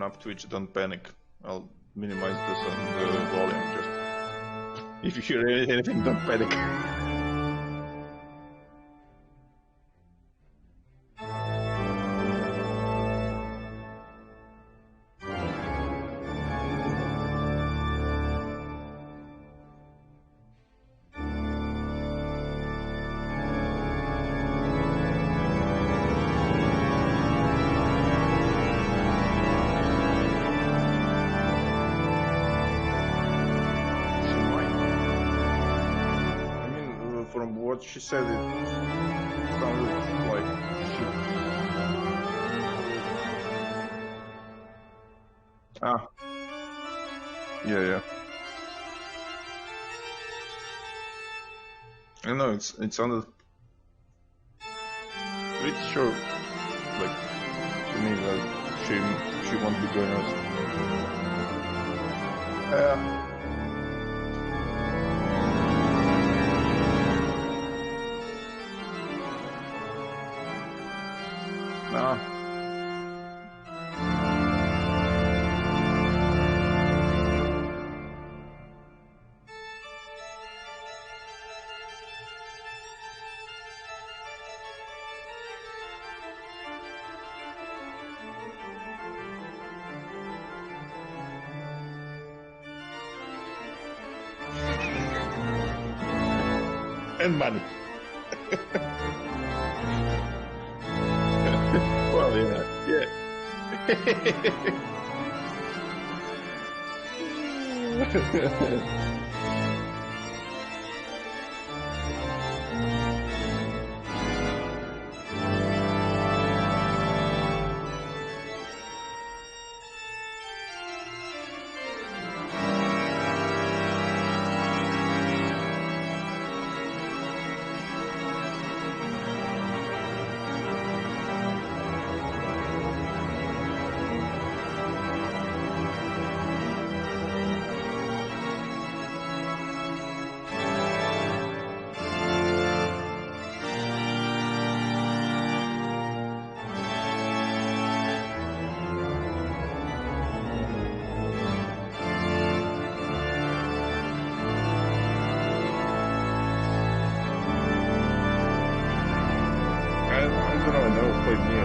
Up Twitch, don't panic. I'll minimize the volume. Just if you hear anything, don't panic. She said it sounded like shit. Ah. Yeah. I know it sounded pretty sure, like to me that she won't be joining us. Nah. And money. Well, yeah.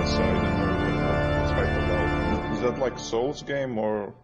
So I don't know what to expect about. Is that like Souls game or?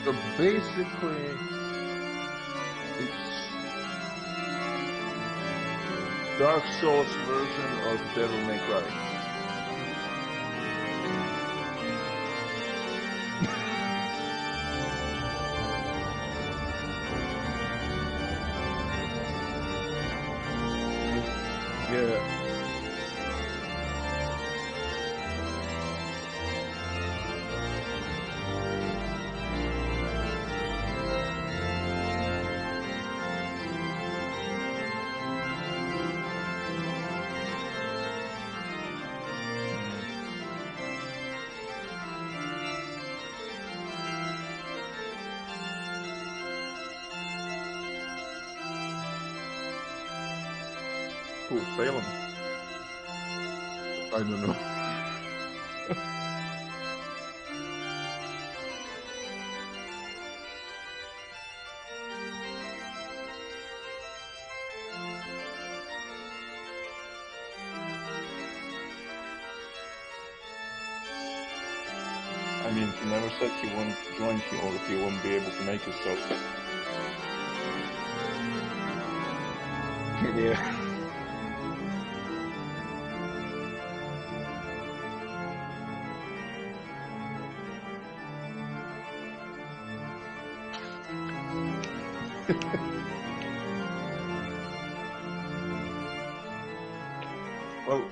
So basically, it's Dark Souls version of Devil May Cry. Yeah. Cool, Salem. I don't know. I mean, he never said he won't join or he won't be able to make it, so Yeah. Well,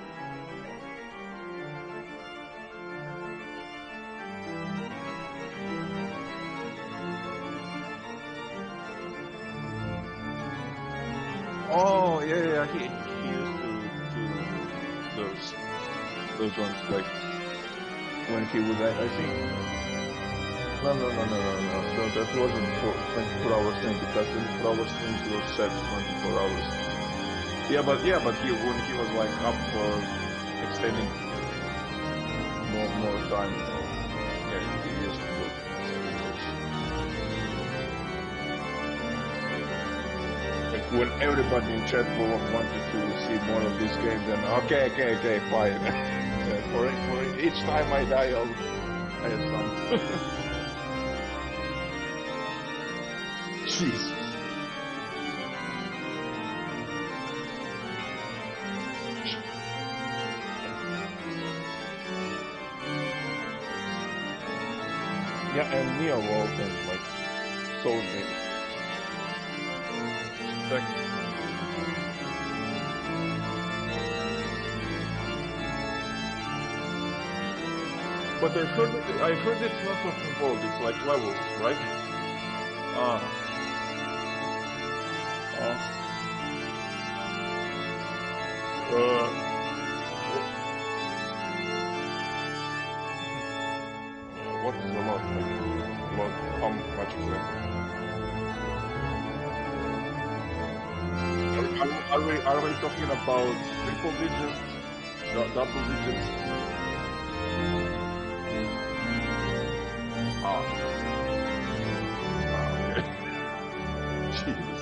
oh yeah, he used to those ones like when he was I think no that wasn't for 24 hours thing because 24 hours things were set 24 hours. Yeah, but he when he was like up for extending more time, yeah, he used to do those. Like when everybody in chat wanted to see more of this game, then okay, fine. For each time I die, I have some. Jesus. Yeah, and Neo World and like Soul Game. But I heard it's not open world, it's like levels, right? Ah. What is a lot? Like, lot, how much is that? Are we talking about triple digits, double digits? Okay. Jesus.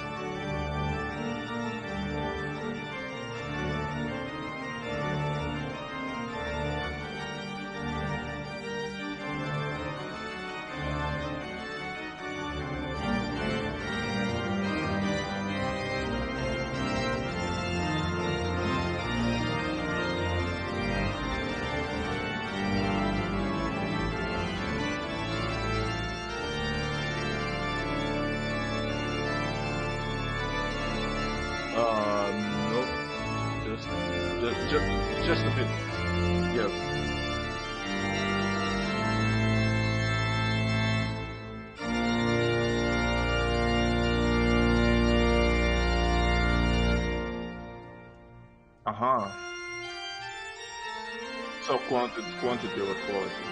Nope. Just a bit. Yeah. So quantity over quality.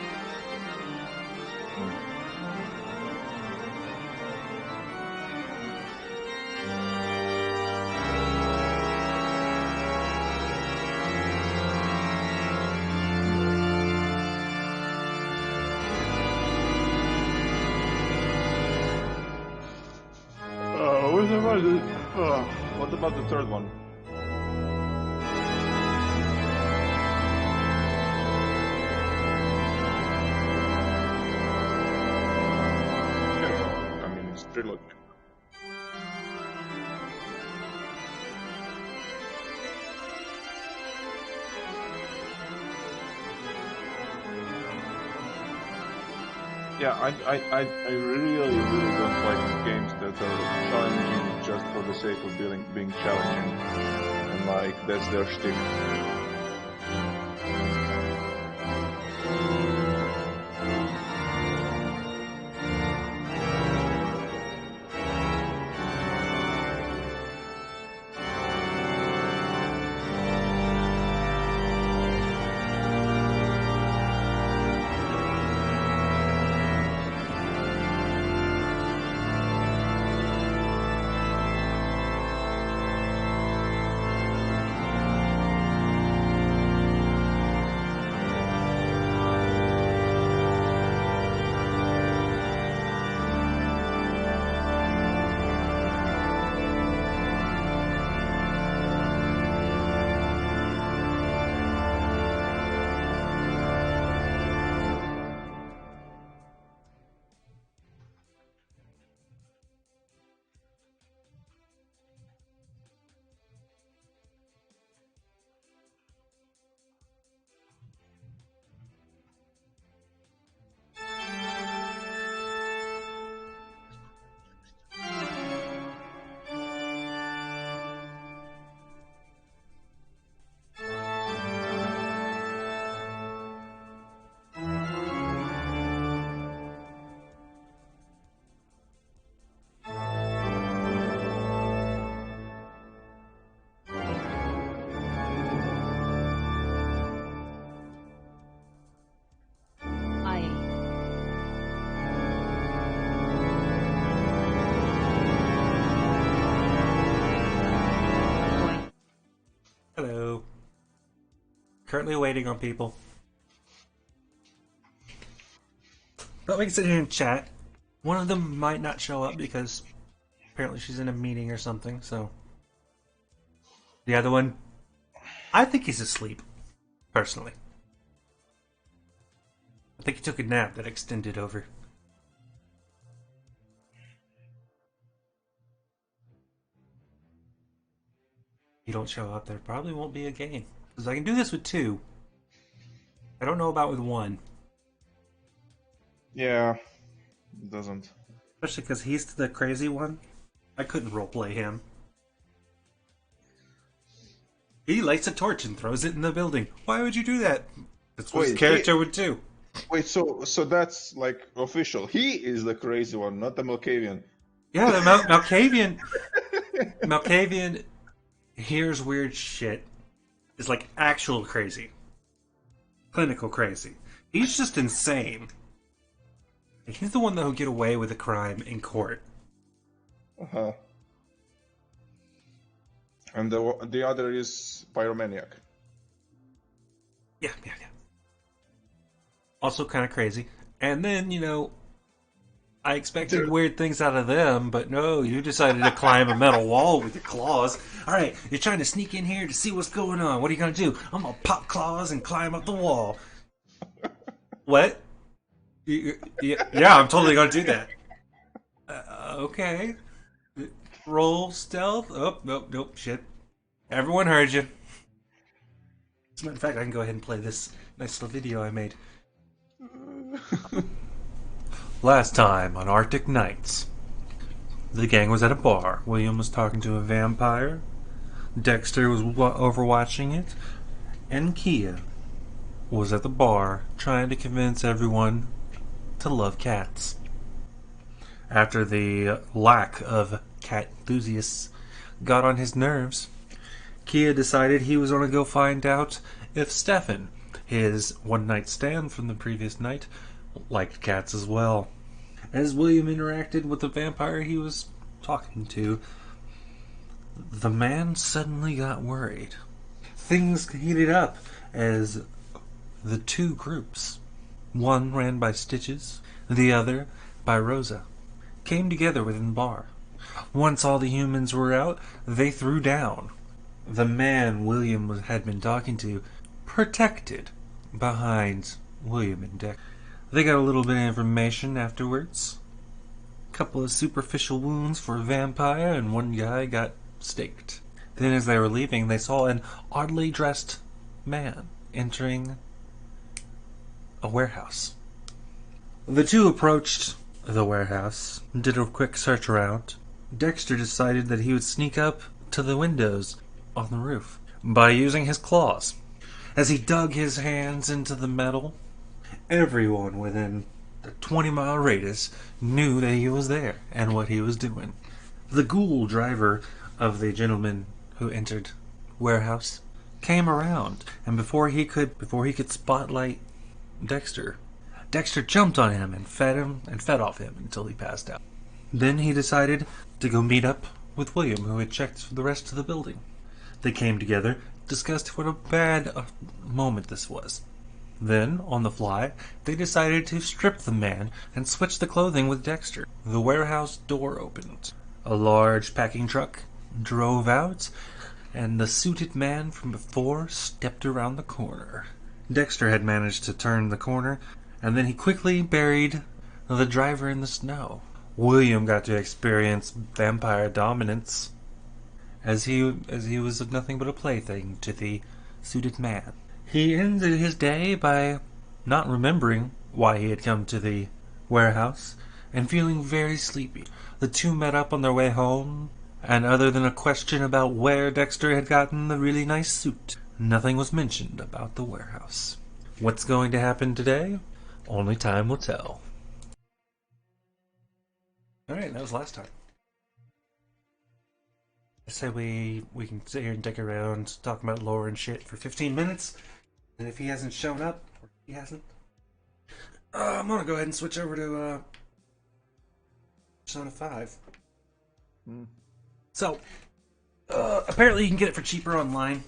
What about the third one? Yeah, I mean, it's trilogy. Yeah, I really don't like games that are challenging just for the sake of being challenging, and like that's their shtick. Currently waiting on people. But we can sit here and chat. One of them might not show up because apparently she's in a meeting or something, so. The other one, I think he's asleep, personally. I think he took a nap that extended over. If you don't show up, there probably won't be a game. Because I can do this with 2. I don't know about with 1. Yeah, it doesn't. Especially because he's the crazy one. I couldn't roleplay him. He lights a torch and throws it in the building. Why would you do that? That's what his character would do. Wait, so that's like official. He is the crazy one, not the Malkavian. Yeah, the Malkavian. Malkavian hears weird shit. Is like actual crazy. Clinical crazy. He's just insane. He's the one that will get away with a crime in court. Uh-huh. And the other is Pyromaniac. Yeah. Also kind of crazy. And then, I expected weird things out of them, but no, you decided to climb a metal wall with your claws. Alright, you're trying to sneak in here to see what's going on. What are you going to do? I'm going to pop claws and climb up the wall. What? Yeah, I'm totally going to do that. Okay. Roll stealth. Oh, nope, shit. Everyone heard you. As a matter of fact, I can go ahead and play this nice little video I made. Last time on Arctic Nights, the gang was at a bar. William was talking to a vampire. Dexter was overwatching it. And Kia was at the bar trying to convince everyone to love cats. After the lack of cat enthusiasts got on his nerves, Kia decided he was going to go find out if Stefan, his one-night stand from the previous night, liked cats as well. As William interacted with the vampire he was talking to, the man suddenly got worried. Things heated up as the 2 groups, one ran by Stitches, the other by Rosa, came together within the bar. Once all the humans were out, they threw down. The man William had been talking to protected behind William and Dexter. They got a little bit of information afterwards. A couple of superficial wounds for a vampire, and one guy got staked. Then as they were leaving, they saw an oddly dressed man entering a warehouse. The 2 approached the warehouse, did a quick search around. Dexter decided that he would sneak up to the windows on the roof by using his claws. As he dug his hands into the metal, everyone within the 20-mile radius knew that he was there and what he was doing. The ghoul driver of the gentleman who entered warehouse came around, and before he could spotlight Dexter jumped on him and fed off him until he passed out. Then he decided to go meet up with William, who had checked for the rest of the building. They came together, discussed what a bad moment this was. Then, on the fly, they decided to strip the man and switch the clothing with Dexter. The warehouse door opened. A large packing truck drove out, and the suited man from before stepped around the corner. Dexter had managed to turn the corner, and then he quickly buried the driver in the snow. William got to experience vampire dominance, as he was nothing but a plaything to the suited man. He ended his day by not remembering why he had come to the warehouse and feeling very sleepy. The 2 met up on their way home, and other than a question about where Dexter had gotten the really nice suit, nothing was mentioned about the warehouse. What's going to happen today? Only time will tell. Alright, that was last time. I say we can sit here and dick around talking about lore and shit for 15 minutes. And if he hasn't shown up, or he hasn't, I'm gonna go ahead and switch over to Persona 5. So, apparently you can get it for cheaper online.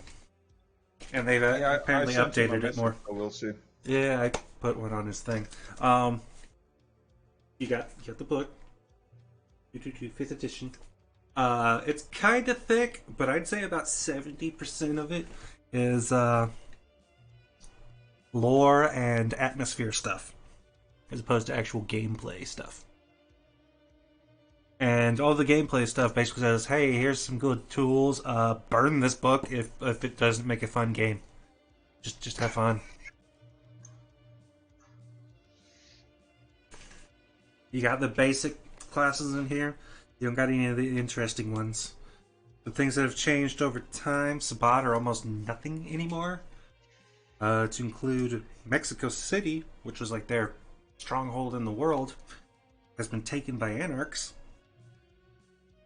and they've Yeah, I apparently sent him a updated it message, more. so we'll see. Yeah, I put one on his thing. Um, you got the book, fifth edition. It's kind of thick, but I'd say about 70% of it is lore and atmosphere stuff, as opposed to actual gameplay stuff. And all the gameplay stuff basically says, "Hey, here's some good tools. Burn this book if it doesn't make a fun game. Just have fun." You got the basic classes in here. You don't got any of the interesting ones. The things that have changed over time, Sabbat are almost nothing anymore. To include Mexico City, which was like their stronghold in the world, has been taken by anarchs.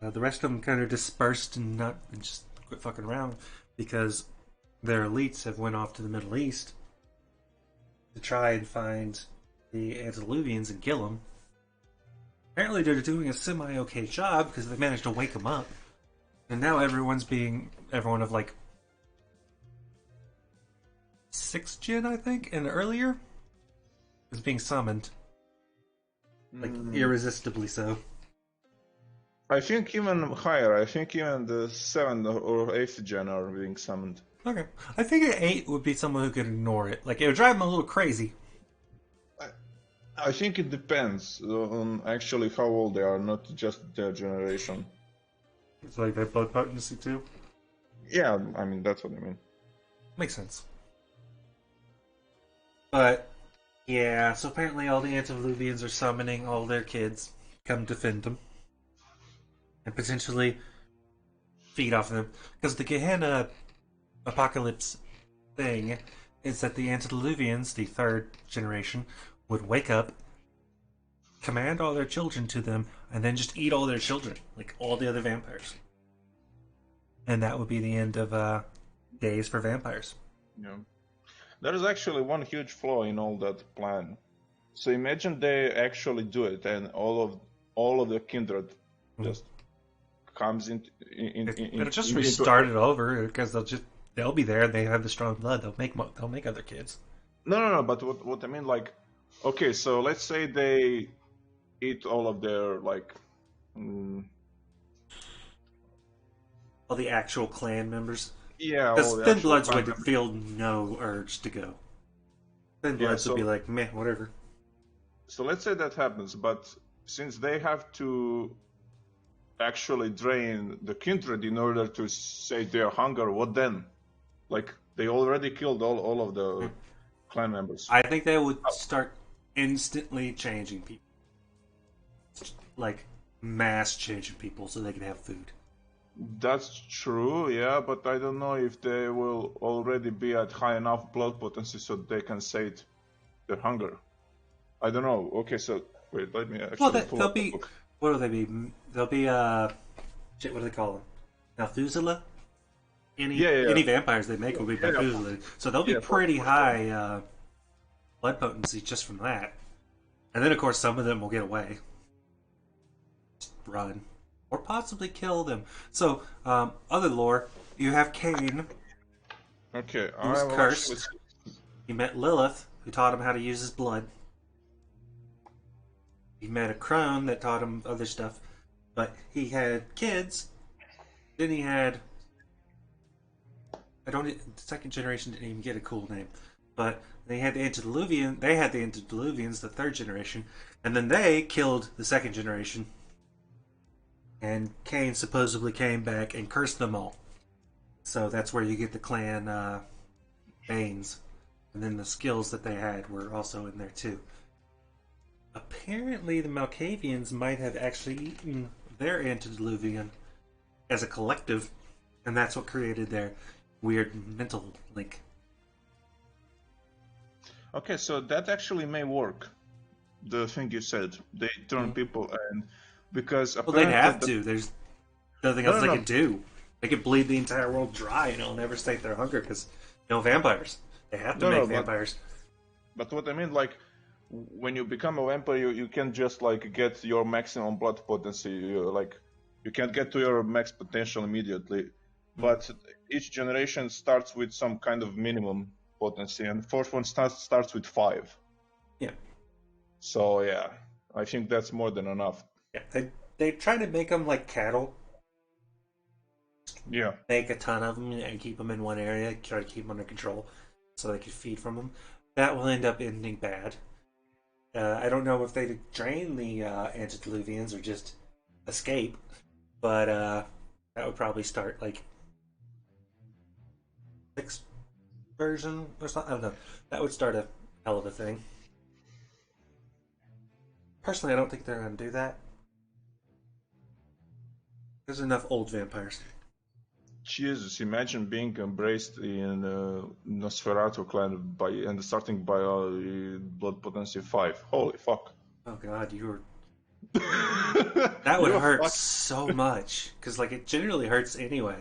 The rest of them kind of dispersed and just quit fucking around because their elites have went off to the Middle East to try and find the antediluvians and kill them. Apparently, they're doing a semi-okay job because they managed to wake them up, and now everyone of like 6th gen, I think, and earlier, is being summoned, like irresistibly so. I think even higher. I think even the 7th or 8th gen are being summoned. Okay, I figure 8 would be someone who could ignore it. Like it would drive them a little crazy. I think it depends on actually how old they are, not just their generation. It's like their blood potency too. Yeah, I mean that's what I mean. Makes sense. But yeah, so apparently all the antediluvians are summoning all their kids, come defend them, and potentially feed off of them. Because the Gehenna apocalypse thing is that the antediluvians, the 3rd generation, would wake up, command all their children to them, and then just eat all their children, like all the other vampires. And that would be the end of days for vampires. Yeah. There is actually one huge flaw in all that plan. So imagine they actually do it, and all of the kindred just comes It'll just restart it over because they'll be there. They have the strong blood. They'll make other kids. No. But what I mean, like, okay, so let's say they eat all of their like. All the actual clan members. Yeah, because Thin Bloods would feel no urge to go. Thin Bloods would be like, meh, whatever. So let's say that happens, but since they have to actually drain the kindred in order to sate their hunger, what then? Like, they already killed all of the clan members. I think they would start instantly changing people. Like, mass changing people so they can have food. That's true, yeah, but I don't know if they will already be at high enough blood potency so they can sate their hunger. I don't know. Okay, so wait, let me actually pull up the book. What will they be? They'll be shit. What do they call them? Methuselah. Any vampires they make will be Methuselah. So they'll be pretty high blood potency just from that. And then of course some of them will get away, just run, or possibly kill them. So other lore, you have Cain. Okay, who was cursed. He met Lilith, who taught him how to use his blood. He met a crone that taught him other stuff, but he had kids. Then he had the 2nd generation didn't even get a cool name, but they had the antediluvian. They had the antediluvians, the 3rd generation, and then they killed the 2nd generation. And Cain supposedly came back and cursed them all. So that's where you get the clan Banes, and then the skills that they had were also in there too. Apparently, the Malkavians might have actually eaten their antediluvian as a collective, and that's what created their weird mental link. Okay, so that actually may work. The thing you said, they turn people, and because they'd have to. There's nothing else they could do. They could bleed the entire world dry, and it'll never sate their hunger because vampires. They have to make vampires. But what I mean, like, when you become a vampire, you can't just like get your maximum blood potency. You can't get to your max potential immediately. but each generation starts with some kind of minimum potency, and the fourth one starts with 5. Yeah. So yeah, I think that's more than enough. Yeah, they try to make them like cattle. Yeah. Make a ton of them and keep them in one area, try to keep them under control so they can feed from them. That will end up ending bad. I don't know if they drain the antediluvians or just escape, but that would probably start like sixth version or something. I don't know. That would start a hell of a thing. Personally, I don't think they're going to do that. There's enough old vampires. Jesus, imagine being embraced in Nosferatu clan and starting by blood potency 5. Holy fuck. Oh god, you were that would You're hurt fucked. so much because like it generally hurts anyway.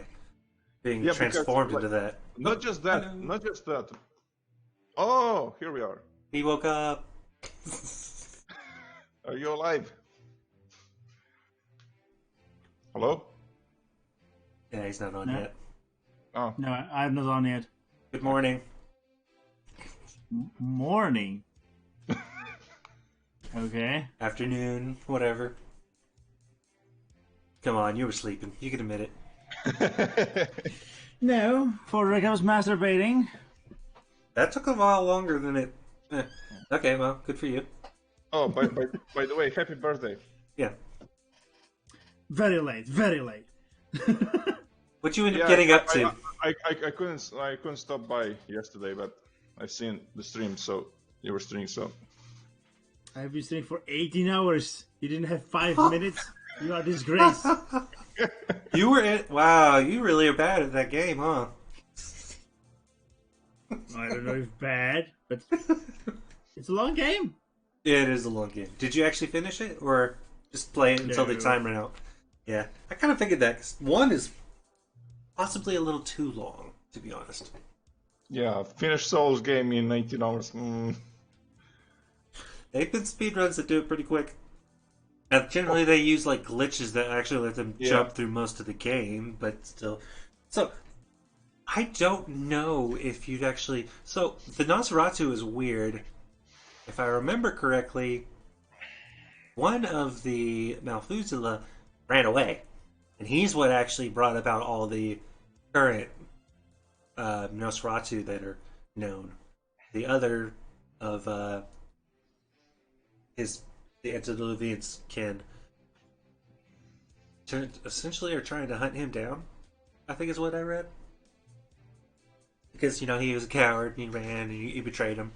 Being Yeah, because transformed like, into that. not just that, Hello. not just that. Oh, here we are. He woke up. Are you alive? Hello? Yeah, he's not on No. yet. Oh, No, I'm not on yet. Good morning. Morning. Okay. Afternoon, whatever. Come on, you were sleeping. You can admit it. No, for Rick, I was masturbating. That took a while longer than it. Okay, well, good for you. oh, by the way, happy birthday. Yeah. Very late, very late. What you end up Yeah, getting up to? I couldn't stop by yesterday, but I've seen the stream, so you were streaming, so I've been streaming for 18 hours. You didn't have 5 minutes? You are disgrace. You were in. Wow, you really are bad at that game, huh? I don't know if bad, but it's a long game. It is a long game. Did you actually finish it, or just play it until the No. time ran out? Yeah, I kind of figured that 'cause one is possibly a little too long, to be honest. yeah, finished Souls game in 19 hours. They've been speedruns that do it pretty quick. And generally, they use like glitches that actually let them Yeah. jump through most of the game, but still. So, I don't know if you'd actually. So, the Nosferatu is weird. If I remember correctly, one of the Malfuzila ran away. And he's what actually brought about all the current Nosferatu that are known. The other of the antediluvians kin essentially are trying to hunt him down, I think is what I read. Because, he was a coward and he ran and he betrayed him.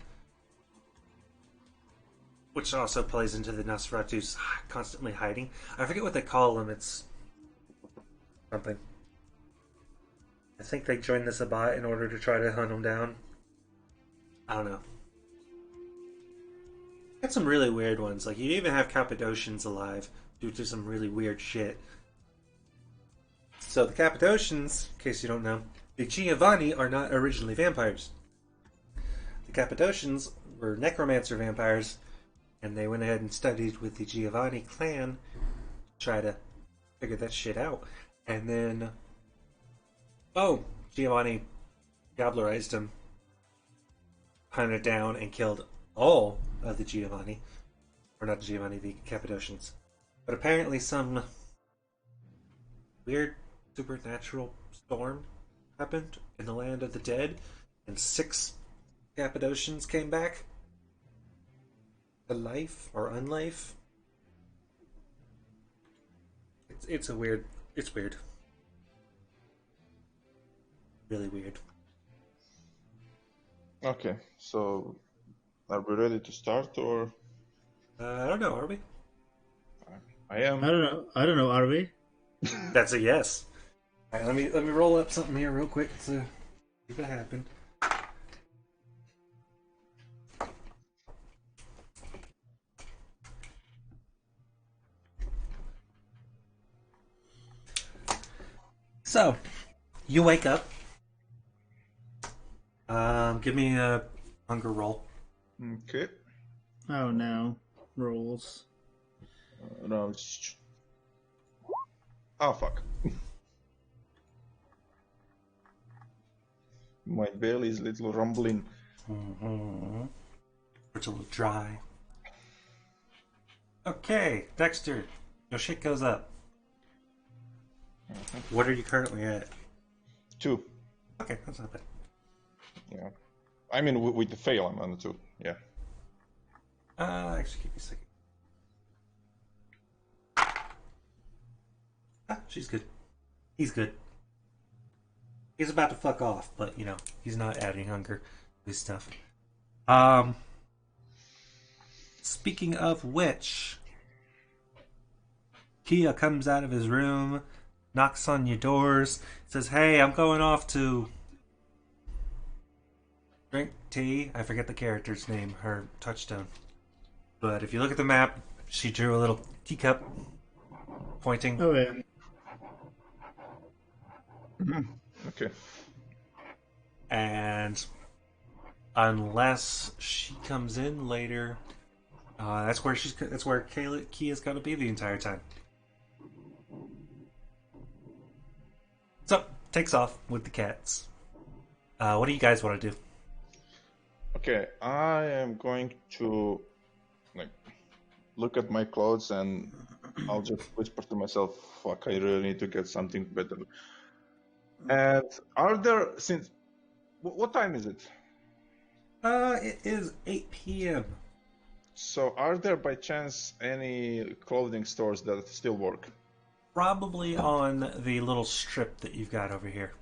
Which also plays into the Nosferatu's constantly hiding. I forget what they call them, it's something. I think they joined the Sabbat in order to try to hunt him down. I don't know. Got some really weird ones. Like, you even have Cappadocians alive due to some really weird shit. So the Cappadocians, in case you don't know, the Giovanni are not originally vampires. The Cappadocians were necromancer vampires, and they went ahead and studied with the Giovanni clan to try to figure that shit out. And then, Giovanni gobblerized him, hunted down, and killed all of the Giovanni. Or not the Giovanni, the Cappadocians. But apparently some weird supernatural storm happened in the land of the dead, and 6 Cappadocians came back to life or unlife. It's weird. Really weird. Okay, so are we ready to start, or I don't know, are we? I am? I don't know, are we? That's a yes. Alright, let me roll up something here real quick to see if it happened. So, you wake up. Give me a hunger roll. Okay. Oh no. Rules. No. Oh fuck. My belly is a little rumbling. Mm-hmm. It's a little dry. Okay, Dexter, your shit goes up. What are you currently at? 2. Okay, that's not bad. Yeah. I mean, with the fail, I'm on the 2. Yeah. Actually, give me a second. She's good. He's good. He's about to fuck off, but you know, he's not adding hunger to his stuff. Speaking of which, Kia comes out of his room, knocks on your doors, says, "Hey, I'm going off to drink tea." I forget the character's name, her touchstone. But if you look at the map, she drew a little teacup pointing. Oh yeah. Okay. And unless she comes in later, that's where Kia's gonna be the entire time. So takes off with the cats. What do you guys want to do? Okay, I am going to look at my clothes and I'll just whisper to myself, "Fuck, I really need to get something better." And are there what time is it? It is 8 p.m. So are there by chance any clothing stores that still work? Probably on the little strip that you've got over here.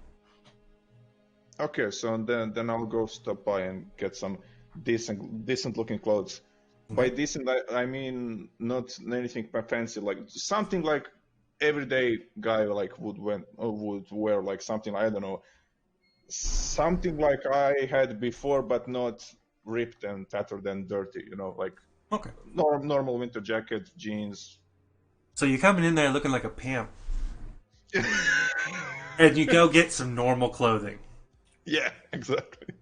Okay, so then I'll go stop by and get some decent looking clothes. By decent, I mean not anything fancy, like something like everyday guy would wear, like something, I don't know, something like I had before, but not ripped and tattered and dirty. You know, like Okay. normal winter jacket, jeans. So you're coming in there looking like a pimp, and you go get some normal clothing. Yeah, exactly.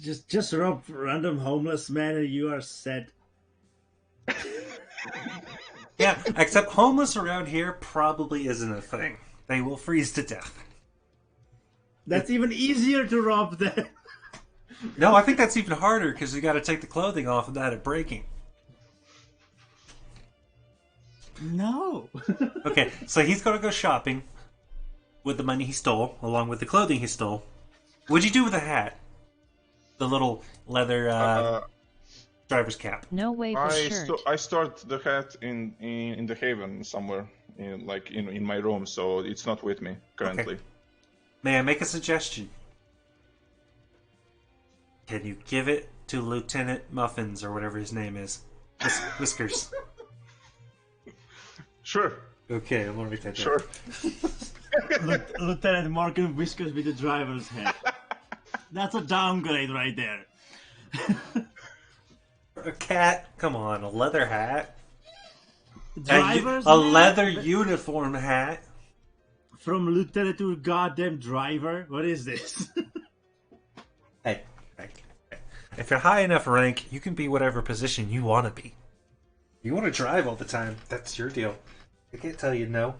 Just rob random homeless man and you are set. Yeah, except homeless around here probably isn't a thing. They will freeze to death. That's even easier to rob than. No, I think that's even harder because you got to take the clothing off without it breaking. No. Okay, so he's going to go shopping with the money he stole, along with the clothing he stole. What'd you do with the hat? The little leather driver's cap. No way for shirt. I stored the hat in the haven somewhere, in my room, so it's not with me currently. Okay. May I make a suggestion? Can you give it to Lieutenant Muffins or whatever his name is? Whiskers. Sure. Okay, I'm gonna make that Sure. Lieutenant Morgan Whiskers with the driver's hat. That's a downgrade right there. A cat? Come on, a leather hat. Driver's a hat? leather uniform hat. From lieutenant to goddamn driver? What is this? Hey, if you're high enough rank, you can be whatever position you want to be. You want to drive all the time, that's your deal. I can't tell you no.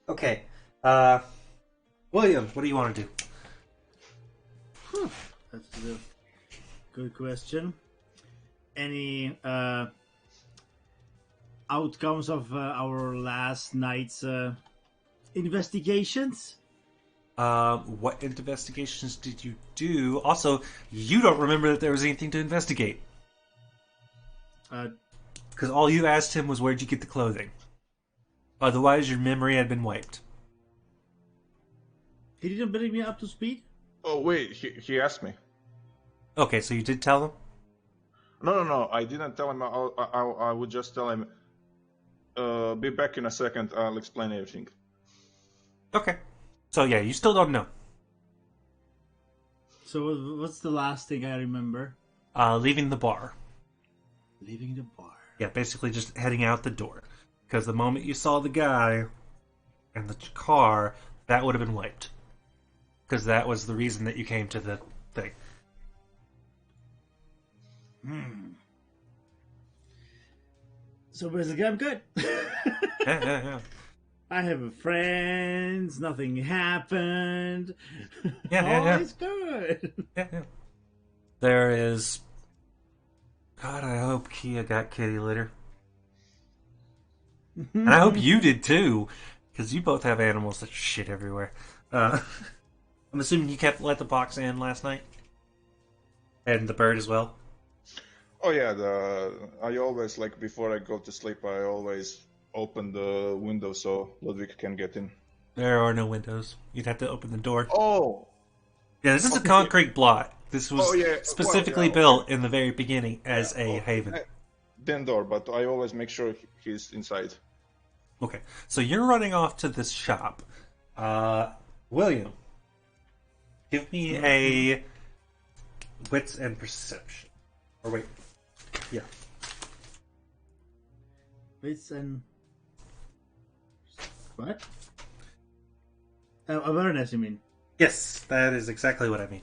Okay. William, what do you want to do? That's a good question. Any outcomes of our last night's investigations? What investigations did you do? Also, you don't remember that there was anything to investigate. Because all you asked him was where'd you get the clothing. Otherwise, your memory had been wiped. He didn't bring me up to speed? Oh wait, he asked me. Okay, so you did tell him? No, I didn't tell him. I would just tell him, be back in a second, I'll explain everything. Okay. So yeah, you still don't know. So what's the last thing I remember? Leaving the bar. Leaving the bar. Yeah, basically just heading out the door. Because the moment you saw the guy and the car, that would have been wiped. Because that was the reason that you came to the thing. So basically, I'm good. Yeah. I have friends. Nothing happened. All Yeah. is good. Yeah. There is. God, I hope Kia got kitty litter. And I hope you did too, because you both have animals that shit everywhere. I'm assuming you let the box in last night, and the bird as well. Oh yeah, I always like before I go to sleep. I always open the window so Ludwig can get in. There are no windows. You'd have to open the door. Oh, Yeah, this is a okay. concrete block. This was Oh yeah, specifically well, yeah, built okay. in the very beginning as a haven. Then door, but I always make sure he's inside. Okay, so you're running off to this shop. William, give me a wits and perception. Or wait, yeah. Wits and what? Awareness, you mean? Yes, that is exactly what I mean.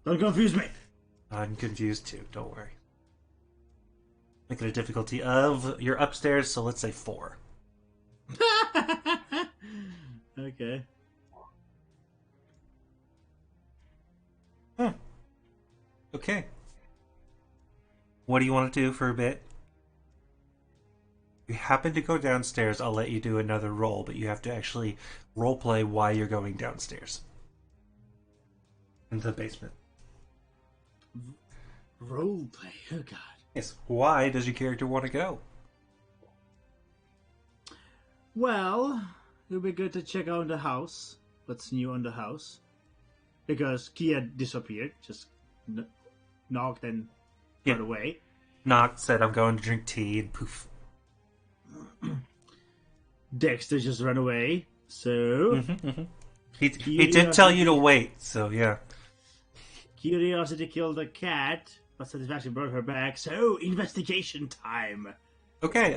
Don't confuse me. I'm confused too, don't worry. Make it a difficulty of, you're upstairs, so let's say 4. Okay. Okay. What do you want to do for a bit? If you happen to go downstairs, I'll let you do another roll, but you have to actually roleplay why you're going downstairs. Into the basement. Roleplay. Oh god. Yes. Why does your character want to go? Well, it would be good to check out the house. What's new on the house? Because Kia disappeared. Just knocked and got away. Knocked, said I'm going to drink tea, and poof. Dexter just ran away. So He did tell you to wait, so yeah. Curiosity killed a cat, but satisfaction brought her back. So investigation time. Okay,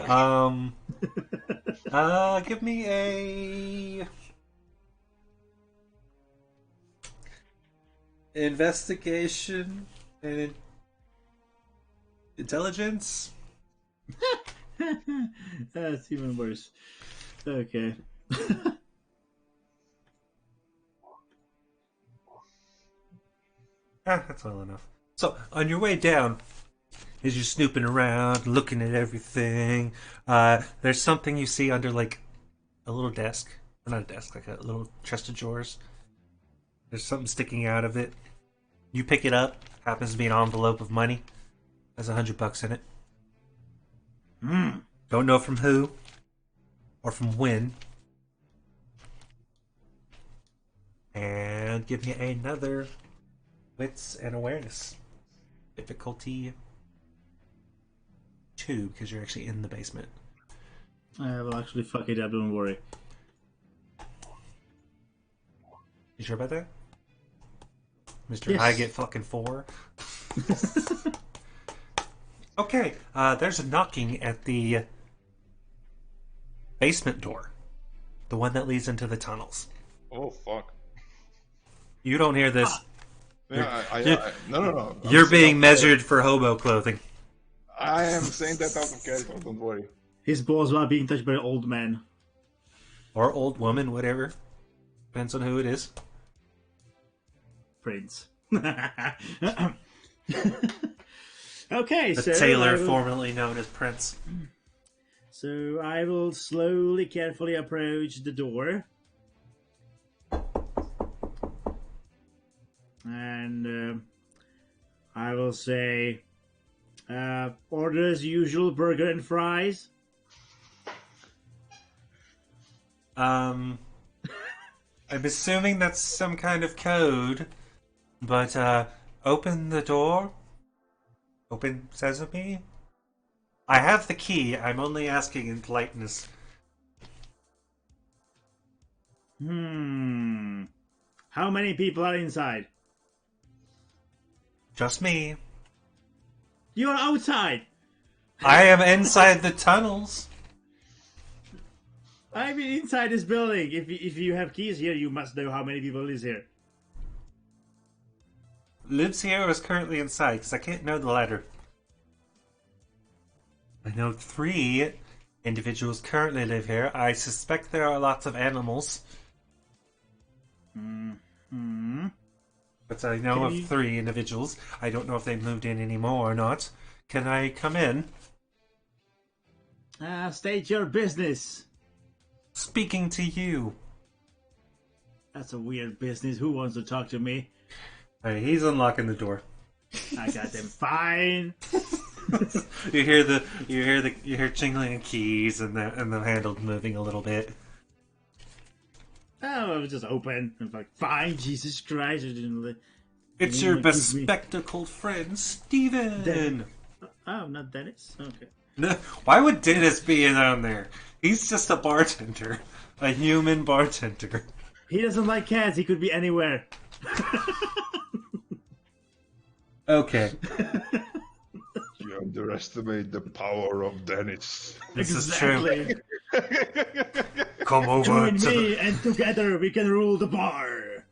give me a investigation and intelligence. That's even worse. Okay. That's well enough. So, on your way down, as you're snooping around, looking at everything, there's something you see under, like, a little desk. Or not a desk, like a little chest of drawers. There's something sticking out of it. You pick it up. Happens to be an envelope of money. Has $100 in it. Don't know from who. Or from when. And give me another wits and awareness. Difficulty 2, because you're actually in the basement. I will actually fuck it up, don't worry. You sure about that? Mr. Yes. I get fucking 4. Okay, there's a knocking at the basement door. The one that leads into the tunnels. Oh fuck. You don't hear this. Yeah, no. You're being measured for hobo clothing. I am saying that out of character. Don't worry. His balls are being touched by an old man. Or old woman, whatever. Depends on who it is. Prince. Okay, The so tailor formerly known as Prince. So I will slowly, carefully approach the door. And I will say, order as usual, burger and fries. I'm assuming that's some kind of code, but open the door. Open sesame. I have the key. I'm only asking in politeness. How many people are inside? Just me. You're outside. I am inside the tunnels. I mean, inside this building. If you have keys here, you must know how many people lives here. Lives here or is currently inside, because I can't know the ladder. I know 3 individuals currently live here. I suspect there are lots of animals, Hmm. but I know of 3 individuals. I don't know if they moved in anymore or not. Can I come in? State your business. Speaking to you. That's a weird business. Who wants to talk to me? Alright, he's unlocking the door. I got them fine. You hear jingling of keys and the handle moving a little bit. Oh, it was just open. I'm like, fine, Jesus Christ. It's your bespectacled friend, Steven! Oh, not Dennis? Okay. No, why would Dennis be in on there? He's just a bartender. A human bartender. He doesn't like cats. He could be anywhere. Okay. You underestimate the power of Dennis. This Exactly. is true. Come over Join to me, and together we can rule the bar.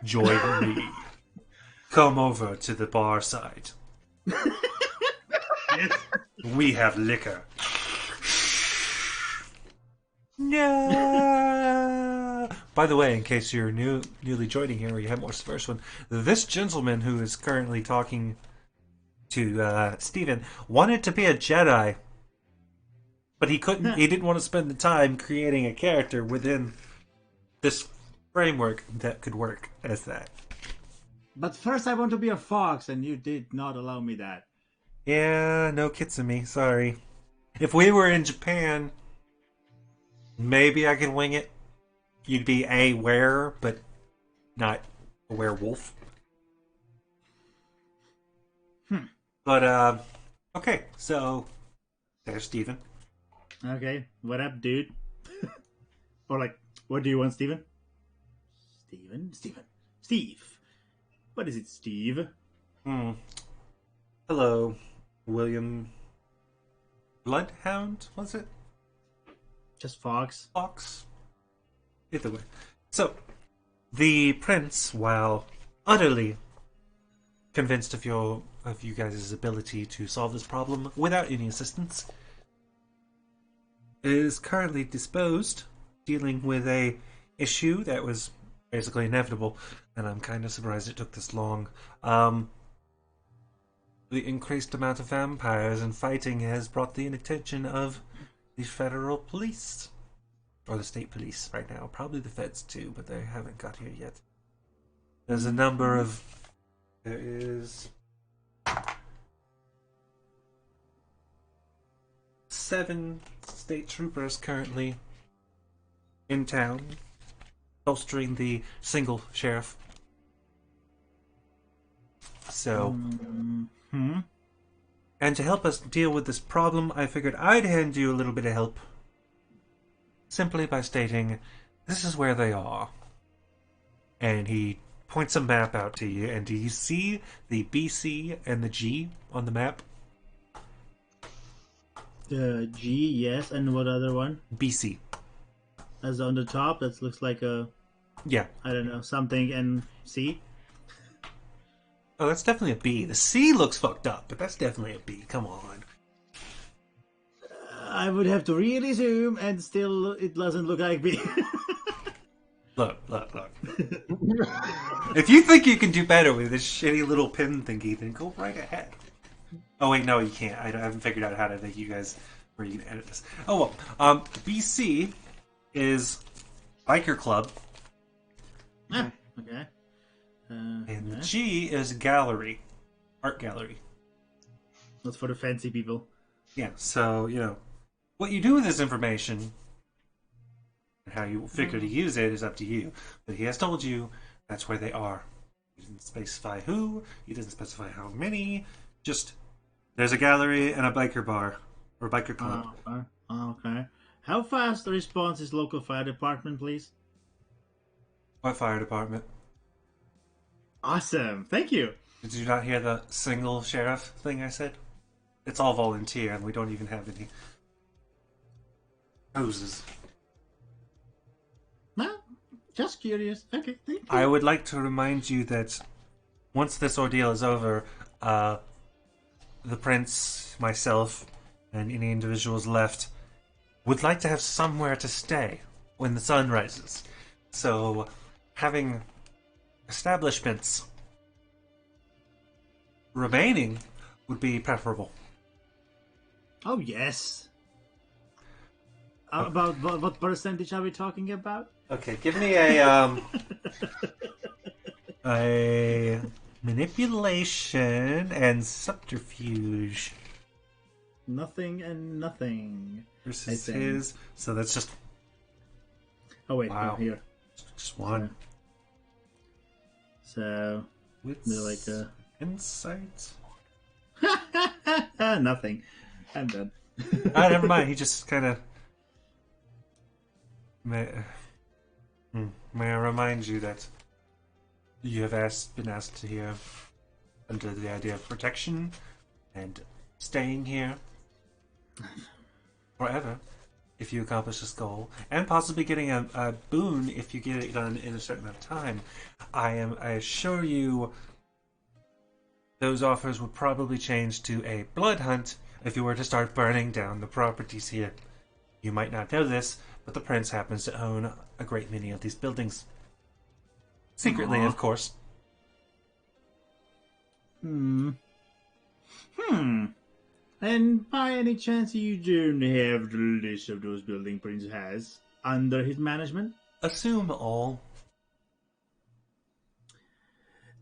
Join me. Come over to the bar side. Yes. We have liquor. No. By the way, in case you're newly joining here, or you haven't watched the first one, this gentleman who is currently talking to Steven wanted to be a Jedi, but he couldn't. He didn't want to spend the time creating a character within this framework that could work as that. But first, I want to be a fox, and you did not allow me that. Yeah, no Kitsumi, sorry. If we were in Japan, maybe I could wing it. You'd be a were, but not a werewolf. But, okay, so there's Steven. Okay, what up, dude? Or like, what do you want, Steven? Steve. What is it, Steve? Hello, William Bloodhound, was it? Just fox. Fox? Either way. So, the prince, while utterly convinced of you guys' ability to solve this problem without any assistance, is currently disposed, dealing with a issue that was basically inevitable, and I'm kind of surprised it took this long. The increased amount of vampires and fighting has brought the attention of the federal police. Or the state police right now. Probably the feds too, but they haven't got here yet. There's a number of... There is... 7 state troopers currently in town, bolstering the single sheriff. So... And to help us deal with this problem, I figured I'd hand you a little bit of help. Simply by stating, this is where they are. And he points a map out to you, and do you see the BC and the G on the map? The G, yes, and what other one? BC. As on the top, that looks like a... Yeah. I don't know, something, and C? Oh, that's definitely a B. The C looks fucked up, but that's definitely a B. Come on. I would have to really zoom, and still it doesn't look like B. Look. If you think you can do better with this shitty little pin thingy, then go right ahead. Oh wait, no, you can't. I haven't figured out how to make you guys where you can edit this. Oh well. BC is biker club, Okay. and the G is gallery, art gallery. That's for the fancy people. Yeah. So what you do with this information and how you figure to use it is up to you. But he has told you that's where they are. He didn't specify who. He doesn't specify how many. Just there's a gallery and a biker bar or biker club. Okay. How fast the response is local fire department, please? What fire department? Awesome. Thank you. Did you not hear the single sheriff thing I said? It's all volunteer, and we don't even have any hoses. No, just curious. Okay, thank you. I would like to remind you that once this ordeal is over, the prince, myself, and any individuals left would like to have somewhere to stay when the sun rises. So, having establishments remaining would be preferable. Oh, yes. About what percentage are we talking about? Okay, give me a manipulation and subterfuge Nothing and nothing. versus think. his. So that's just Oh, wait. Wow. No, here. just one. So, With they're like a... insight. Nothing. I'm done. Ah, never mind. He just kind of. May I remind you that you have been asked here under the idea of protection and staying here forever if you accomplish this goal, and possibly getting a boon if you get it done in a certain amount of time. I assure you, those offers would probably change to a blood hunt if you were to start burning down the properties here. You might not know this, but the prince happens to own a great many of these buildings. Secretly, Aw. of course. And by any chance you do have the list of those buildings Prince has under his management? Assume all.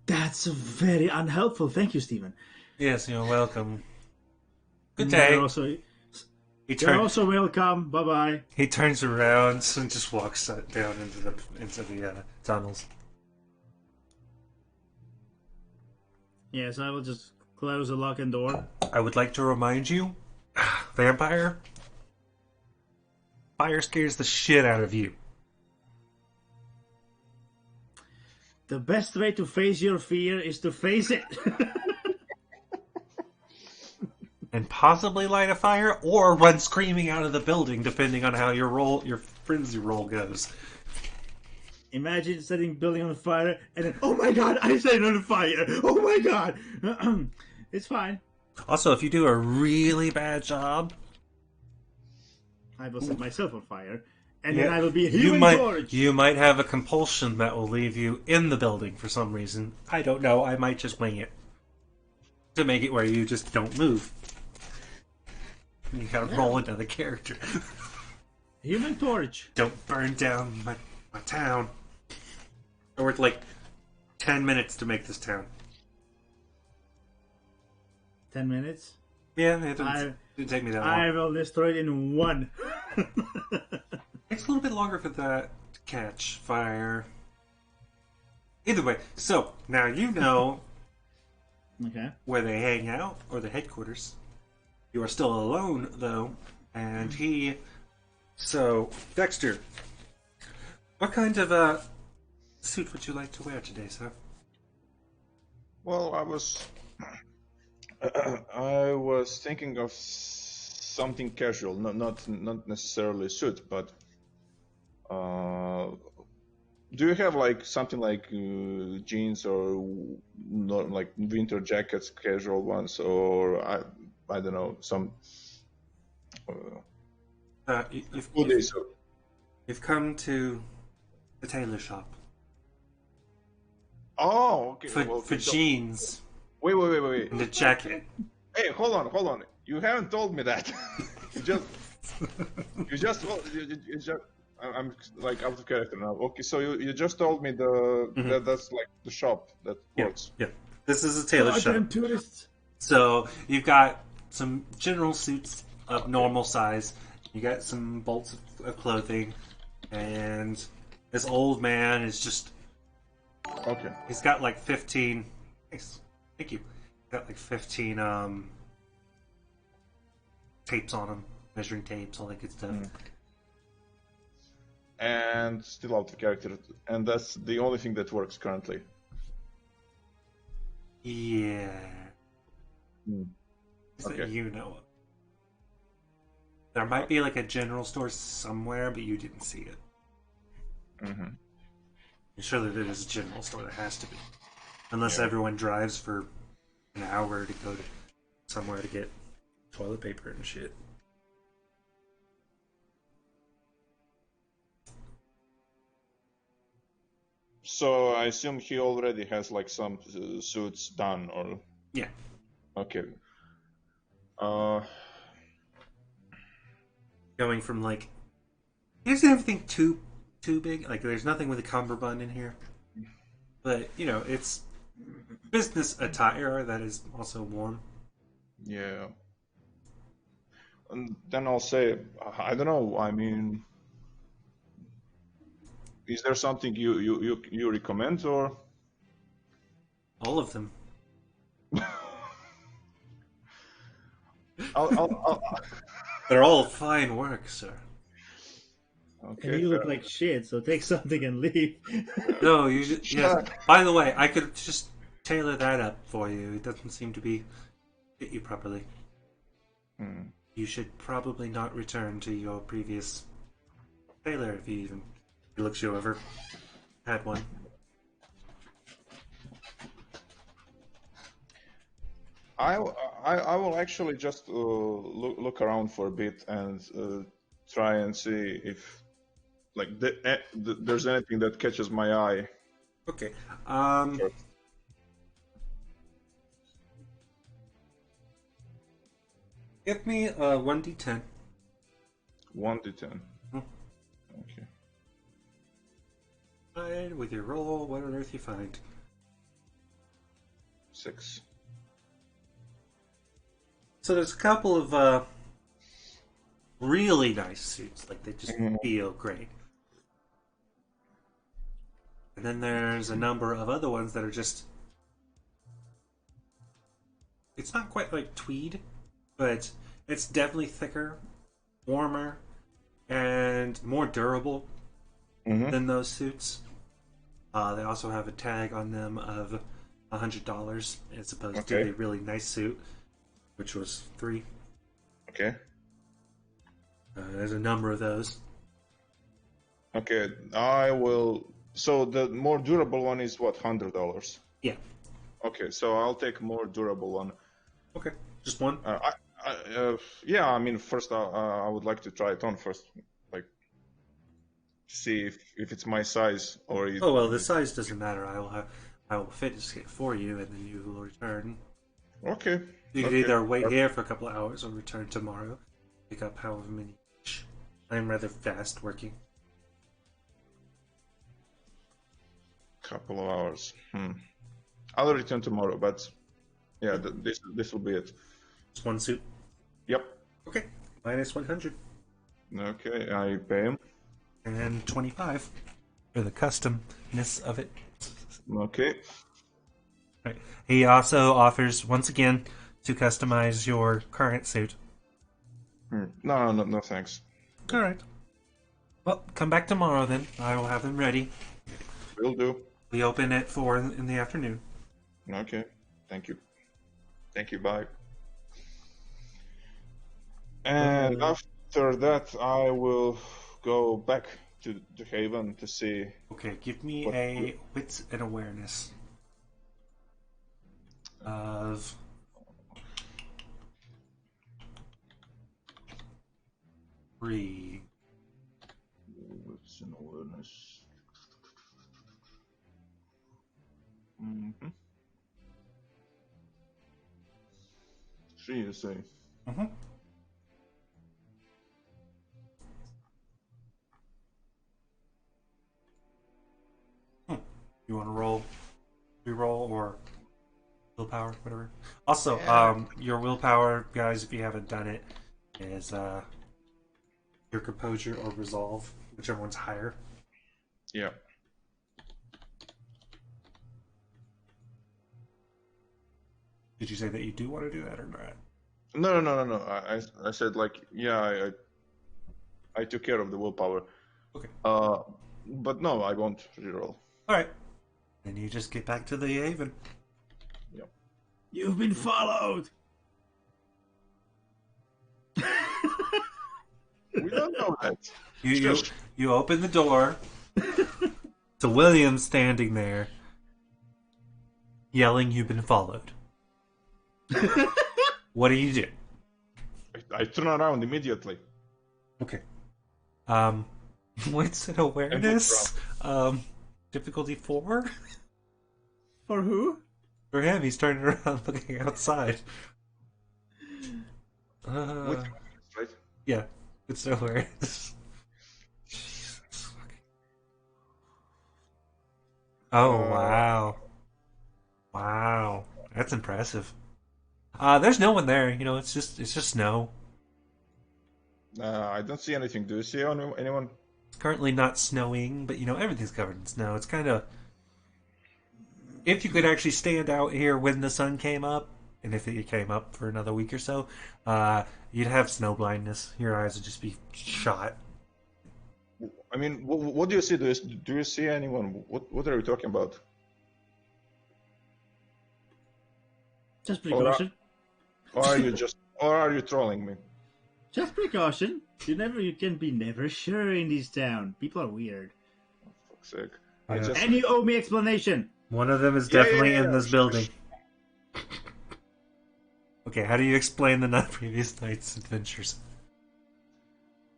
That's very unhelpful. Thank you, Stephen. Yes, you're welcome. Good You're day. also, He, you're also welcome. Bye-bye. he turns around and just walks down into the tunnels. Yes, I will just close the lock and door. I would like to remind you, vampire, fire scares the shit out of you. The best way to face your fear is to face it. And possibly light a fire or run screaming out of the building, depending on how your frenzy roll goes. Imagine setting building on fire and then, oh my god, I set it on fire. Oh my god. It's fine. Also, if you do a really bad job, I will set myself on fire. And then I will be a you human might torch. you might have a compulsion that will leave you in the building for some reason. I don't know. I might just wing it to make it where you just don't move. You gotta roll another character. Human torch. Don't burn down my town. It worth like 10 minutes to make this town. 10 minutes. Yeah, it didn't take me that long. I will destroy it in one. Takes a little bit longer for that to catch fire. Either way, so now you know Okay. where they hang out, or the headquarters. You are still alone, though, and he... So, Dexter, what kind of suit would you like to wear today, sir? Well, I was thinking of something casual, not necessarily a suit, but do you have like something like jeans or not like winter jackets, casual ones, or I don't know, some hoodies? You've come to the tailor shop Oh, okay. for jeans Wait. and a jacket. Hey, hold on. You haven't told me that. you just. I'm like out of character now. Okay, so you just told me that's like the shop that works. Yeah, this is a tailor shop. Goddamn tourists. So you've got some general suits of normal size. You got some bolts of clothing, and this old man is just. Okay. He's got like 15. Nice. Thank you. He's got like 15 tapes on him, measuring tapes, all that good stuff. And still out of character, and that's the only thing that works currently. Yeah. Okay. That you know of. There might be like a general store somewhere, but you didn't see it. Mm-hmm. I'm sure that it is a general store. There has to be. Unless everyone drives for an hour to go to somewhere to get toilet paper and shit. So I assume he already has like some suits done, or Yeah. okay. Uh, Going from like, isn't everything too big? Like, there's nothing with a cummerbund in here, but it's business attire that is also warm. yeah. And then I'll say, I don't know. I mean, is there something you recommend, or? All of them. I'll They're all fine work, sir. And okay. you look like shit, so take something and leave. No, you just, yes. By the way, I could just tailor that up for you. It doesn't seem to be fit you properly. Hmm. You should probably not return to your previous tailor if he looks you over. Had one. I will actually just look around for a bit and try and see if like there's anything that catches my eye. Okay. Give me a 1d10. 1 to 10. Hmm. Okay. Fine, with your roll, what on earth you find? 6. So there's a couple of really nice suits, like they just Mhm. feel great. And then there's a number of other ones that are just. It's not quite like tweed, but it's definitely thicker, warmer, and more durable Mm-hmm. than those suits. They also have a tag on them of $100 as opposed to Okay. the really nice suit, which was $3. Okay. There's a number of those. Okay. I will. So the more durable one is what, $100? Yeah. Okay. So I'll take more durable one. Okay. Just one? Yeah. I mean, first I would like to try it on first, like see if it's my size or it, Oh well, the size doesn't matter. I will fit it for you, and then you will return. Okay. You can Okay. either wait here for a couple of hours or return tomorrow. Pick up however many each. I'm rather fast working. Couple of hours. I'll return tomorrow, but yeah, this will be it. Just one suit. Yep. Okay. Minus 100. Okay, I pay him. And 25 for the customness of it. Okay. Right. He also offers, once again, to customize your current suit. No, thanks. Alright. Well, come back tomorrow then. I will have them ready. Will do. We open at 4 in the afternoon. Okay. Thank you. Thank you. Bye. And after that, I will go back to the Haven to see. Okay, give me What- a wits and awareness of 3. What's an awareness? Mm-hmm. 3, you say? Mm-hmm. You want to roll, re-roll, or willpower, whatever. Also, your willpower, guys, if you haven't done it, is your composure or resolve, whichever one's higher. Yeah. Did you say that you do want to do that or not? No. I said like yeah. I took care of the willpower. Okay. But no, I won't reroll. All right. Then you just get back to the Haven. You've been followed! We don't know that. You open the door to William standing there, yelling, "You've been followed." What do you do? I turn around immediately. Okay. What's an awareness? Difficulty 4? For who? For him, he's turning around looking outside. With right? Yeah, it's nowhere. Jesus. Oh, wow. Wow. That's impressive. There's no one there, it's just snow. I don't see anything. Do you see anyone? It's currently not snowing, but everything's covered in snow. It's kind of, if you could actually stand out here when the sun came up, and if it came up for another week or so, you'd have snow blindness. Your eyes would just be shot. I mean, what do you see? Do you see anyone? What are you talking about? Just precaution. Or are you trolling me? Just precaution. You can be never sure in this town. People are weird. For fuck's sake. Yeah. And you owe me explanation. One of them is Yeah, definitely yeah, in this building. Okay, how do you explain the previous night's adventures?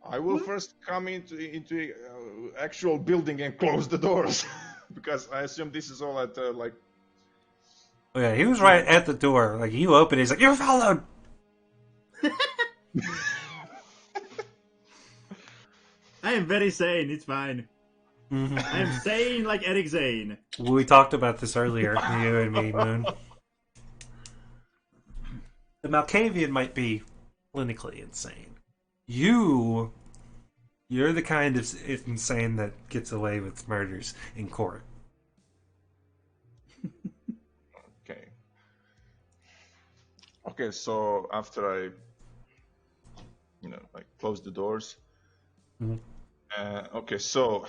I will first come into actual building and close the doors because I assume this is all at like. Oh yeah, he was right at the door. Like, you open it, he's like, "You're followed!" I am very sane. It's fine. Mm-hmm. I am sane like Eric Zane. We talked about this earlier, you and me, Moon. The Malkavian might be clinically insane. You're the kind of insane that gets away with murders in court. Okay. Okay, so after I, like close the doors. Mhm. Okay, so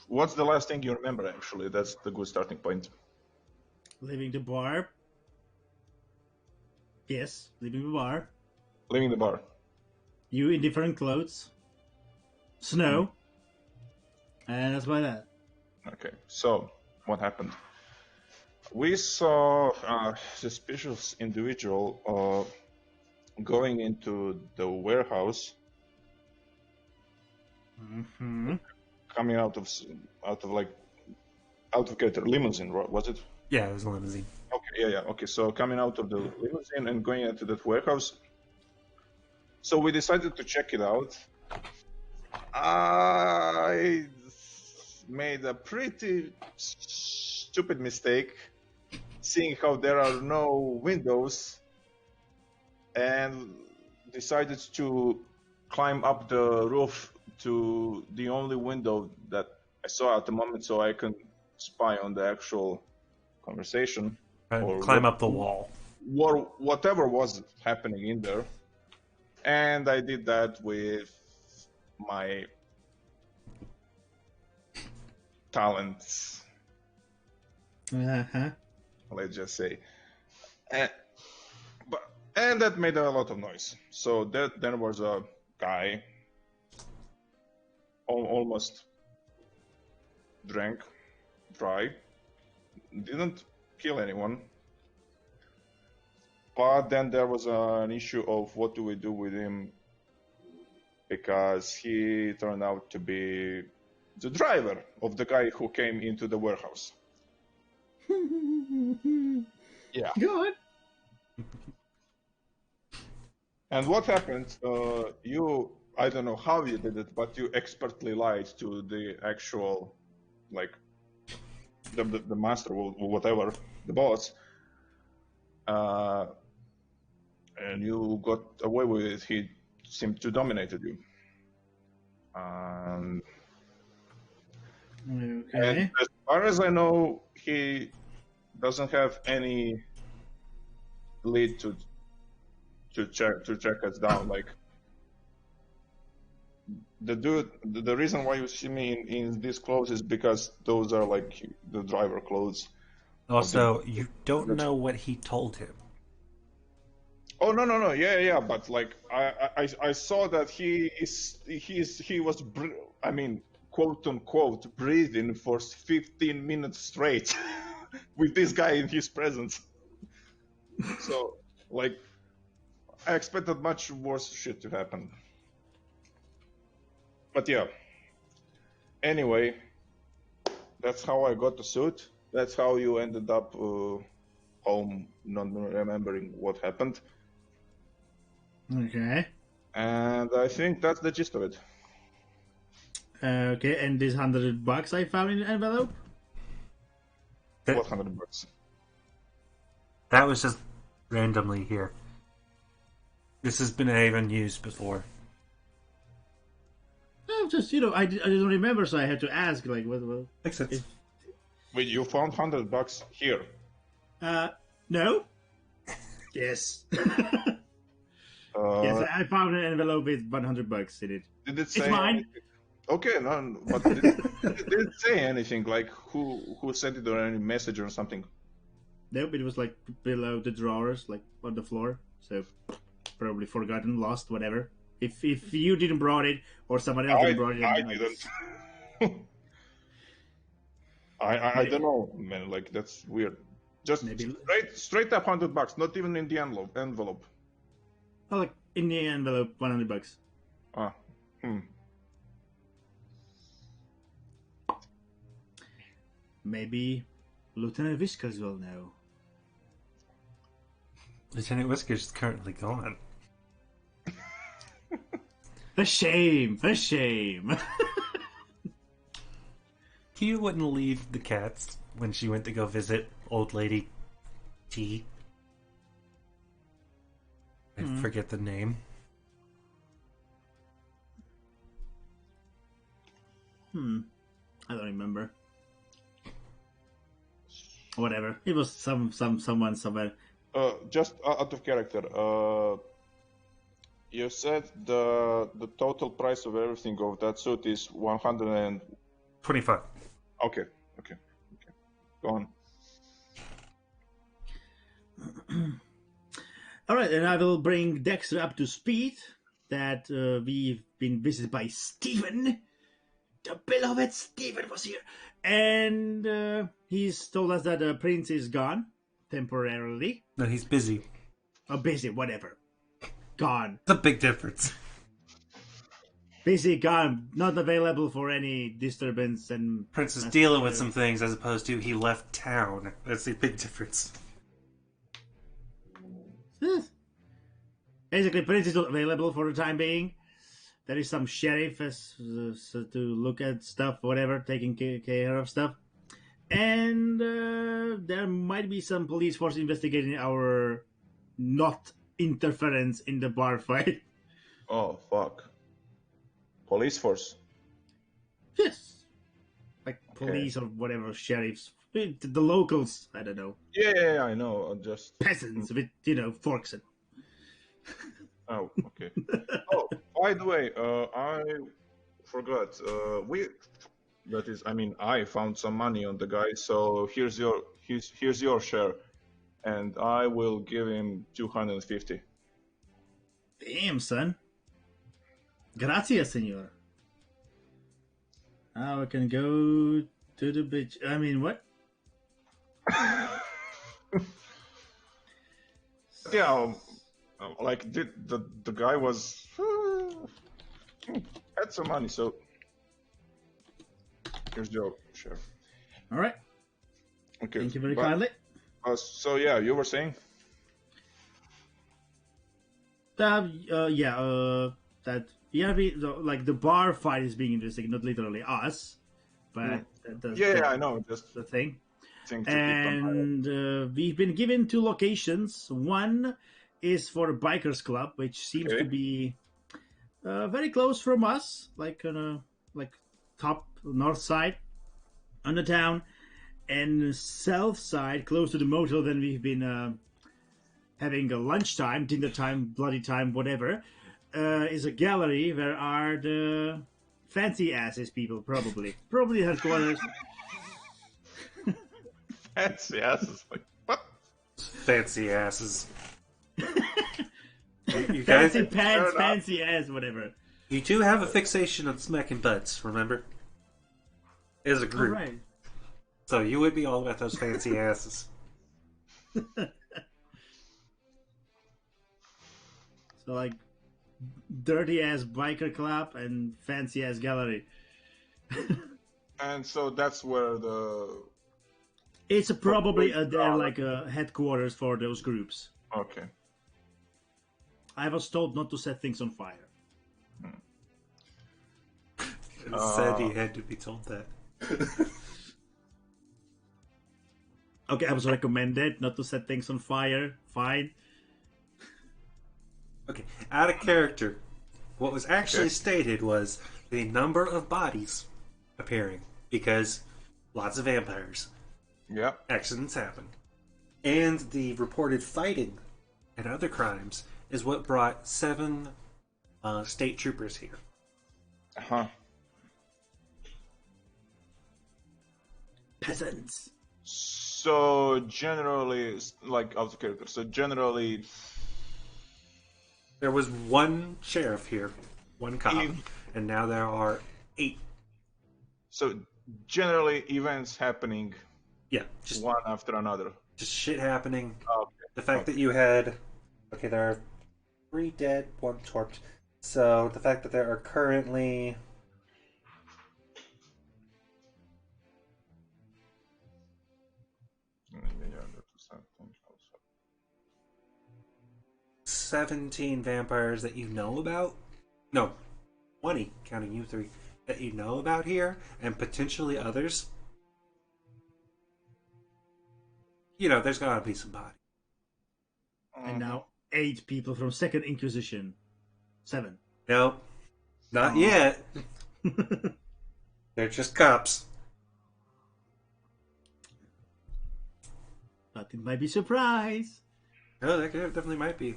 what's the last thing you remember? Actually, that's the good starting point. Leaving the bar. Yes, leaving the bar. Leaving the bar. You in different clothes. Snow. And that's about that. Okay, so what happened? We saw a suspicious individual going into the warehouse, Mm-hmm. coming out of a limousine, was it? Yeah, it was a limousine. Okay, yeah. Okay, so coming out of the limousine and going into that warehouse. So we decided to check it out. I made a pretty stupid mistake, seeing how there are no windows, and decided to climb up the roof to the only window that I saw at the moment so I can spy on the actual conversation. Or Climb up the wall. whatever was happening in there. And I did that with my talents, Uh-huh. let's just say. And that made a lot of noise. So there was a guy almost drank dry, didn't kill anyone. But then there was an issue of what do we do with him, because he turned out to be the driver of the guy who came into the warehouse. Yeah. Good. And what happened? I don't know how you did it, but you expertly lied to the actual, like, the master or whatever, the boss. And you got away with it. He seemed to dominated you. And Okay. as far as I know, he doesn't have any lead to check us down. Like, the dude, the reason why you see me in these clothes is because those are like the driver clothes. Also, you don't know what he told him. Oh no, yeah, but like I saw that he was I mean, quote unquote breathing for 15 minutes straight with this guy in his presence. So like I expected much worse shit to happen. But yeah. Anyway, That's how I got the suit. That's how you ended up home, not remembering what happened. Okay. And I think that's the gist of it. Okay, and this $100 I found in the envelope? That, What $100? that was just randomly here. This has been even used before. No, just, I didn't remember, so I had to ask, like, what Makes sense. Wait, you found $100 here? No? Yes. Uh, Yes, I found an envelope with $100 in it. Did it say It's mine. anything? Okay, no, but did it say anything like who sent it or any message or something? Nope, it was like below the drawers, like on the floor. So probably forgotten, lost, whatever. If you didn't brought it or someone else didn't brought it, I then didn't. I don't know, man. Like that's weird. Just Maybe- straight up $100, not even in the envelope. Oh, like in the envelope, $100. Ah, Maybe Lieutenant Whiskers will know. Lieutenant Whiskers is currently gone. A shame, a shame. Kia wouldn't leave the cats when she went to go visit old lady T. I forget the name. I don't remember. Whatever. It was someone somewhere. just out of character. You said the total price of everything of that suit is 100 and 25. okay. Go on. All right, and I will bring Dexter up to speed that we've been visited by Stephen. The beloved Stephen was here. And he's told us that the prince is gone temporarily. No, he's busy. Or busy, whatever. Gone. It's a big difference. Busy, gone. Not available for any disturbance and... Prince is dealing with some things as opposed to he left town. That's the big difference. Basically, Prince is not available for the time being. There is some sheriff to look at stuff, whatever, taking care of stuff. And there might be some police force investigating our not interference in the bar fight. Oh fuck. Police force. Yes. Like police or whatever, sheriffs. The locals, I don't know. Yeah, I know. Just Peasants with, forks and... oh, okay. Oh, by the way, I forgot. I found some money on the guy. So here's your share, and I will give him 250. Damn, son. Gracias, senor. Now I can go to the beach. I mean, what? Yeah, like the guy was had some money, so here's your share. All right. Okay. Thank you very but- kindly. So yeah, you were saying? Like the bar fight is being interesting, not literally us, but Yeah, I know. Just the thing. think to keep an And we've been given 2 locations. One is for a bikers club, which seems Okay. to be very close from us, like on a top north side on the town, and south side, close to the motel. Then we've been having a lunchtime, dinner time, bloody time, whatever. Is a gallery where are the fancy asses people, probably headquarters. fancy asses. Like what? Fancy asses. You guys, Fancy pants, enough. fancy ass, whatever. you two have a fixation on smacking butts, remember? As a All group. right. So you would be all about those fancy asses. So like, dirty ass biker club and fancy ass gallery. And so that's where the It's probably their are. like headquarters for those groups. Okay. I was told not to set things on fire. Said he had to be told that. Okay, I was recommended not to set things on fire. Fine. Okay, out of character. What was actually Okay. stated was the number of bodies appearing because lots of vampires. Yeah. Accidents happen. And the reported fighting and other crimes is what brought 7 state troopers here. Uh-huh. Peasants. So generally, like out of character. So generally, There was 1 sheriff here, 1 cop, In- and now there are 8. so generally events happening Yeah, just one after another. shit happening. Okay. The fact that you had, okay, there are 3 dead, 1 torped. So the fact that there are currently 17 vampires that you know about. No, 20, counting you 3, that you know about here, and potentially others. You know, there's gotta be some body. And now 8 people from Second Inquisition. 7. No, not Oh. yet. They're just cops. But it might be surprise. Oh, that definitely might be.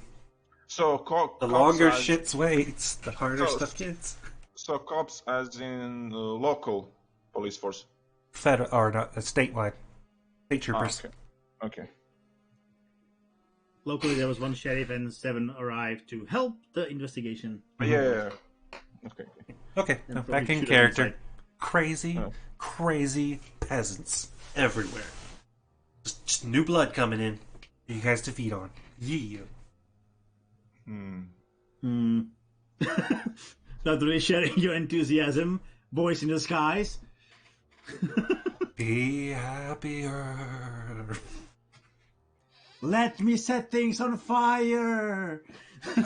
So The cops longer as, shit waits, the harder So- stuff gets. So cops as in local police force. Fed or not statewide. State Ah, troopers. okay. Okay. Locally, there was 1 sheriff and 7 arrived to help the investigation. Yeah. Okay. Okay, And now probably back in shoot them character. inside. Crazy, Oh. crazy peasants everywhere. Just new blood coming in for you guys to feed on. Yeah. Not really sharing your enthusiasm, boys in the skies. Be happier. Let me set things on fire.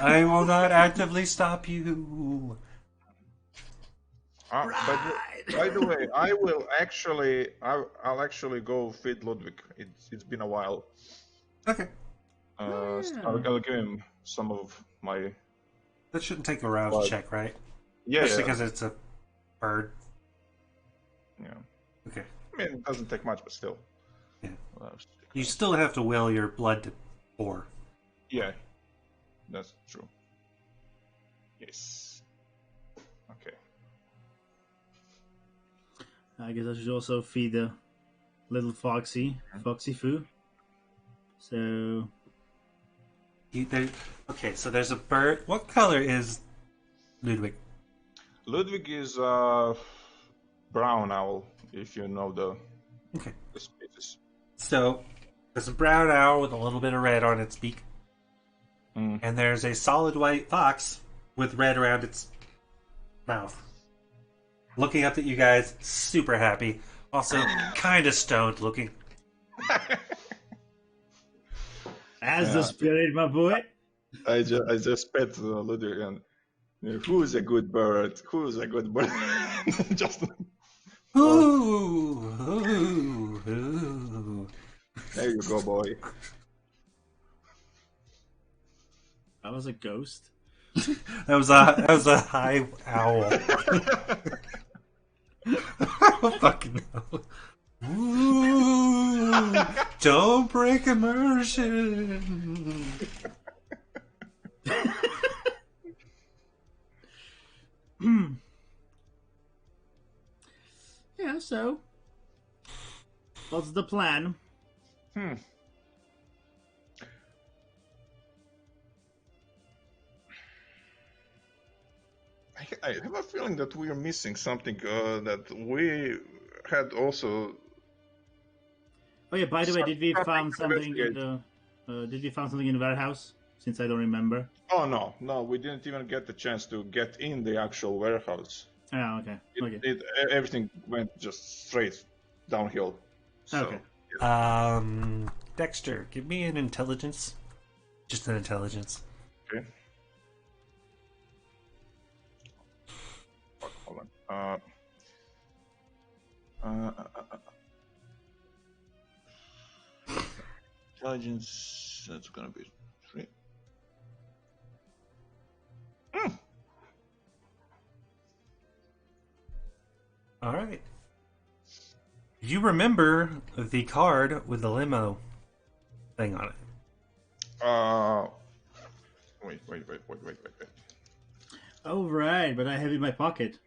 I will not actively stop you. By the way, I'll actually go feed Ludwig. It's been a while. Okay. So I'll give him some of my. That shouldn't take a rouse Blood. check, right? Yeah. Especially because it's a bird. Yeah. Okay. I mean, it doesn't take much, but still. Yeah. Uh, You still have to will your blood to pour. Yeah, that's true. Yes. Okay. I guess I should also feed the little Foxy Foo. So Okay, so there's a bird. What color is Ludwig? Ludwig is a brown owl, if you know the Okay. species. So there's a brown owl with a little bit of red on its beak, Mm. and there's a solid white fox with red around its mouth. Looking up at you guys, super happy. Also, kind of stoned looking. as the spirit, my boy. I just pet Ludwig and who's a good bird? Who's a good bird? Just Ooh, ooh, ooh. there you go, boy. That was a ghost. That was a high owl. I don't fucking know. Ooh, don't break immersion. Yeah, so what's the plan? I have a feeling that we are missing something that we had also. Oh yeah, by the way, did we Something found to something in investigate. the did we found something in the warehouse? Since I don't remember. Oh no, we didn't even get the chance to get in the actual warehouse. Oh, okay. Okay. Everything went just straight downhill. So, Okay. Dexter, give me an intelligence. Just an intelligence. okay. Fuck, hold on. Intelligence, that's gonna be 3. All right. You remember the card with the limo thing on it. Wait. Oh, right, but I have it in my pocket.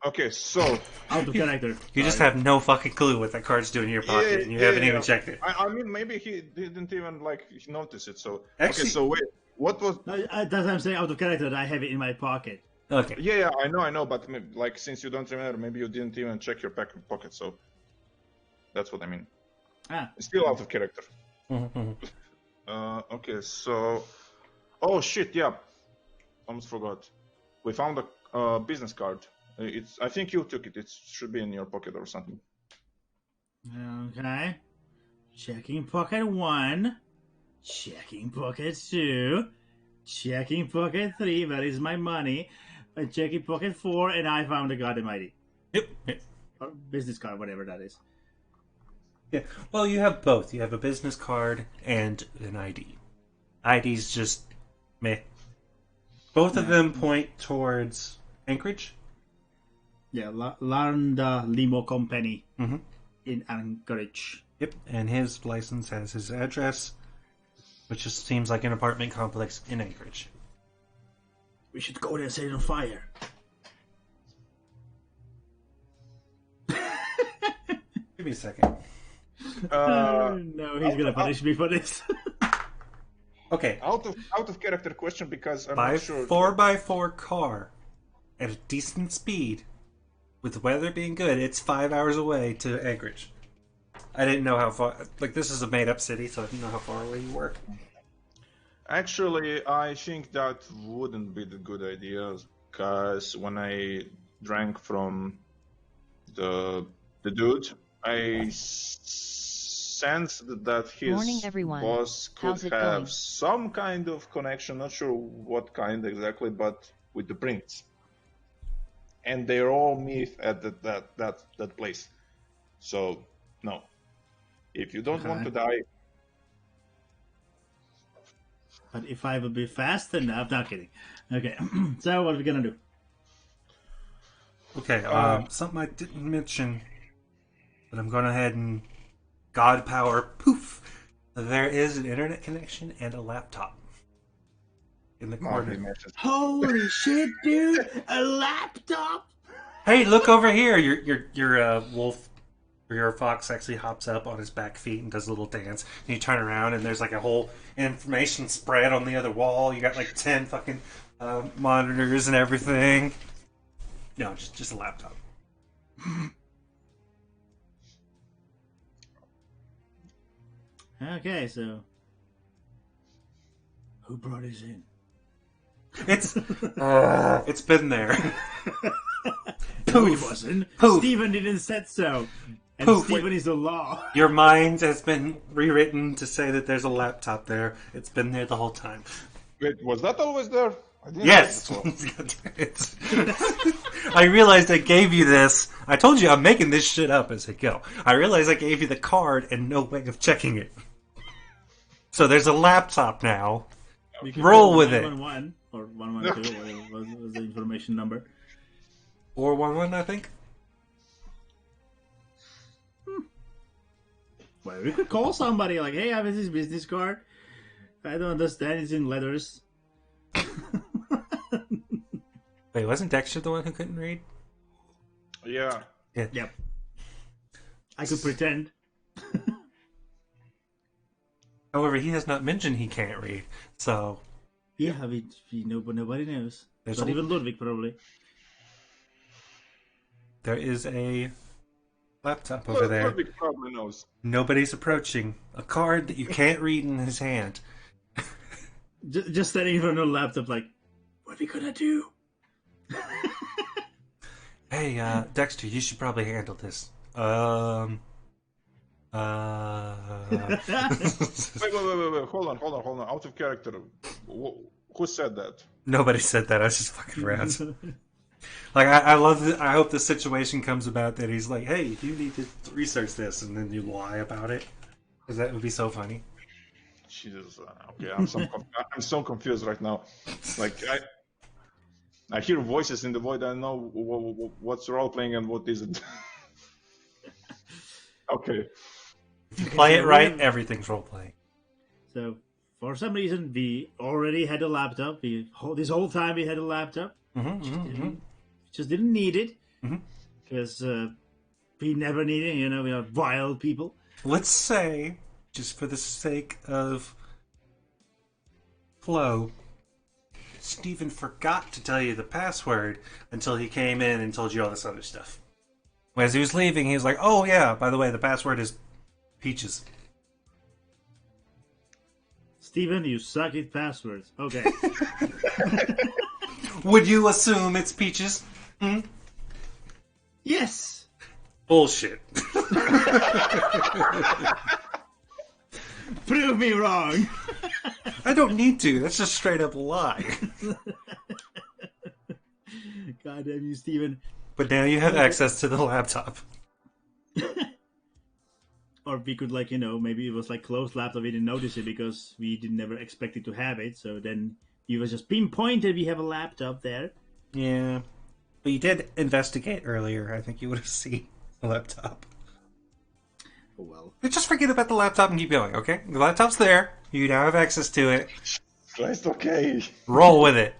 Okay, so Out of character. You just have no fucking clue what that card's doing in your pocket, and you haven't even checked it. I mean, maybe he didn't even notice it. So Actually- okay, so wait, what was? No, that's what I'm saying, out of character, I have it in my pocket. Okay. Yeah, I know, but like since you don't remember, maybe you didn't even check your pocket. So that's what I mean. Ah, It's still out of character. Mhm. Okay, so oh shit, yeah, almost forgot. We found a business card. I think you took it. It should be in your pocket or something. okay. Checking pocket 1. Checking pocket 2. Checking pocket 3. Where is my money? Checking pocket 4, and I found a goddamn ID. Yep. Or business card, whatever that is. Yeah. Well, you have both. You have a business card and an ID. ID's just meh. Both of them point towards Anchorage. Yeah, Landa Limo Company Mhm. in Anchorage. Yep. And his license has his address, which just seems like an apartment complex in Anchorage. We should go there and set it on fire. Give me a second. No, he's gonna punish me for this. Okay. Out of character question because I'm By not sure. 4x4 car at a decent speed, with weather being good, it's 5 hours away to Anchorage. I didn't know how far. Like, this is a made-up city, so I didn't know how far away you were. Actually, I think that wouldn't be the good idea because when I drank from the dude, I sensed that his Morning, everyone. boss could How's it have going? some kind of connection, not sure what kind exactly, but with the prince. And they're all meet at that place. So no, if you don't want to die, But if I would be fast enough, not kidding. Okay, so what are we gonna do? Okay, something I didn't mention, but I'm going ahead and God power, poof! There is an internet connection and a laptop in the corner. Holy shit, dude! A laptop! Hey, look over here! Your wolf or your fox actually hops up on his back feet and does a little dance. And you turn around and there's like a whole information spread on the other wall. You got like 10 fucking monitors and everything. No, just a laptop. Okay, so who brought us in? It's been there. No, he wasn't. Poof. Steven didn't said so. And Poof. Steven is the law. Your mind has been rewritten to say that there's a laptop there. It's been there the whole time. Wait, was that always there? I didn't Yes! know It's- I realized I gave you this. I told you I'm making this shit up as I go. I realized I gave you the card and no way of checking it. So there's a laptop now. We can Roll call with it. 911 or 112, whatever was the information number. 411, I think. Well, we could call somebody like, hey, I have this business card. I don't understand. It's in letters. Wait, wasn't Dexter the one who couldn't read? Yeah. Yep. I could pretend. However, he has not mentioned he can't read. So Yeah, nobody knows. There's Not a- even Ludwig, probably. there is a laptop over there. Ludwig probably knows. Nobody's approaching. A card that you can't read in his hand. Just standing in front of a laptop, like, what are we gonna do? Hey, Dexter, you should probably handle this. Wait. Hold on. Out of character. Who said that? Nobody said that. I was just fucking around. Like, I love it. I hope the situation comes about that he's like, hey, you need to research this, and then you lie about it. Because that would be so funny. Jesus. Okay, I'm so confused right now. Like I hear voices in the void. I know what's role playing and what isn't. Okay. If you play it right, everything's role playing. So, for some reason, we already had a laptop. This whole time we had a laptop. Just didn't need it. Because we never need it. You know, we are wild people. Let's say, just for the sake of flow, Steven forgot to tell you the password until he came in and told you all this other stuff. As he was leaving, he was like, oh yeah, by the way, the password is Peaches. Steven, you suck at passwords. Okay. Would you assume it's Peaches? Yes! Bullshit. Prove me wrong! I don't need to. That's just straight up lie. God damn you, Steven. But now you have access to the laptop. Or we could, like, you know, maybe it was like closed laptop, we didn't notice it because we didn't never expected to have it. So then you was just pinpointed we have a laptop there. Yeah. But you did investigate earlier. I think you would have seen the laptop. Oh well. But just forget about the laptop and keep going, okay? The laptop's there. You now have access to it. Christ, okay. Roll with it.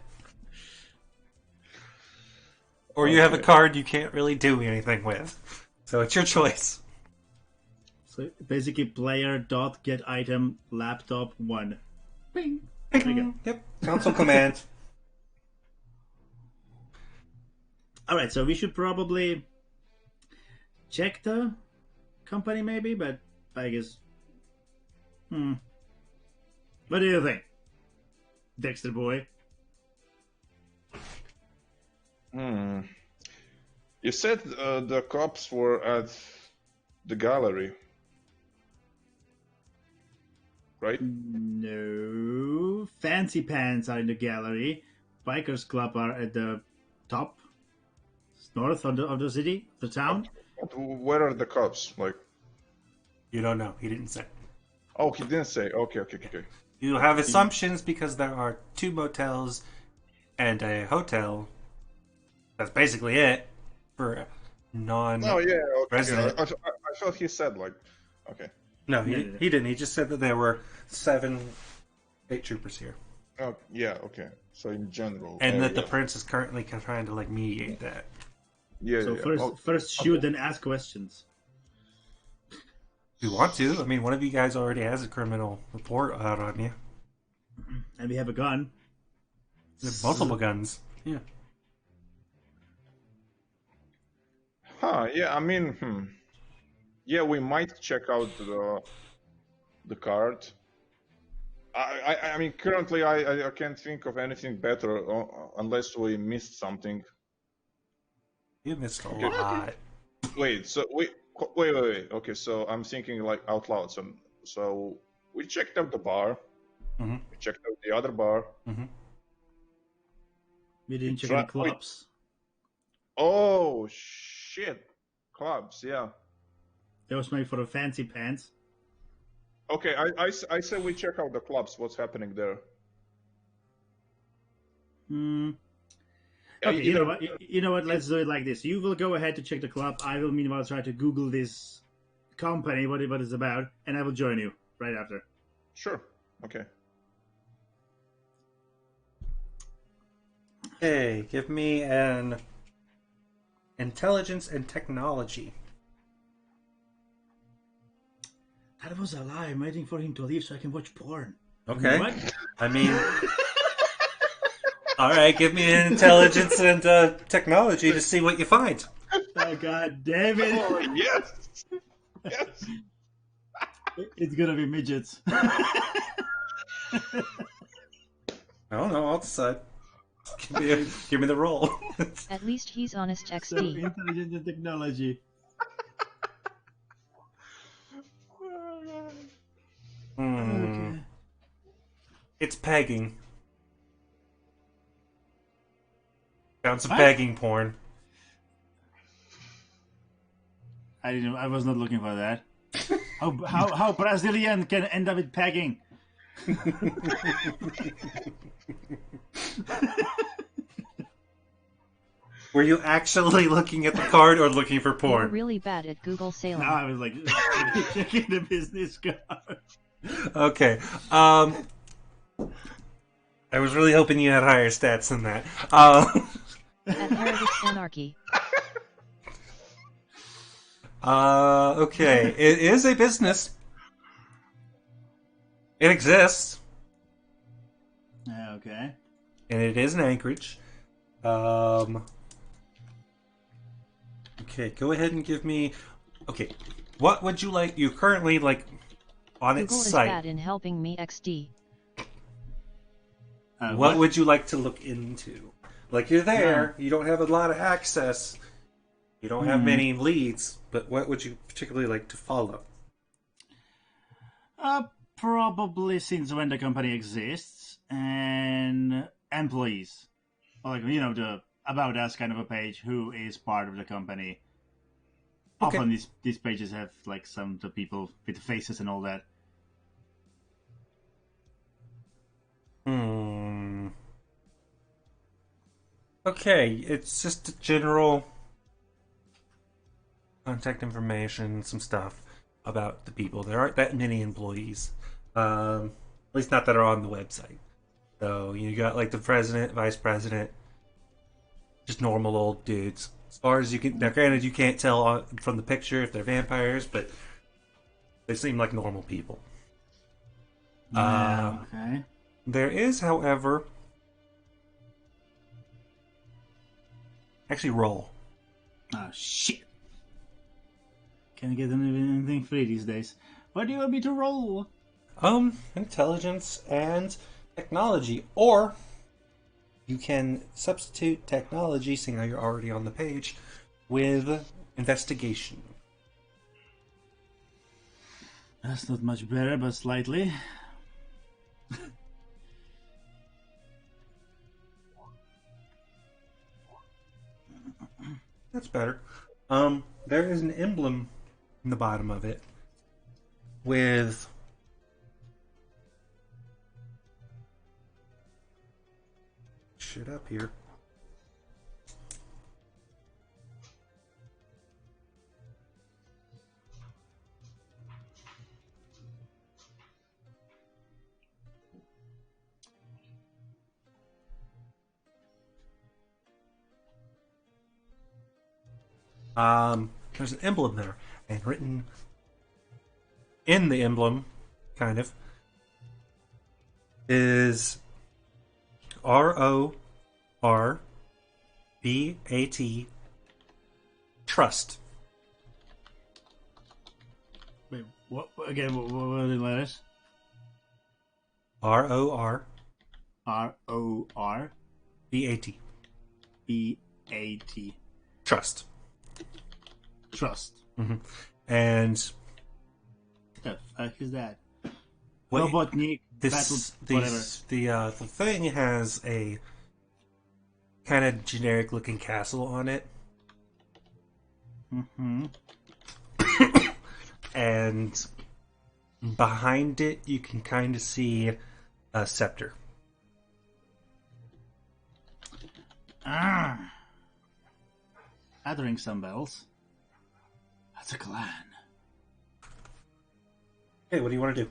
Or you have a card you can't really do anything with. So it's your choice. So basically, player dot get item laptop 1. Bing. There you go. Yep. Console command. All right, so we should probably check the company, maybe, but I guess. What do you think, Dexter boy? You said the cops were at the gallery, right? No. Fancy Pants are in the gallery. Bikers Club are at the top, north of the city, the town. But where are the cops? Like, You don't know. He didn't say. oh, he didn't say. Okay. You have assumptions because there are 2 motels and a hotel. That's basically it for non-resident. Oh yeah, okay. I thought he said like, okay. No, he didn't. He just said that there were 7 state troopers here. Oh yeah, okay. So in general, And that the prince is currently trying to like mediate that. Yeah. So yeah. first shoot, then ask questions. If you want to. I mean, one of you guys already has a criminal report out on you. And we have a gun. Multiple guns. Yeah. Huh? Yeah. I mean, yeah, we might check out the card. I mean, currently, I can't think of anything better unless we missed something. You missed a lot. Wait. Okay, so I'm thinking like out loud. So we checked out the bar. Mm-hmm. We checked out the other bar. Mm-hmm. We didn't check any clubs. Oh shit! Clubs, yeah. That was maybe for the Fancy Pants. Okay, I say we check out the clubs. What's happening there? Okay, you know what? Let's do it like this. You will go ahead to check the club. I will meanwhile try to Google this company, what it's about, and I will join you right after. Sure. Okay. Hey, give me an intelligence and technology. That was a lie. I'm waiting for him to leave so I can watch porn. Okay. You know what? I mean, all right. Give me an intelligence and technology to see what you find. Oh God damn it! Oh yes, yes. It's gonna be midgets. I don't know. I'll decide. Give me the roll. At least he's honest So XD. intelligence and technology. Okay. It's pegging. Found some What? pegging porn. I was not looking for that. How Brazilian can end up with pegging? Were you actually looking at the card or looking for You're porn? really bad at Google No, Salem. I was like checking the business card. Okay. I was really hoping you had higher stats than that. At Heritage Anarchy. Okay. It is a business. It exists. Okay. And it is in Anchorage. Okay, go ahead and give me... Okay, what would you like... You currently, like, on Google its is site. bad in helping me XD. What would you like to look into? Like, you're there, you don't have a lot of access, you don't have many leads, but what would you particularly like to follow? Probably since when the company exists and employees, like the About Us kind of a page. Who is part of the company? Okay. Often these pages have like some of the people with the faces and all that. Okay, it's just a general contact information, some stuff about the people. There aren't that many employees. At least not that are on the website. So you got like the president, vice president, just normal old dudes. As far as you can, now granted you can't tell from the picture if they're vampires, but they seem like normal people. Okay. There is, however, actually roll. Oh shit! Can't get anything free these days. What do you want me to roll? Intelligence and technology, or you can substitute technology, seeing how you're already on the page, with investigation. That's not much better, but slightly. That's better. There is an emblem in the bottom of it with shit up here. There's an emblem there, and written in the emblem, kind of, is RORBAT trust. Wait, what? Again, what were the letters? RORBAT RORBAT. trust. Trust. And The fuck is that? what- Robotnik. this whatever. the thing has a kind of generic looking castle on it, and behind it you can kind of see a scepter. That rings some bells. That's a clan. Hey, what do you want to do?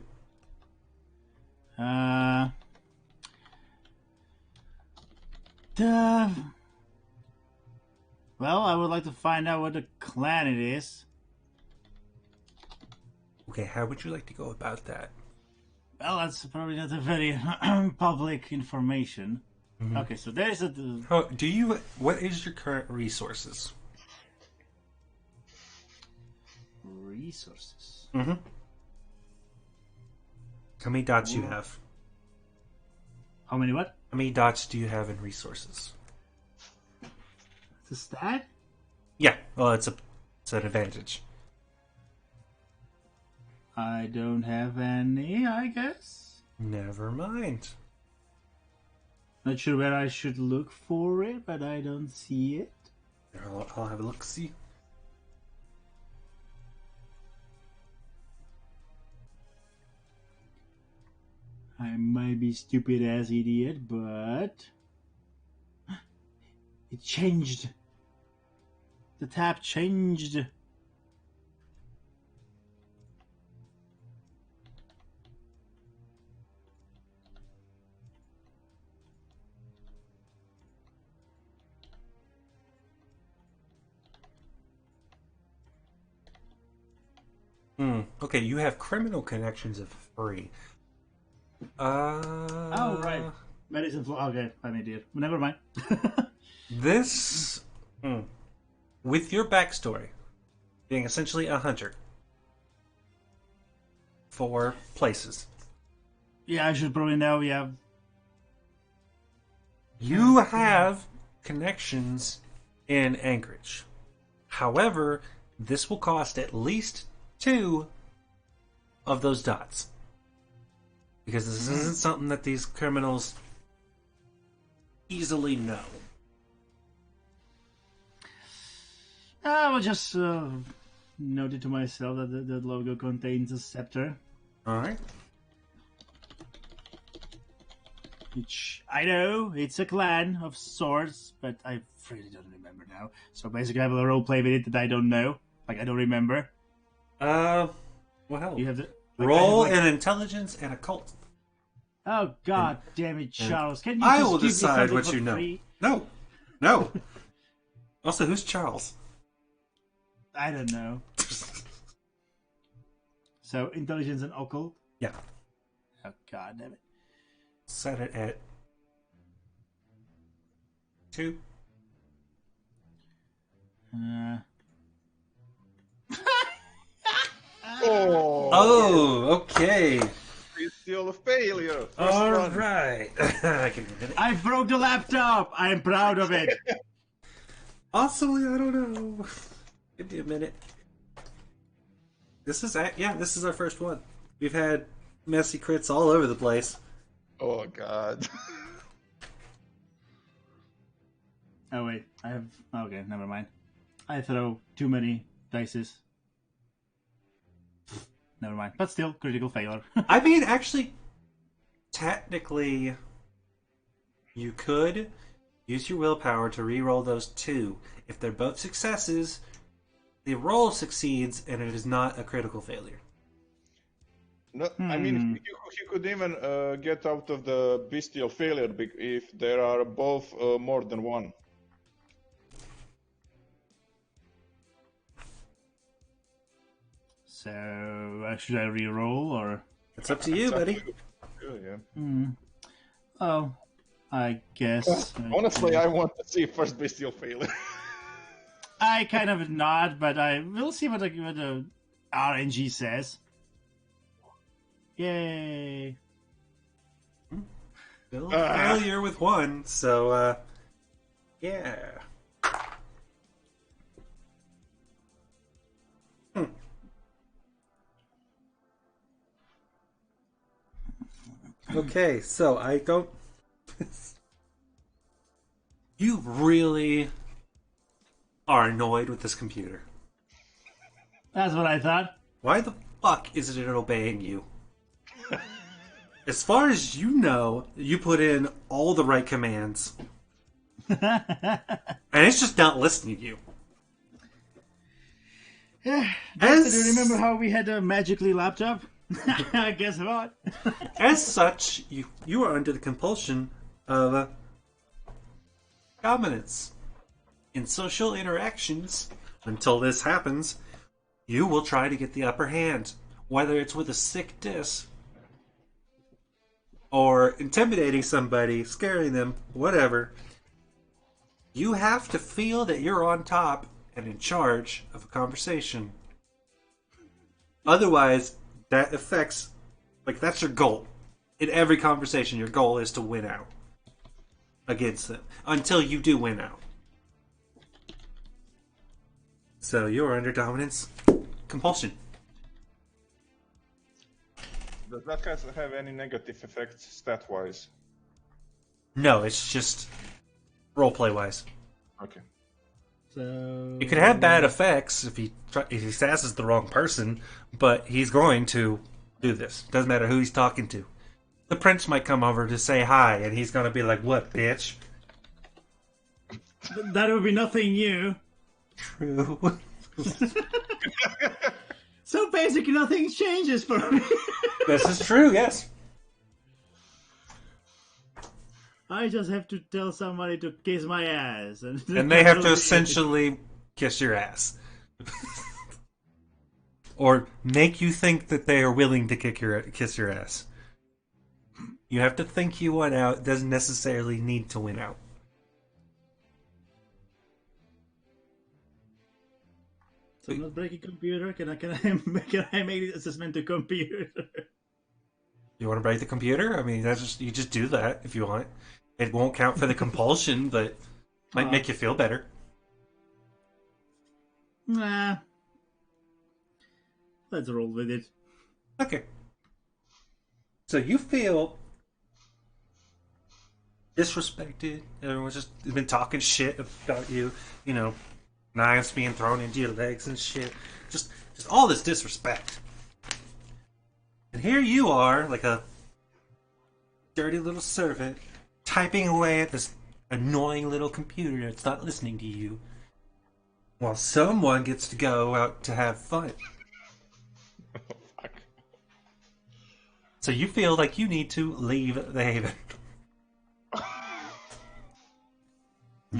Well, I would like to find out what the clan it is. Okay, how would you like to go about that? Well, that's probably not a very public information. Okay, so there's a... What is your current resources? Resources. How many dots you have? How many what? How How many dots do you have in resources? It's a stat? Yeah, well, it's an advantage. I don't have any, I guess. Never mind. Not sure where I should look for it, but I don't see it. I'll have a look. See. I might be stupid as idiot, but it changed. The tab changed. Okay, you have criminal connections of 3. Oh, right. Medicine floor. Okay, I'm an idiot. Never mind. This, with your backstory, being essentially a hunter for places, Yeah, I should probably know, yeah. you have connections in Anchorage. However, this will cost at least 2 of those dots. Because this isn't something that these criminals easily know. I will just note it to myself that the logo contains a scepter. Alright. Which, I know, it's a clan of sorts, but I really don't remember now. So basically I have a roleplay with it that I don't know. Like, I don't remember. Well, You have the... roll an intelligence and occult. Oh, god damn it, Charles. Can you I just will give me decide something what for you know. free? No. Also, who's Charles? I don't know. So, intelligence and occult? Yeah. Oh, god damn it. Set it at 2. Oh, okay. It's still a failure. First All one. right. I can admit it. I broke the laptop! I am proud of it! Possibly, I don't know. Give me a minute. This is our first one. We've had messy crits all over the place. Oh god. Oh, wait. I have... Okay, never mind. I throw too many dices. Never mind. But still, critical failure. I mean, actually, technically, you could use your willpower to re-roll those 2. If they're both successes, the roll succeeds and it is not a critical failure. No, I mean, he could even get out of the bestial failure if there are both more than one. So, should I re-roll, or... It's up to you, buddy. Yeah. Oh, I guess... Honestly, I want to see first bestial failure. I kind of nod, but we'll see what the RNG says. Yay! Still a failure with 1, so, yeah. Okay, so I don't... You really are annoyed with this computer. That's what I thought. Why the fuck isn't it obeying you? As far as you know, you put in all the right commands. And it's just not listening to you. Yeah, do you remember how we had a magically laptop? Guess what? As such, you are under the compulsion of dominance. In social interactions, until this happens, you will try to get the upper hand, whether it's with a sick diss, or intimidating somebody, scaring them, whatever. You have to feel that you're on top and in charge of a conversation. Otherwise, that affects, like, that's your goal. In every conversation, your goal is to win out. against them until you do win out. So you're under dominance compulsion. Does that have any negative effects stat-wise? No, it's just roleplay wise. Okay. So It could have bad effects if he sasses the wrong person, but he's going to do this. Doesn't matter who he's talking to. The prince might come over to say hi, and he's going to be like, "What, bitch?" that would be nothing new. True. So basically, nothing changes for me. This is true. Yes. I just have to tell somebody to kiss my ass, and And they have to essentially kiss your ass. Or make you think that they are willing to kiss your ass. You have to think you won out. It doesn't necessarily need to win out. So I'm not breaking computer. Can I make this assessment to computer? You want to break the computer? I mean, you just do that if you want. It won't count for the compulsion, but might make you feel better. Nah. Let's roll with it. Okay. So you feel disrespected. Everyone's just been talking shit about you. You know, knives being thrown into your legs and shit. Just all this disrespect. And here you are, like a dirty little servant, typing away at this annoying little computer that's not listening to you, while someone gets to go out to have fun. Fuck. So you feel like you need to leave the haven.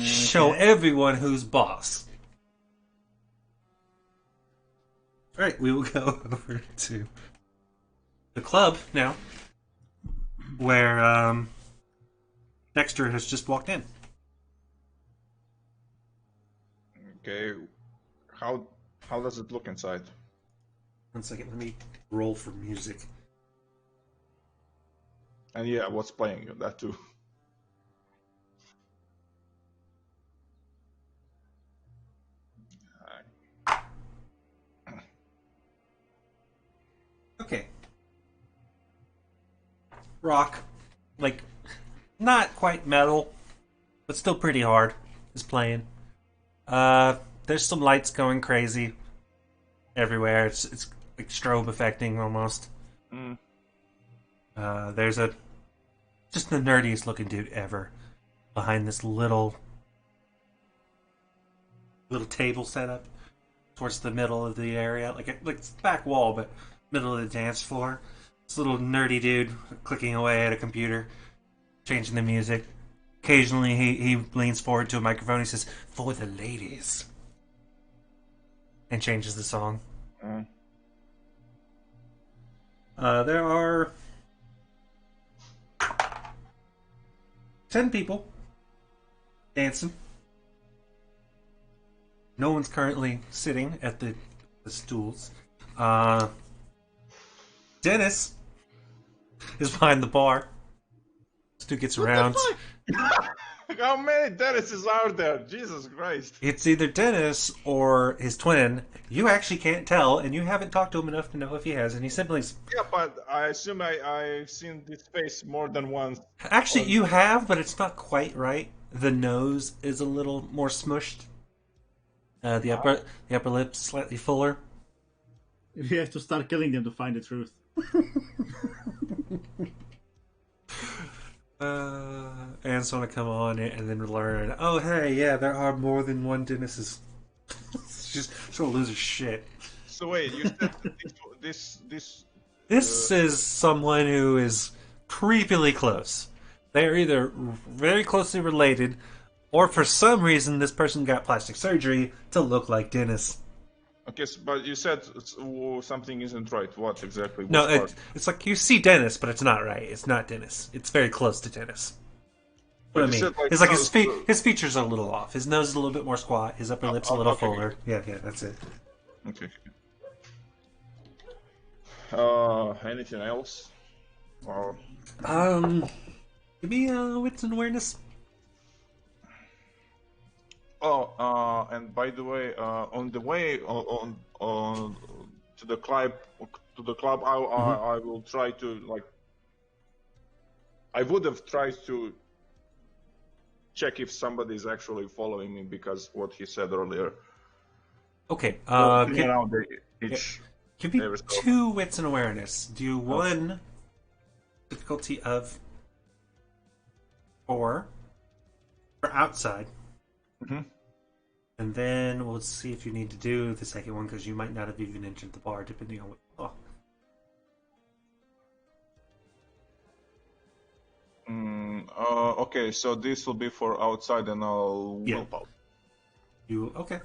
Show everyone who's boss. Alright, we will go over to the club now, where Dexter has just walked in. Okay. How does it look inside? 1 second, let me roll for music. And yeah, what's playing? That too. Okay. Rock. Like, not quite metal, but still pretty hard, is playing. There's some lights going crazy everywhere. It's like strobe affecting almost. Mm. There's just the nerdiest looking dude ever behind this little table set up towards the middle of the area, like it's back wall, but middle of the dance floor. This little nerdy dude clicking away at a computer, changing the music. Occasionally, he leans forward to a microphone. He says, "For the ladies," and changes the song. Mm. There are 10 people dancing. No one's currently sitting at the stools. Dennis is behind the bar. This dude gets around. How many Dennises are there? Jesus Christ. It's either Dennis or his twin. You actually can't tell, and you haven't talked to him enough to know if he has any siblings. Yeah, but I assume I've seen this face more than once. Actually, you have, but it's not quite right. The nose is a little more smushed. The upper lip's slightly fuller. We have to start killing them to find the truth. And so to come on and then learn. Oh, hey, yeah, there are more than one Dennis's. She's gonna lose her shit. So wait, you said this This is someone who is creepily close. They're either very closely related, or for some reason this person got plastic surgery to look like Dennis. Okay, but you said something isn't right. What exactly? Which No, part? it's like you see Dennis, but it's not right. It's not Dennis. It's very close to Dennis. What I you mean, said, like, it's like nose, his features are a little off. His nose is a little bit more squat. His upper lip's a little okay. fuller. Yeah, that's it. Okay. Anything else? Or Give me wits and awareness. Oh, and by the way, on the way on to the club, I will try to like. I would have tried to check if somebody is actually following me because what he said earlier. Okay. Looking around each. Give me every so 2 wits and awareness. Do 1 difficulty of 4 for outside. Mhm. And then we'll see if you need to do the second one because you might not have even entered the bar depending on what. Oh. Okay, so this will be for outside, and I'll Yeah. willpower. You okay?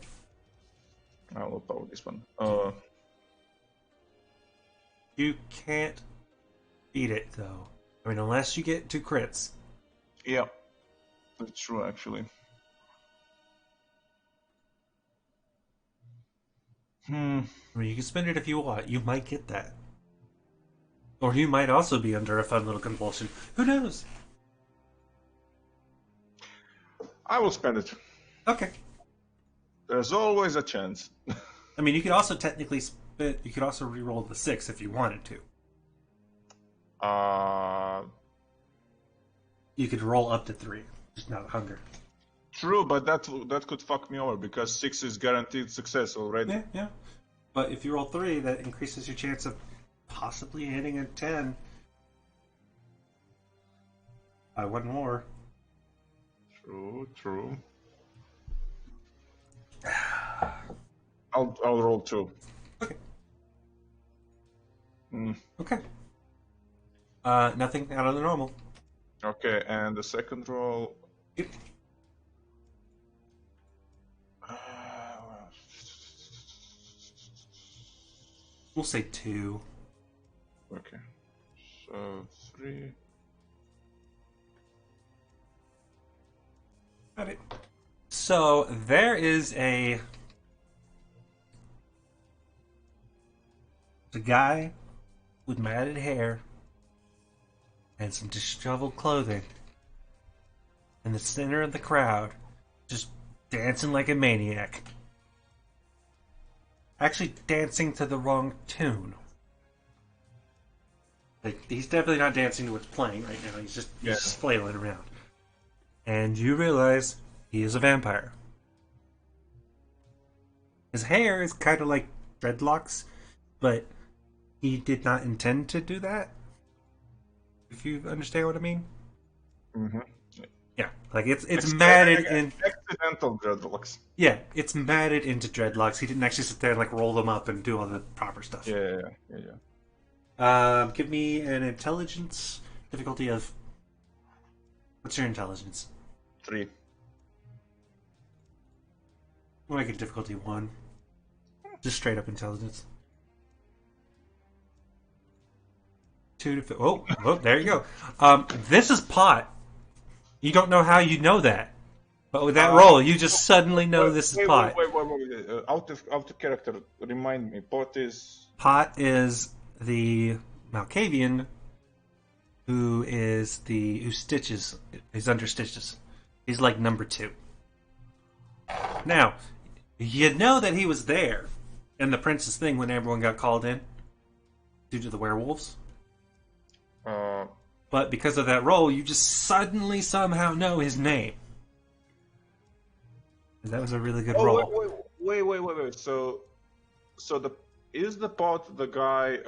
I will power this one. You can't beat it though. I mean, unless you get 2 crits. Yeah, that's true actually. I mean, you can spend it if you want. You might get that, or you might also be under a fun little compulsion. Who knows? I will spend it. Okay. There's always a chance. I mean, you could also technically spend. You could also re-roll the 6 if you wanted to. You could roll up to 3, just not hunger. True, but that could fuck me over because 6 is guaranteed success already. Yeah, yeah. But if you roll 3, that increases your chance of possibly hitting a 10 by 1 more. True. I'll roll 2. Okay. Mm. Okay. Nothing out of the normal. Okay, and the second roll. Yep. We'll say 2. Okay, so 3. Got it. So there is a guy with matted hair and some disheveled clothing in the center of the crowd, just dancing like a maniac. Actually dancing to the wrong tune. Like, he's definitely not dancing to what's playing right now. He's just flailing around. And you realize he is a vampire. His hair is kind of like dreadlocks, but he did not intend to do that. If you understand what I mean. Mm-hmm. Yeah, like it's matted in accidental dreadlocks. Yeah, it's matted into dreadlocks. He didn't actually sit there and like roll them up and do all the proper stuff. Yeah. Give me an intelligence difficulty of. What's your intelligence? 3. We'll make it difficulty 1. Just straight up intelligence. 2 to. Oh, there you go. This is pot. You don't know how you know that, but with that roll, you just suddenly know this is pot. Wait. Out of character, remind me. Pot is the Malkavian who stitches. He's under stitches. He's like number 2. Now, you know that he was there in the Prince's thing when everyone got called in due to the werewolves. But because of that role, you just suddenly somehow know his name. That was a really good roll. Wait. So is the pot the guy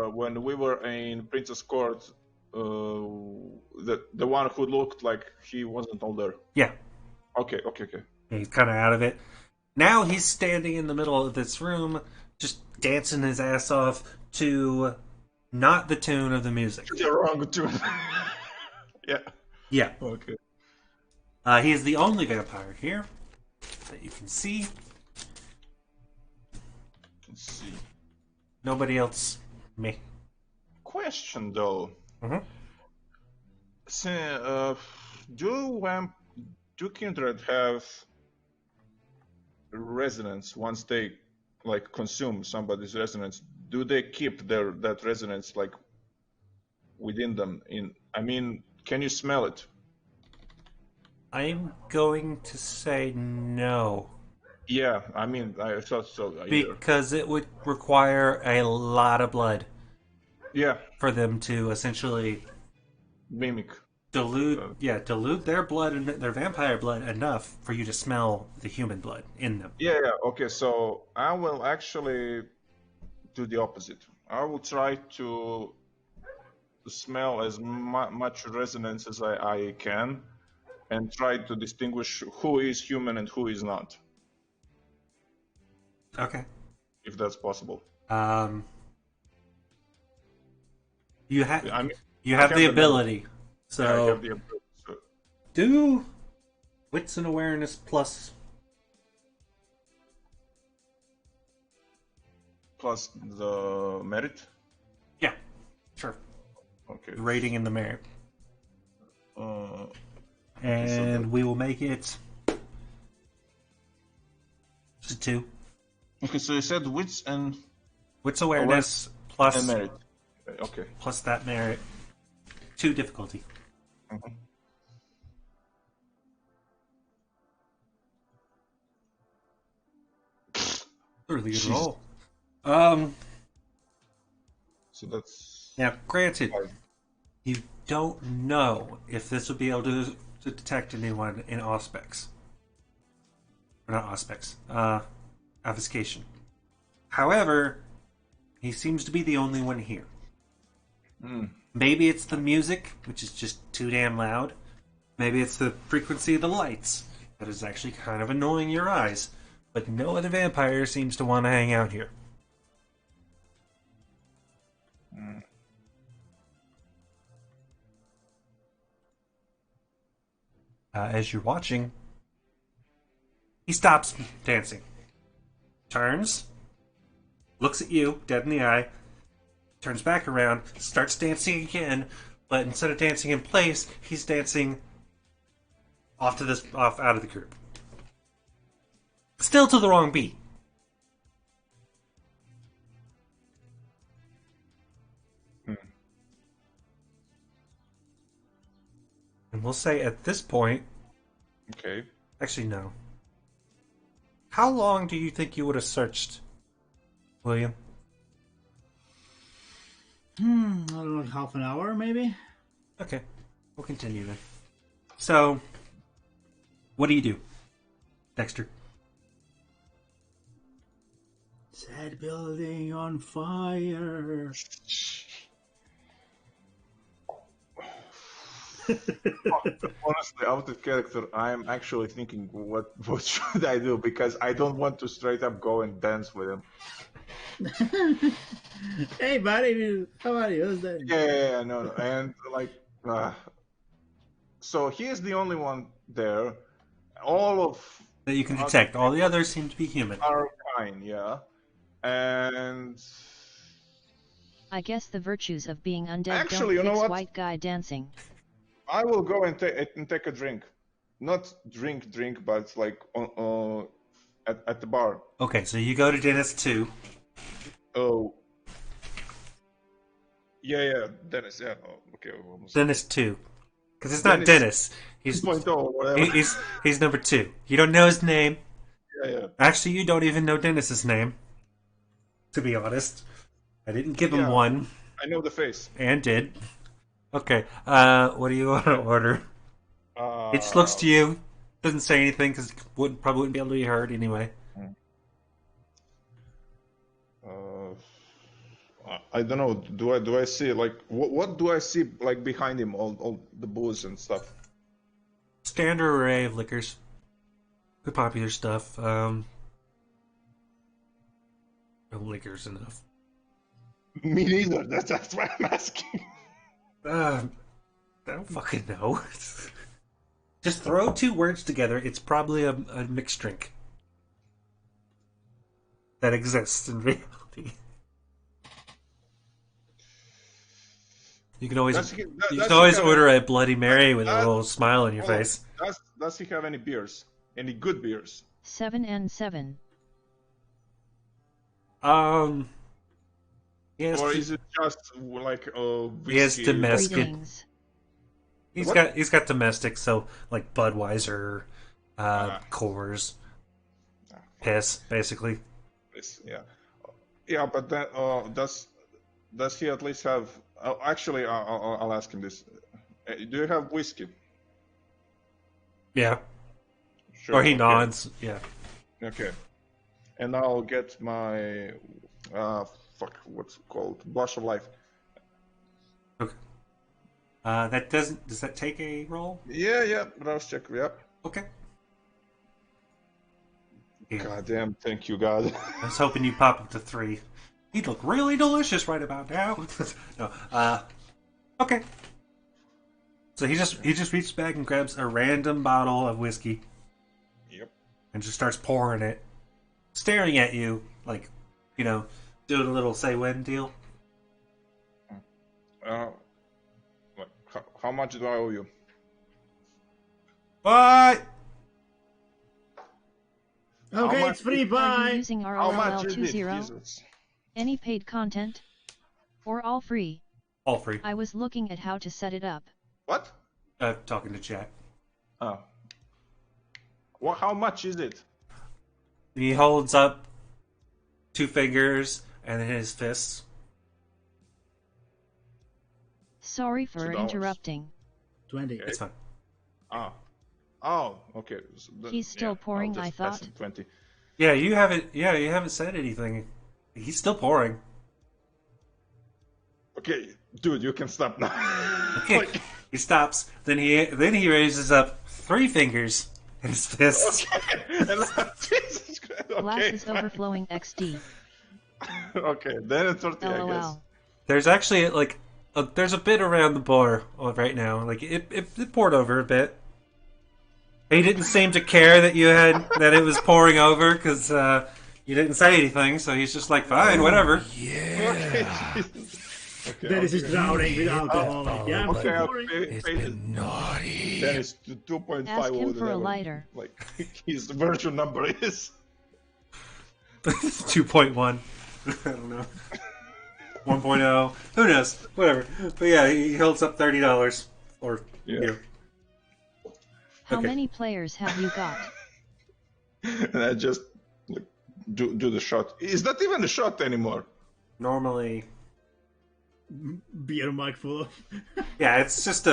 when we were in Princess Court? The one who looked like he wasn't older. Yeah. Okay. He's kind of out of it. Now he's standing in the middle of this room, just dancing his ass off to not the tune of the music. The wrong tune. Yeah. Okay. He is the only vampire here that you can see. Let's see. Nobody else. Me. Question though. Mm-hmm. So, do Kindred have resonance once they like consume somebody's resonance? Do they keep that resonance like within them? Can you smell it? I'm going to say no. Yeah, I mean, I thought so either. Because it would require a lot of blood Yeah, for them to essentially mimic. dilute their blood and their vampire blood enough for you to smell the human blood in them. Yeah. Okay, so I will actually do the opposite. I will try to smell as much resonance as I can, and try to distinguish who is human and who is not, Okay. if that's possible. Um, you have I mean, you I have have the the ability, so yeah, I have the ability. So do wits and awareness plus. plus the merit. Yeah, sure. Okay. The rating and the merit, Uh, and we will make it just a 2. okay, so you said wits and Wits awareness plus merit. Okay. plus that merit, 2 difficulty. Mhm. Really good Jeez. roll. So that's Now, granted, 5. you don't know if this would be able to detect anyone in Auspex. Or not Auspex, obfuscation. However, he seems to be the only one here. Maybe it's the music, which is just too damn loud. Maybe it's the frequency of the lights that is actually kind of annoying your eyes. But no other vampire seems to want to hang out here. As you're watching, he stops dancing, turns, looks at you dead in the eye, turns back around, starts dancing again, but instead of dancing in place, he's dancing off out of the group. Still to the wrong beat. And we'll say at this point, Okay. actually no. How long do you think you would have searched, William? I don't know, half an hour maybe. Okay, we'll continue then. So, what do you do, Dexter? Set building on fire. Honestly, out of character, I'm actually thinking what should I do, because I don't want to straight up go and dance with him. Hey buddy, how are you? How's that? Yeah, no, and like, so he is the only one there. All of That you can other detect. All the people others seem to be human. are fine, yeah, and I guess the virtues of being undead Actually, you don't know fix what? white guy dancing. I will go and take a drink, not drink, but like at the bar. Okay, so you go to Dennis 2. Oh, yeah, Dennis. Yeah, oh, okay, almost. Dennis 2. Because it's not Dennis Dennis. He's 2.0 or whatever. he's number 2. You don't know his name. Yeah. Actually, you don't even know Dennis's name. To be honest, I didn't give him Yeah. one, I know the face. and did. Okay, what do you want to order? It just looks to you. Doesn't say anything because probably wouldn't be able to be heard anyway. I don't know. Do I see like what do I see like behind him? All the booze and stuff. Standard array of liquors. Good popular stuff. No liquors enough. Me neither. That's why I'm asking. I don't fucking know. Just throw 2 words together. It's probably a mixed drink that exists in reality. You can always order a Bloody Mary with a little smile on your face. Does he have any beers? Any good beers? 7 and 7. Yes. Or is it just like whiskey? Yes, domestic. Greetings. He's got domestic, so like Budweiser, Coors, piss, basically. Yeah, yeah, but then does he at least have? Actually, I'll ask him this. Do you have whiskey? Yeah. Sure. Or he okay. nods. Yeah. Okay. And I'll get my what's it called? Blush of Life. Okay. Does that take a roll? Yeah, browse check, yep. Okay. Yeah. God damn, thank you, God. I was hoping you'd pop up to 3. He'd look really delicious right about now. No. Okay. So he just reaches back and grabs a random bottle of whiskey. Yep. And just starts pouring it, staring at you like, doing a little say when deal. How much do I owe you? What? Okay, much it's free. Are you Bye. using How much is it? 20? Jesus. Any paid content? Or all free? All free. I was looking at how to set it up. What? Talking to chat. Oh. Well, how much is it? He holds up 2 fingers and then his fists. Sorry for $2. interrupting. 20. It's fine. Oh, okay. So He's still pouring, I'll I just pass thought. him 20. Yeah, you haven't said anything. He's still pouring. Okay, dude, you can stop now. Okay. He stops. Then he raises up 3 fingers in his fists. Jesus Christ. Glass Okay, is overflowing XD. okay, then it's 30, I guess. LOL. There's actually there's a bit around the bar right now. Like it poured over a bit. He didn't seem to care that that it was pouring over because you didn't say anything. So he's just like, fine, whatever. Okay, Jesus. Okay, Dennis is drowning with alcohol. Yeah, I'm okay, I'll sorry. pay it. Naughty. Then it's 2.5 Ask him or for a whatever. lighter. Like his version number is. 2.1. I don't know. 1.0. Who knows? Whatever. But yeah, he holds up $30. Or Yeah. How Okay. many players have you got? And I just like, do the shot. Is that even a shot anymore? normally. Beer mug full of. Yeah, it's just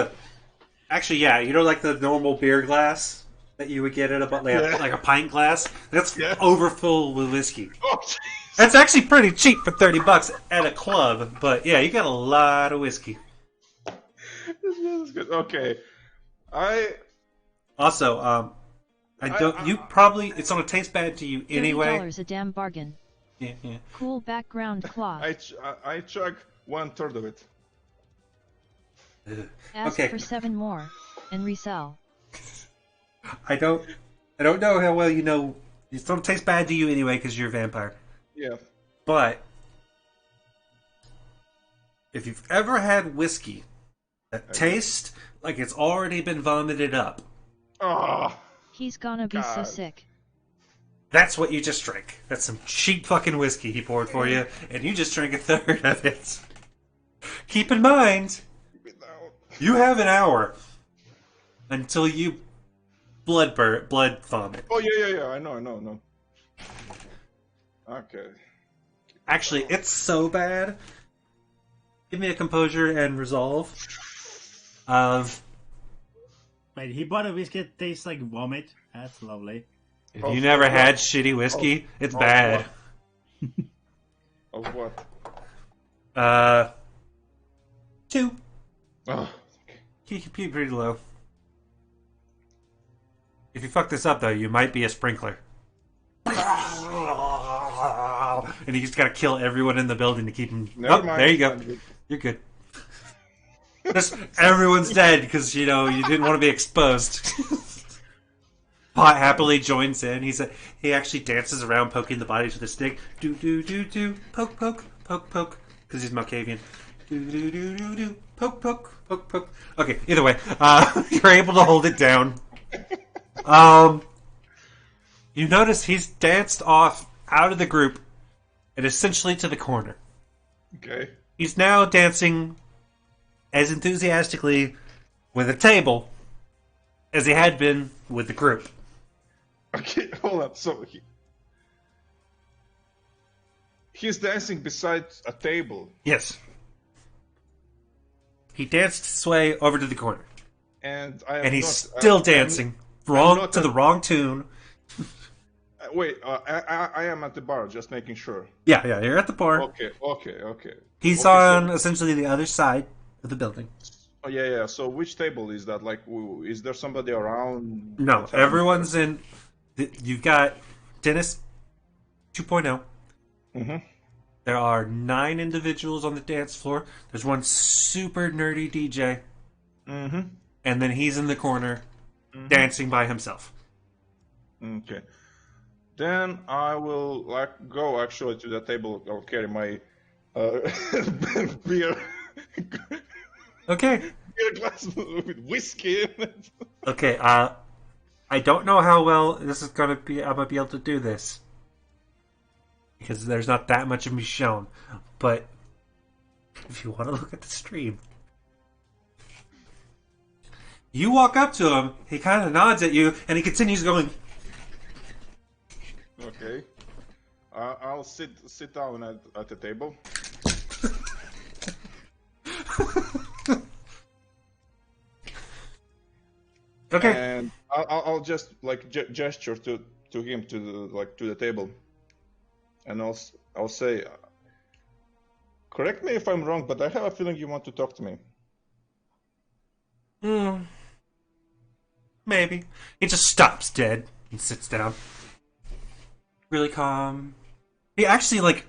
actually, yeah, like the normal beer glass that you would get at like a pint glass. That's overfull with whiskey. Oh, That's actually pretty cheap for $30 at a club, but yeah, you got a lot of whiskey. this is good. Okay, Also, I don't. You probably it's gonna taste bad to you anyway. $30 a damn bargain. Yeah. Cool background cloth. I chug 1/3 of it. Ask okay. for 7 more and resell. I don't know how well you know. It's gonna taste bad to you anyway because you're a vampire. Yeah. But if you've ever had whiskey that tastes like it's already been vomited up, Oh, He's gonna be so God. sick. that's what you just drank. That's some cheap fucking whiskey he poured for you, and you just drank a third of it. Keep in mind, you have an hour until you blood vomit. Oh yeah. I know. Okay. Actually, it's so bad. Give me a composure and resolve of. Wait, he bought a whiskey that tastes like vomit. That's lovely. If you never had shitty whiskey, it's bad. Of what? 2. Oh, Keep pretty low. If you fuck this up, though, you might be a sprinkler. And you just gotta kill everyone in the building to keep them. Never Oh, mind. there you go. You're good. Just everyone's dead because you didn't want to be exposed. Pot happily joins in. He actually dances around, poking the bodies with a stick. Do do do do. Poke poke poke poke. Because he's Malkavian. Do do do do do. Poke poke poke poke. Okay. Either way, you're able to hold it down. You notice he's danced off out of the group and essentially to the corner. okay. He's now dancing as enthusiastically with a table, as he had been with the group. Okay, hold on. So he's dancing beside a table, Yes. He danced his way over to the corner. and I am And he's not, still dancing. not To the wrong tune. Wait, I am at the bar, just making sure. Yeah, you're at the bar. Okay. He's Okay, on so- essentially the other side of the building. Oh yeah. So which table is that? Like, is there somebody around? No, that's having- everyone's in. You've got Dennis 2.0. Mhm. There are 9 individuals on the dance floor. There's one super nerdy DJ. Mhm. And then he's in the corner dancing by himself. Okay. Then I will go actually to the table. I'll carry my beer Okay. beer glass with whiskey in it. Okay, I don't know how well this is gonna be. I'm gonna be able to do this because there's not that much of me shown. But if you want to look at the stream, you walk up to him. He kind of nods at you, and he continues going. Okay. I'll sit down at the table. Okay. And I'll just like gesture to him to the table, and I'll say, correct me if I'm wrong, but I have a feeling you want to talk to me. Maybe. He just stops dead and sits down. Really calm. He actually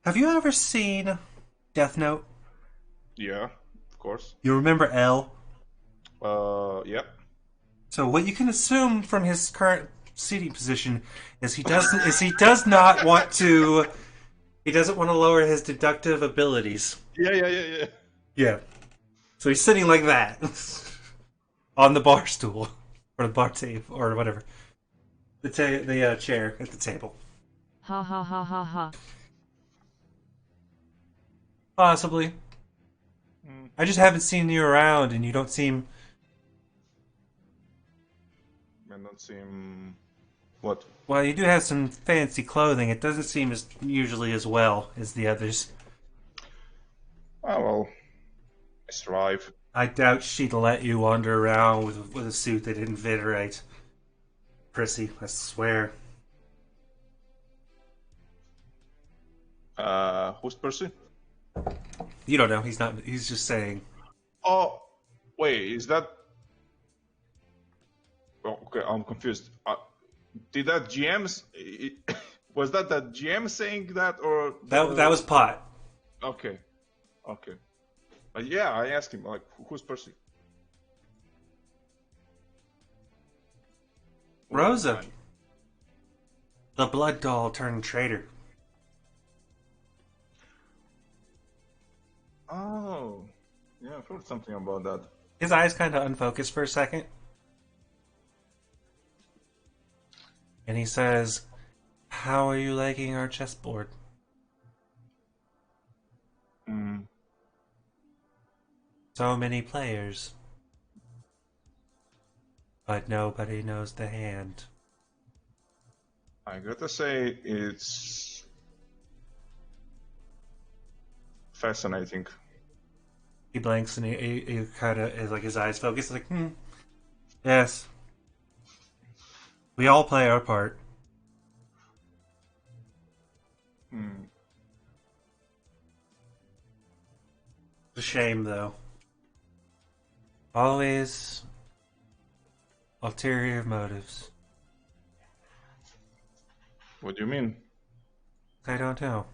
have you ever seen Death Note? Yeah, of course. You remember L? Yep. So what you can assume from his current seating position is he does not want to. He doesn't want to lower his deductive abilities. Yeah. Yeah. So he's sitting like that on the bar stool or the bar table or whatever. The chair at the table. Ha ha ha ha ha. Possibly. I just haven't seen you around, and you don't seem. I don't seem. What? Well, you do have some fancy clothing. It doesn't seem as usually as well as the others. Oh well. I strive. I doubt she'd let you wander around with a suit that didn't fit right. Prissy, I swear. Who's Percy? You don't know. He's not. He's just saying. Oh, wait, is that? Oh, okay, I'm confused. Did that was that the GM saying that, or That was Pot. Okay. Yeah, I asked him like, who's Percy? Rosa. The blood doll turned traitor. Oh, yeah, I've heard something about that. His eyes kind of unfocused for a second. And he says, "How are you liking our chessboard?" So many players. But nobody knows the hand. I gotta say, it's fascinating. He blinks and he kind of is like his eyes focus, like, yes. We all play our part. It's a shame, though. Always ulterior motives. What do you mean? I don't know.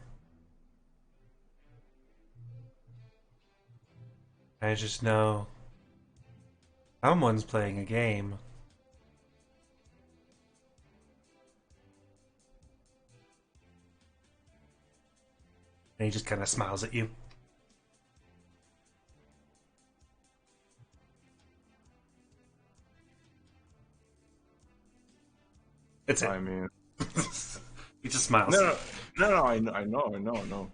I just know someone's playing a game. And he just kind of smiles at you. It's it. I mean, He just smiles. no. I know.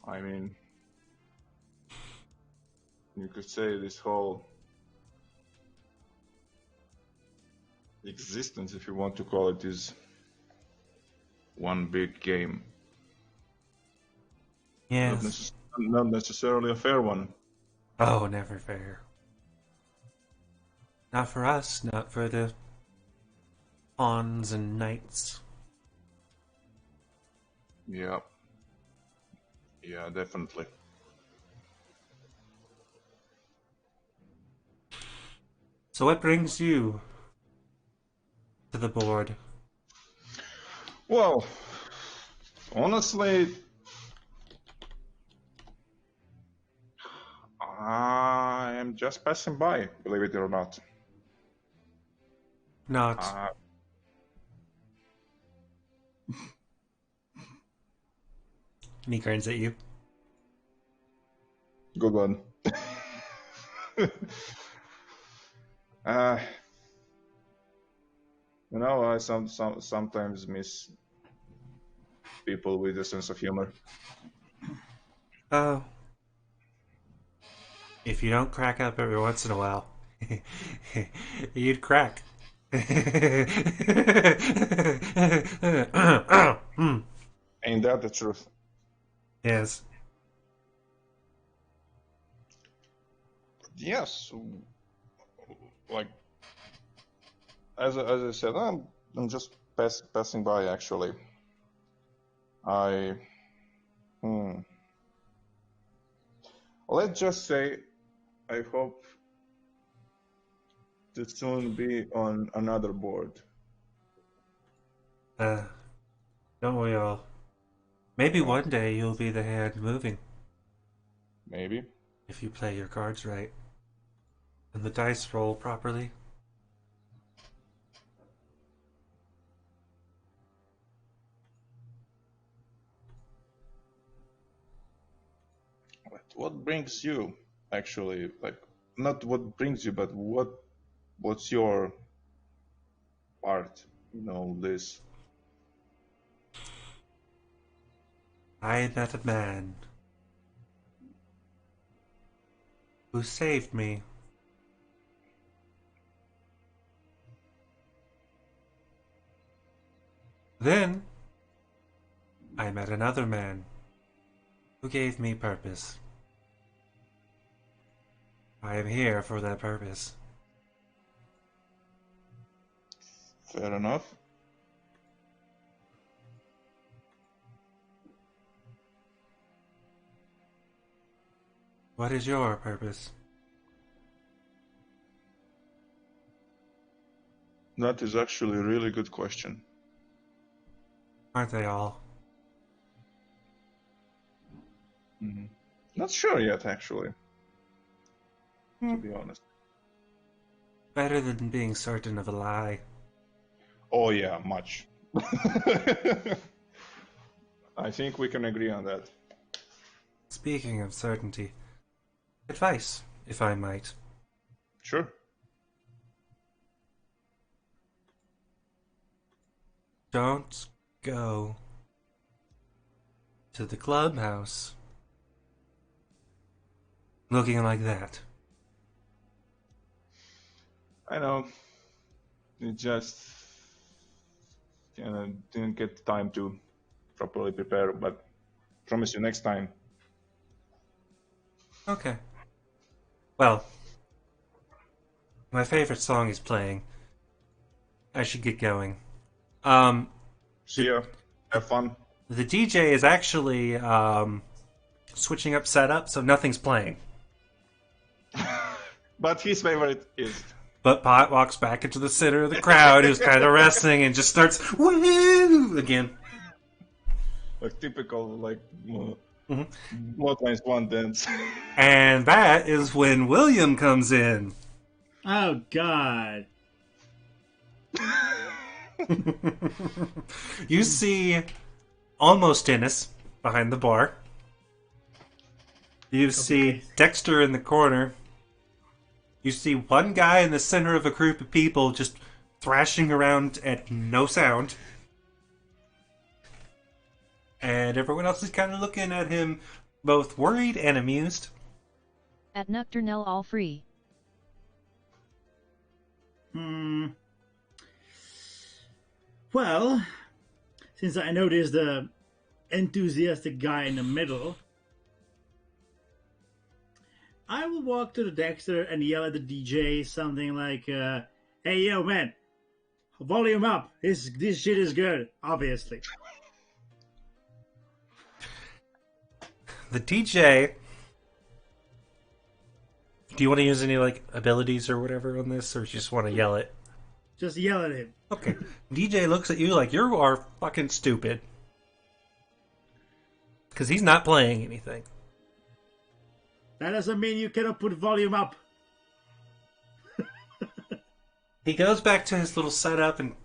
I mean, you could say this whole existence, if you want to call it, is one big game. Yes. Not necessarily a fair one. Oh, never fair. Not for us, not for the pawns and knights. Yeah. Yeah, definitely. So what brings you to the board? Well, honestly, I am just passing by, believe it or not. Not. And he grins at you. Good one. I sometimes miss people with a sense of humor. Oh. If you don't crack up every once in a while, you'd crack. Ain't that the truth? Yes. Yes. Like, as I said, I'm just passing by. Actually, let's just say, I hope to soon be on another board. Don't we all? Maybe one day you'll be the hand moving. Maybe. If you play your cards right. And the dice roll properly. What brings you, actually, like, not what brings you, but what's your part in all this? I met a man who saved me. Then I met another man who gave me purpose. I am here for that purpose. Fair enough. What is your purpose? That is actually a really good question. Aren't they all? Not sure yet, actually. To be honest. Better than being certain of a lie. Oh yeah, much. I think we can agree on that. Speaking of certainty, advice, if I might. Sure. Don't go to the clubhouse looking like that. I know. It just didn't get time to properly prepare, but promise you next time. Okay. Well, my favorite song is playing. I should get going. See ya. Have fun. The DJ is actually switching up setup, so nothing's playing. But his favorite is. But Pot walks back into the center of the crowd, who's kind of resting, and just starts woo again. Like typical, like more times one dance. And that is when William comes in. Oh, God. You see almost Dennis behind the bar. You see Dexter in the corner. You see one guy in the center of a group of people just thrashing around at no sound. And everyone else is kind of looking at him, both worried and amused. At Nocturnal all free. Well, since I know there's the enthusiastic guy in the middle, I will walk to the Dexter and yell at the DJ something like, "Hey, yo, man, volume up. This shit is good, obviously." The DJ. Do you want to use any like abilities or whatever on this, or just want to yell it? Just yell at him. Okay. DJ looks at you like you are fucking stupid. Because he's not playing anything. That doesn't mean you cannot put volume up. He goes back to his little setup and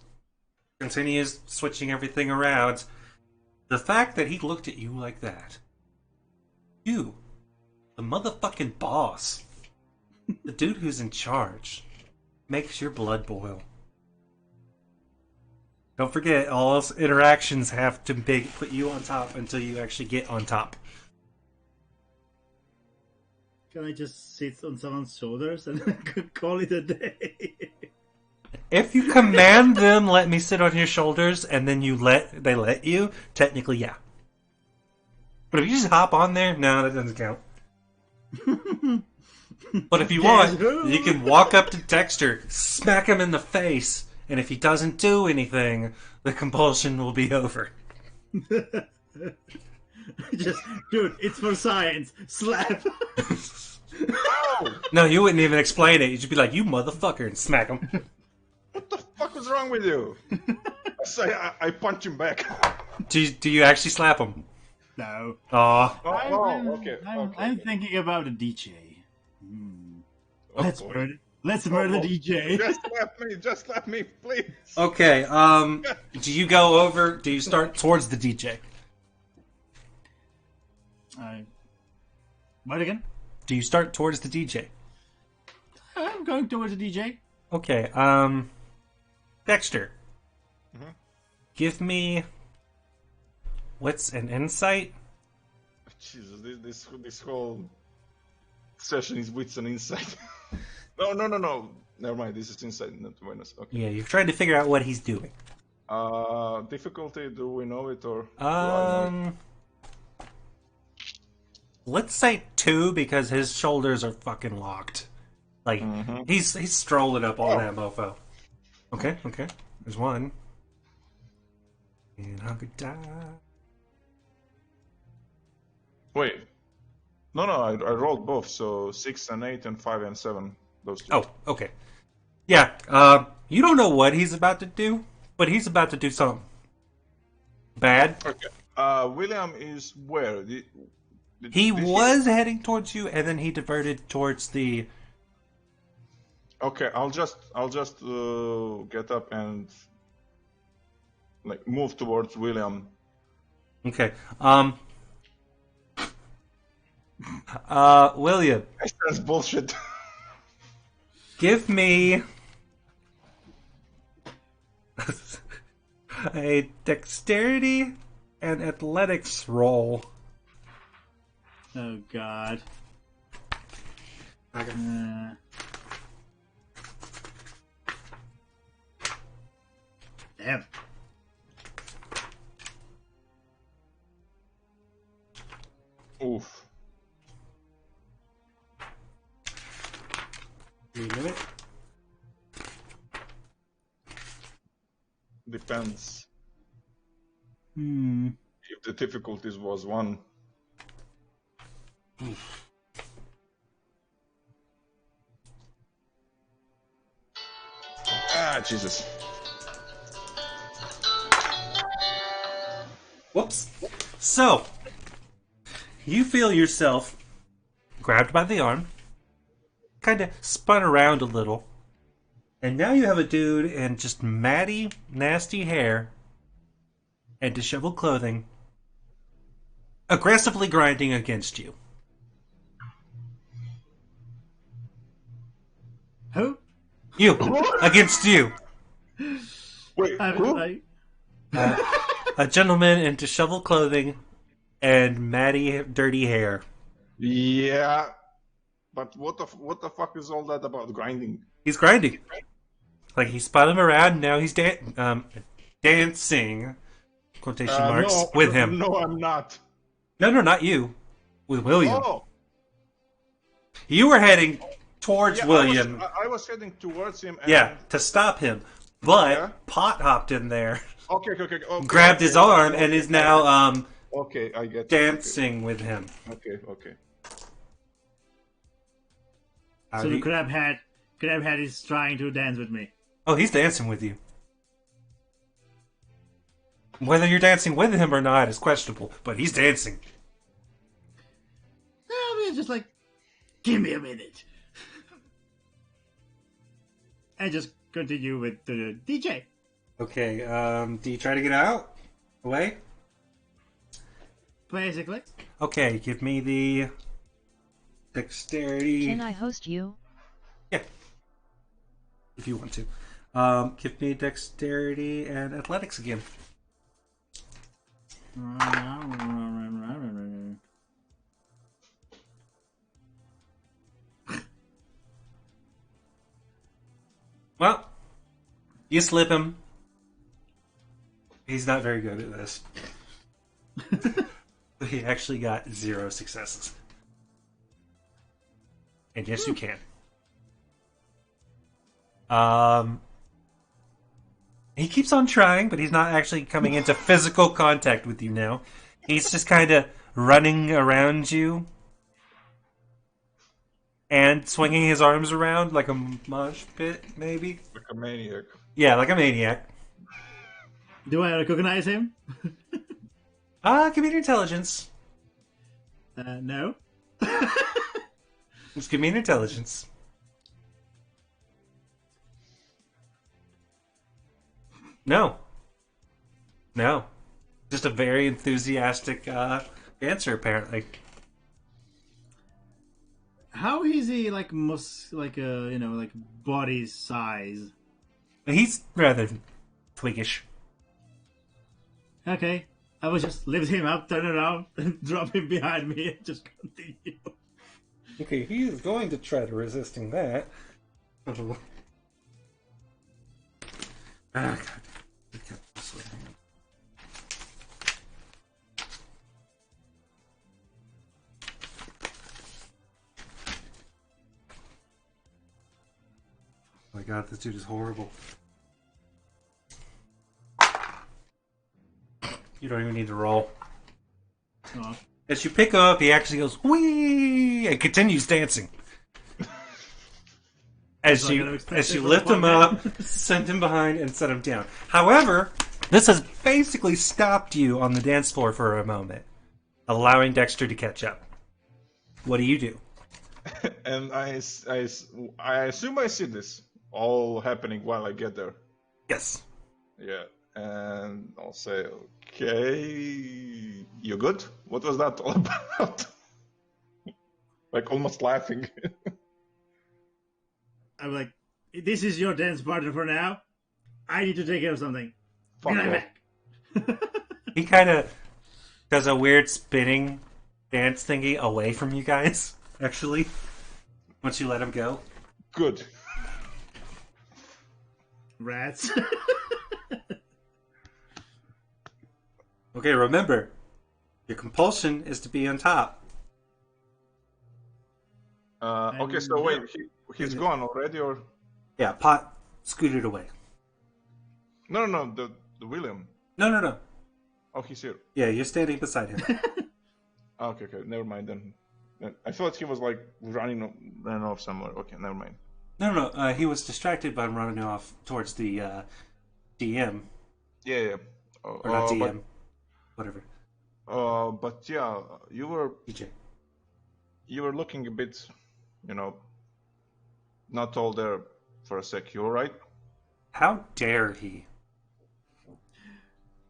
continues switching everything around. The fact that he looked at you like that. You, the motherfucking boss, the dude who's in charge, makes your blood boil. Don't forget, all else interactions have to put you on top until you actually get on top. Can I just sit on someone's shoulders and call it a day? If you command them, let me sit on your shoulders, and then they let you, technically, yeah. But if you just hop on there, no, that doesn't count. But if you want, you can walk up to Dexter, smack him in the face, and if he doesn't do anything, the compulsion will be over. Just, dude, it's for science. Slap. No, you wouldn't even explain it. You'd just be like, "You motherfucker," and smack him. What the fuck was wrong with you? I punch him back. Do you actually slap him? No. Aw. Okay. I'm thinking about a DJ. Oh, Let's boy. murder the DJ. Just slap me, please. Okay, do you go over, do you start towards the DJ? What again? Do you start towards the DJ? I'm going towards the DJ. Okay, Dexter. Mm-hmm. Give me... What's an insight? Jesus, this whole session is wits and insight. No. Never mind, this is insight, not awareness. Okay. Yeah, you're trying to figure out what he's doing. Difficulty, do we know it or... do I know it? Let's say 2 because his shoulders are fucking locked. Like, he's strolling up on that mofo. Okay. There's 1. And I could die. Wait. No, I rolled both, so 6 and 8 and 5 and 7. Those 2. Oh, okay. Yeah, you don't know what he's about to do, but he's about to do something bad. Okay. William is where? He was heading towards you, and then he diverted towards the... Okay, I'll just get up and like move towards William. Okay, William, That's bullshit. give me a dexterity and athletics roll. Oh God. Damn. Oof. Give me a minute. Depends. Hmm. If the difficulties was 1. Jesus. Whoops. So, you feel yourself grabbed by the arm, kind of spun around a little, and now you have a dude in just matty, nasty hair and disheveled clothing aggressively grinding against you. Who? You! Against you! Wait, who? A gentleman in disheveled clothing and matty, dirty hair. Yeah. But what the fuck is all that about grinding? He's grinding. Like, he spun him around, now he's dancing, quotation marks, No, with him. No, I'm not. No, not you. With William. Oh, You were heading towards yeah, William. I was heading towards him. And... Yeah, to stop him. But Yeah? Pot hopped in there, Okay. grabbed his arm, and is now Okay, I get dancing with him. Okay. So the crab head is trying to dance with me. Oh, he's dancing with you. Whether you're dancing with him or not is questionable, but he's dancing. I mean, just like, give me a minute. And just continue with the DJ. Okay, do you try to get out? Away? Basically. Okay, give me the dexterity. Can I host you? Yeah. If you want to. Give me dexterity and athletics again. Well, you slip him. He's not very good at this. He actually got 0 successes. And yes, you can. He keeps on trying, but he's not actually coming into physical contact with you now. He's just kind of running around you and swinging his arms around like a mosh pit, maybe? Like a maniac. Yeah, like a maniac. Do I recognize him? Give me an intelligence. No. Just give me an intelligence. No. Just a very enthusiastic answer, apparently. How is he like body size? He's rather twiggish. Okay. I will just lift him up, turn around, and drop him behind me and just continue. Okay, he is going to try to resisting that. Oh, God. Oh my God, this dude is horrible. You don't even need to roll. Oh. As you pick him up, he actually goes whee and continues dancing. As you lift him up, send him behind, and set him down. However, this has basically stopped you on the dance floor for a moment, allowing Dexter to catch up. What do you do? And I assume I see this all happening while I get there. Yes. Yeah, and I'll say, okay, you good? What was that all about? Like almost laughing. I'm like, this is your dance partner for now. I need to take care of something. Fuck Be right off. back. He kind of does a weird spinning dance thingy away from you guys, actually, once you let him go. Good. Rats. Okay, remember, your compulsion is to be on top. Okay, so wait, he's gone already, or Yeah, Pot scooted away. no, the William. No. Oh, he's here. Yeah, you're standing beside him. Okay, never mind then. I thought he was like ran off somewhere. Okay, never mind. No. He was distracted by running off towards the DM. Yeah. Or not DM. Whatever. But yeah, you were DJ. looking a bit, not all there for a sec. You alright? How dare he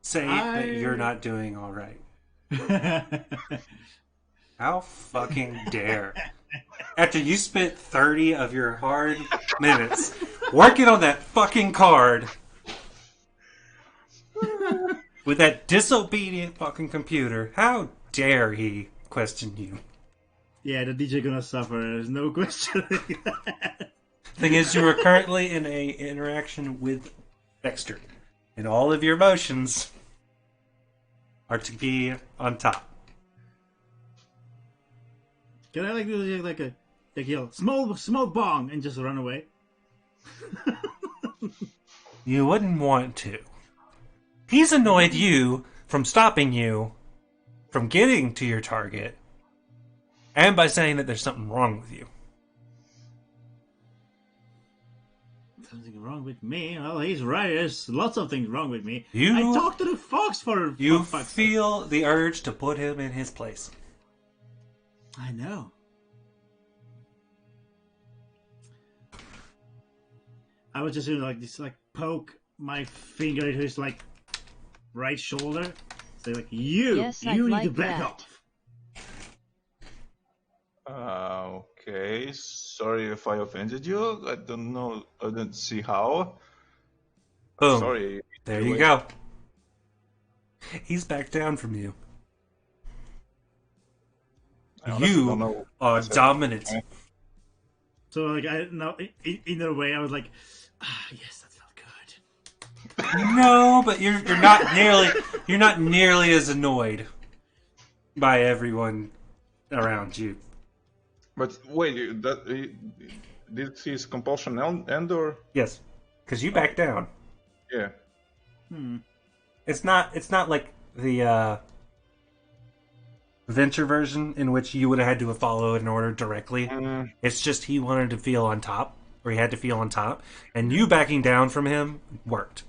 say that you're not doing all right? How fucking dare. After you spent 30 of your hard minutes working on that fucking card with that disobedient fucking computer, how dare he question you? Yeah, the DJ gonna suffer. There's no question. Thing is, you are currently in a interaction with Dexter, and all of your emotions are to be on top. Can I do a yell smoke bong and just run away? You wouldn't want to. He's annoyed you from stopping you from getting to your target, and by saying that there's something wrong with you. Something wrong with me? Well, he's right. There's lots of things wrong with me. You- I talked to the fox for You fuck's sake. feel the urge to put him in his place. I know. I was just gonna poke my finger into his right shoulder. Say you Yes, I'd need like to back that. off. Okay, sorry if I offended you. I don't know. I didn't see how. Boom. Sorry. There you go. He's back down from you. I honestly You don't know. are dominant. So I now in a way I was like, yes, that felt good. No, but you're not nearly as annoyed by everyone around you. But wait, did his compulsion end or? Yes, because you back down. Yeah. It's not like the Venture version in which you would have had to have followed an order directly. It's just he wanted to feel on top, or he had to feel on top, and you backing down from him worked.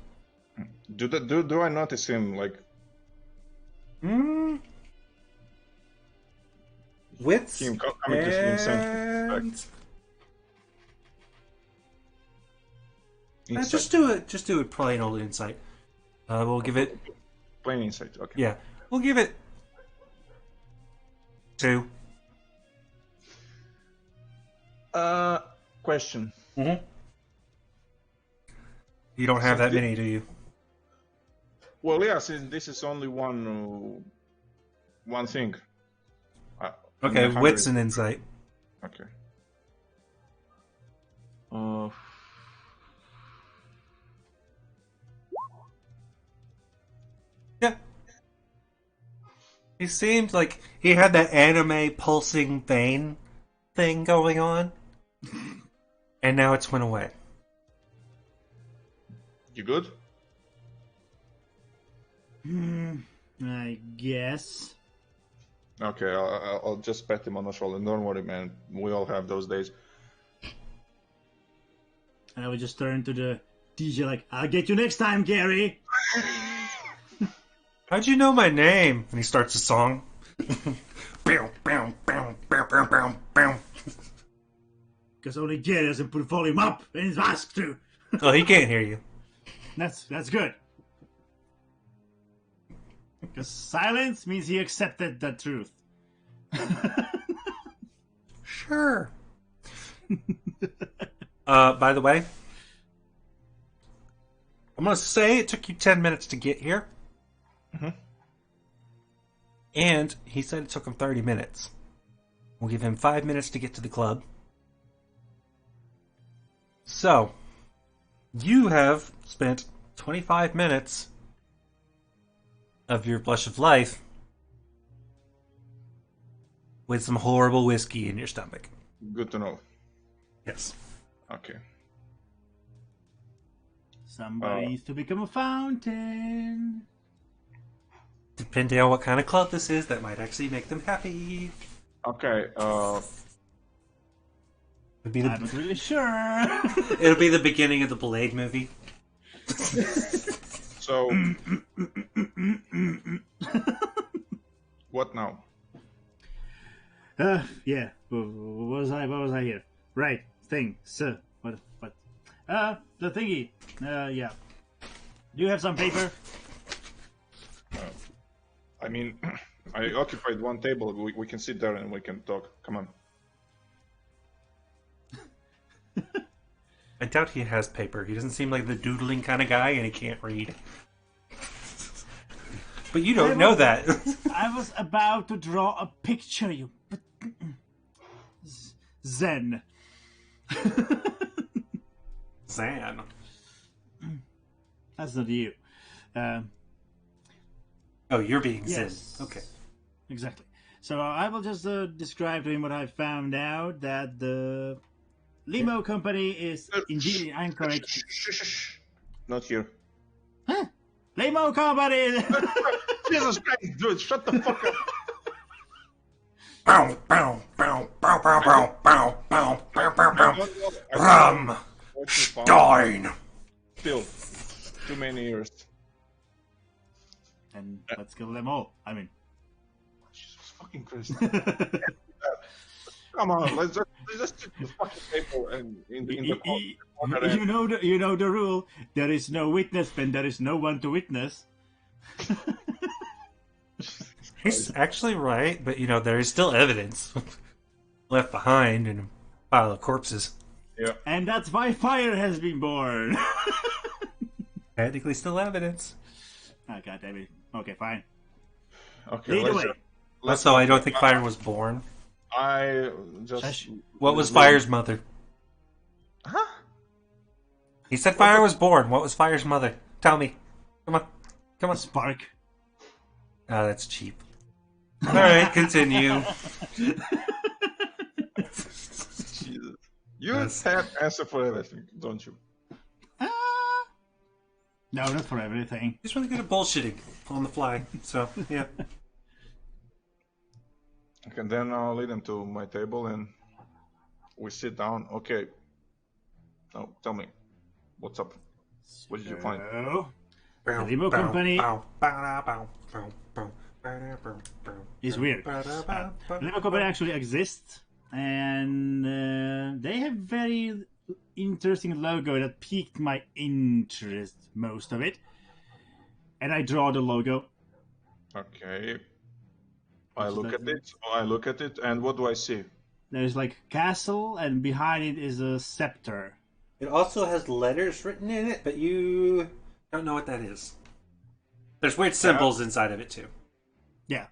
Do I notice him Wits him coming to him and insight? just do it plain old insight. We'll give it Plain insight. Okay. yeah. We'll give it 2. Question. You don't have that many, do you? Well, yeah. Since this is only one thing. Okay, my wits hunger and insight. Okay. Yeah. He seemed like he had that anime pulsing vein thing going on. And now it's went away. You good? I guess. Okay, I'll just pat him on the shoulder. Don't worry, man. We all have those days. I would just turn to the DJ I'll get you next time, Gary. How'd you know my name? And he starts a song. Bow, bow, bow, bow, bow, bow, bow. Because only Gary doesn't put volume up in his mask too. Oh, he can't hear you. That's good. Because silence means he accepted the truth. Sure. By the way, I'm going to say it took you 10 minutes to get here. And he said it took him 30 minutes. We'll give him 5 minutes to get to the club. So, you have spent 25 minutes of your blush of life with some horrible whiskey in your stomach. Good to know. Yes. Okay. Somebody needs to become a fountain. Depending on what kind of club this is, that might actually make them happy. Okay. It'll be I'm not really sure. it'll be the beginning of the Blade movie. So. What now? Yeah. What was I here? Right. Thing. So. What? The thingy. Yeah. Do you have some paper? I mean, I occupied one table. We can sit there and we can talk. Come on. I doubt he has paper. He doesn't seem like the doodling kind of guy, and he can't read. But you don't know that. I was about to draw a picture, Zen. Zan. That's not you. Oh, you're being Yes. Zen. Okay. Exactly. So I will just describe to him what I found out, that the limo company is indeed in Anchorage. Shh. Not here. Huh? Limo company! Jesus Christ, dude, shut the fuck up. Bow, bow, bow, bow, bow, bow, bow, bow, bow, bow, bow. Ram Stein. Still, too many years. And let's kill them all. I mean, Jesus fucking Christ. Come on, let's just take the fucking table and in the corner and- you know the rule. There is no witness when there is no one to witness. He's actually right, but there is still evidence left behind in a pile of corpses. Yeah. And that's why fire has been born. Technically still evidence. Oh, God damn it. Okay, fine. Okay, Either let's way. Also, I don't think fire was born. I just Shush. What was fire's mother? Huh? He said fire was born. What was fire's mother? Tell me. Come on. Come on. Spark. Oh, that's cheap. Alright, continue. Jesus. You Yes. have answer for everything, don't you? No, not for everything. He's really good at bullshitting on the fly. So, yeah. Okay, then I'll lead them to my table and we sit down. Okay. Now, tell me, what's up? What did you find? So, the limo company is weird. The limo company actually exists, and they have very interesting logo that piqued my interest, most of it. And I draw the logo. Okay. I Which look doesn't- at it, and what do I see? There's like castle, and behind it is a scepter. It also has letters written in it, but you don't know what that is. There's weird symbols inside of it, too. Yeah.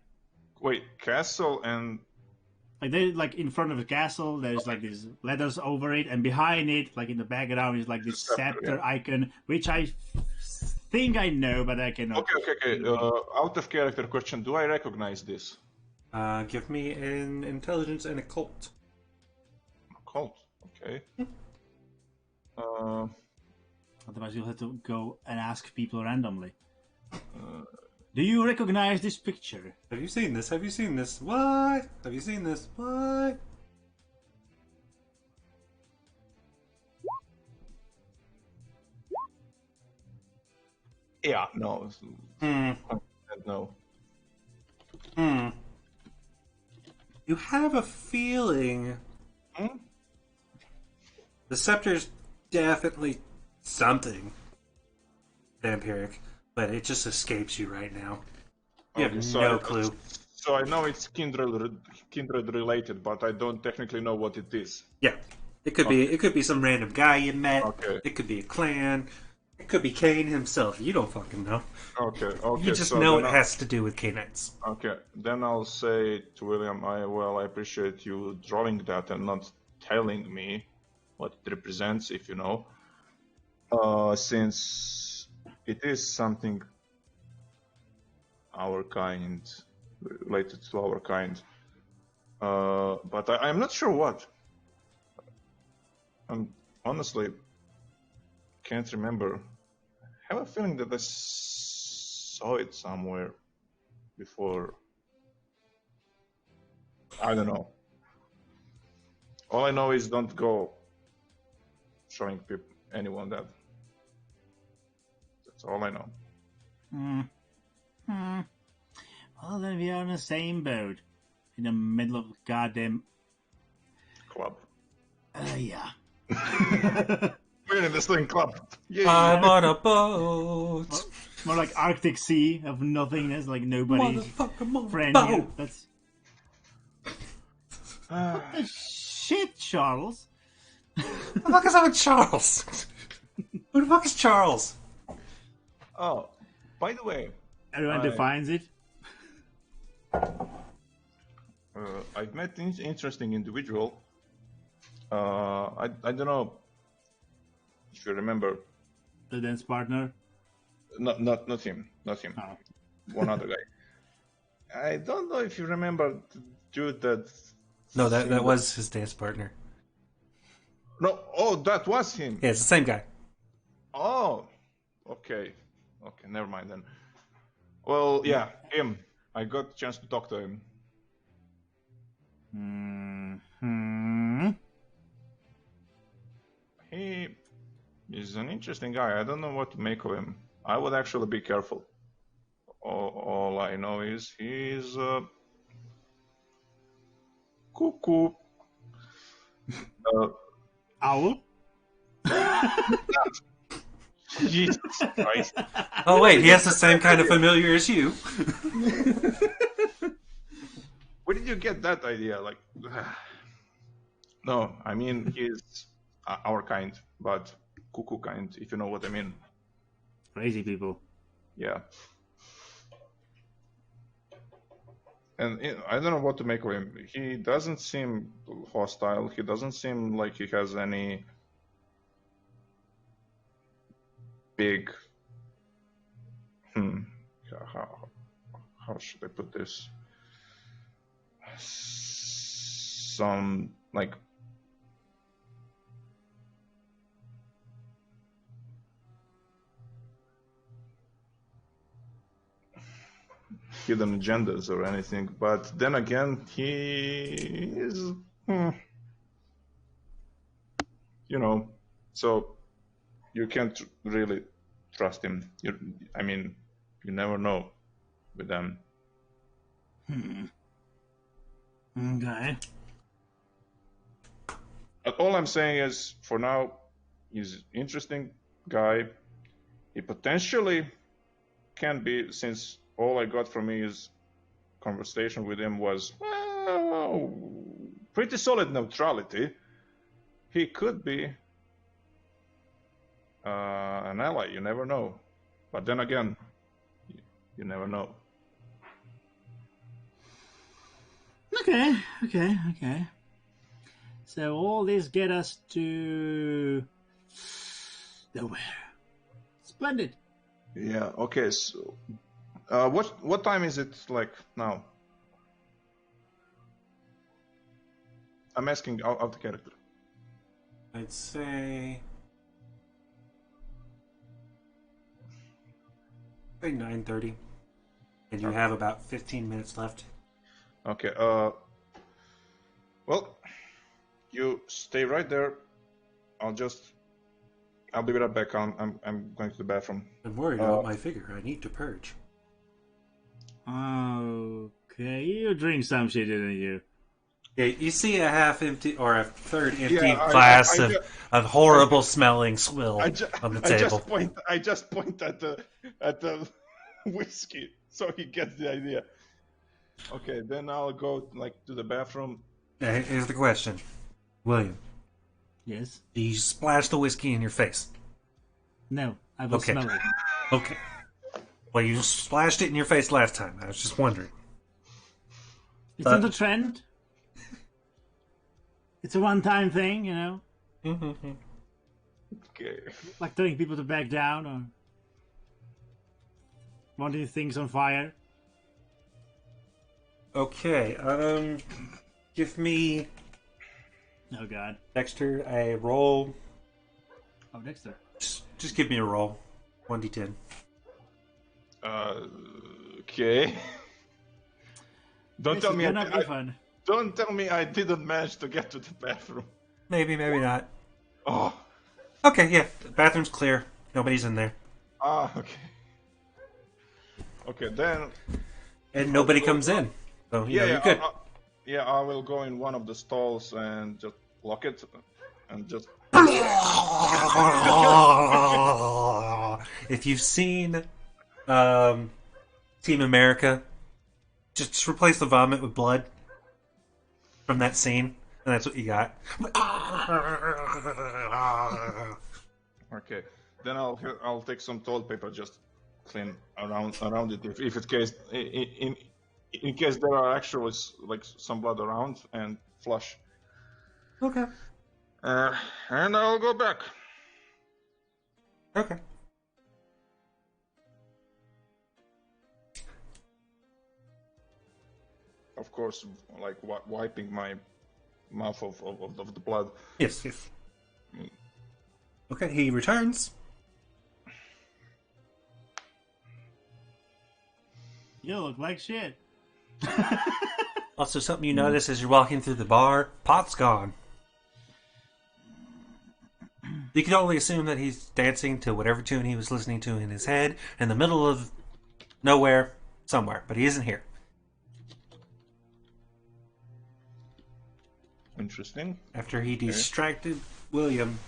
Wait, castle and Like in front of the castle, there's like these letters over it, and behind it, like in the background, is like this scepter icon, which I think I know, but I cannot. okay. Out of character question: do I recognize this? Give me an intelligence and occult. Cult. Okay. Otherwise, you'll have to go and ask people randomly. Do you recognize this picture? Have you seen this? Have you seen this? What? Have you seen this? What? Yeah. No. Hmm. No. You have a feeling Hmm? the scepter's definitely something vampiric, but it just escapes you right now. You have Okay, so no I- clue. So I know it's kindred related, but I don't technically know what it is. Yeah, it could be some random guy you met. Okay. It could be a clan. It could be Kane himself. You don't fucking know. Okay. You just so know then it has to do with K-Knights. Okay, then I'll say to William, I appreciate you drawing that and not telling me what it represents, if you know. Since it is something our kind, related to our kind. But I'm not sure what. Honestly can't remember. I have a feeling that I saw it somewhere before. I don't know. All I know is don't go showing anyone that. That's all I know. Well, then we are on the same boat. In the middle of goddamn... Club. yeah. We're in the same club. Yay. I'm on a boat. More like Arctic Sea of nothingness, like nobody Motherfucker, I'm on a friend here. boat. That's... Shit, Charles. Who the fuck is up with Charles? Who the fuck is Charles? Oh, by the way, Everyone I- defines it. I've met an interesting individual I don't know if you remember. The dance partner. Not him. Oh. One other guy. I don't know if you remember the dude that. No, that was his dance partner. No, oh, that was him. Yeah, it's the same guy. Oh, okay, never mind then. Well, yeah, him. I got a chance to talk to him. He is an interesting guy. I don't know what to make of him. I would actually be careful. All I know is he's cuckoo. Owl. Jesus Christ. Oh wait, he has the same kind of familiar as you. Where did you get that idea? Like, no, I mean he's our kind, but cuckoo kind, if you know what I mean. Crazy people. Yeah. And I don't know what to make of him. He doesn't seem hostile. He doesn't seem like he has any big. How should I put this? Some like hidden agendas or anything, but then again, he is, so you can't really trust him. I mean, you never know with them. Okay. But all I'm saying is, for now, he's an interesting guy. He potentially can be, since all I got from his conversation with him was, well, pretty solid neutrality. He could be an ally, you never know. But then again, you never know. Okay. So all this get us to nowhere. Splendid. Yeah, okay, so what time is it like now? I'm asking out of the character. I'd say 9:30, and you have about 15 minutes left. Okay. Well, you stay right there. I'll be right back. I'm going to the bathroom. I'm worried about my figure. I need to purge. Okay, you drink some shit, didn't you? Yeah, you see a half empty or a third empty Yeah, glass of horrible smelling swill on the table. I just point at the whiskey, so he gets the idea. Okay, then I'll go to the bathroom. Here's the question, William. Yes. Do you splash the whiskey in your face? No, I will Okay. smell it. Okay. Well, you splashed it in your face last time. I was just wondering. It's not a trend. It's a one-time thing, you know? Okay. Like telling people to back down or wanting things on fire. Okay. Give me, Oh god. Dexter, a roll. Oh, Dexter. Just give me a roll. 1d10. Okay. Don't This tell is me. gonna be fun. Don't tell me I didn't manage to get to the bathroom. Maybe not. Oh. Okay, yeah. The bathroom's clear. Nobody's in there. Okay. Okay, then. And nobody comes in. So, you're good. I will go in one of the stalls and just lock it and just. If you've seen Team America, just replace the vomit with blood from that scene, and that's what you got. Okay, then I'll take some toilet paper, just clean around it if it case in case there are actually some blood around, and flush. Okay. And I'll go back. Okay. Of course, like wiping my mouth of the blood. Yes, yes. Okay, he returns. You look like shit. Also, something you notice as you're walking through the bar, Pot's gone. You can only assume that he's dancing to whatever tune he was listening to in his head in the middle of nowhere, somewhere, but he isn't here. Interesting. After he distracted William,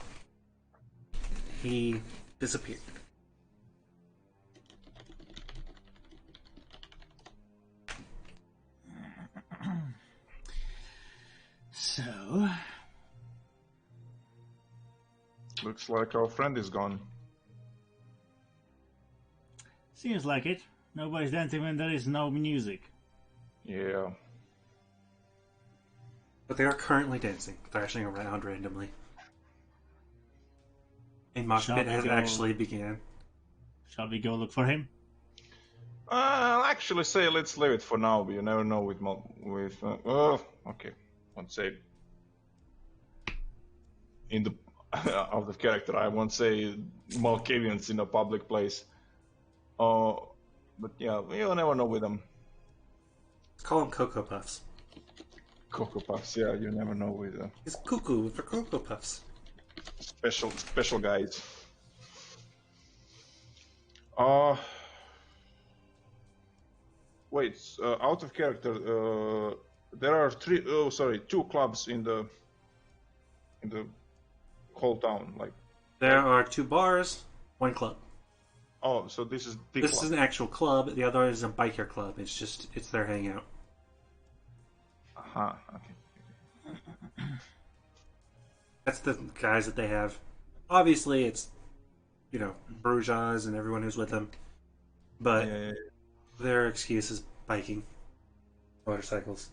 he disappeared. So, Looks like our friend is gone. seems like it. Nobody's dancing when there is no music. Yeah. But they are currently dancing, thrashing around randomly. A mosh Shall pit we has go- actually began. Shall we go look for him? I'll actually say let's leave it for now. You never know with okay. Won't say in the out of character. I won't say Malkavians in a public place. But yeah, you never know with them. Call them Cocoa Puffs. Cocoa Puffs. Yeah, you never know with He's cuckoo for Cocoa Puffs. special guys. Wait, out of character. There are two clubs in the whole town. Like, There are 2 bars, 1 club. oh, so this is the This club. is an actual club. The other is a biker club. It's their hangout. Aha, okay. That's the guys that they have. Obviously, it's Brujas and everyone who's with them. But Yeah. their excuse is biking, motorcycles,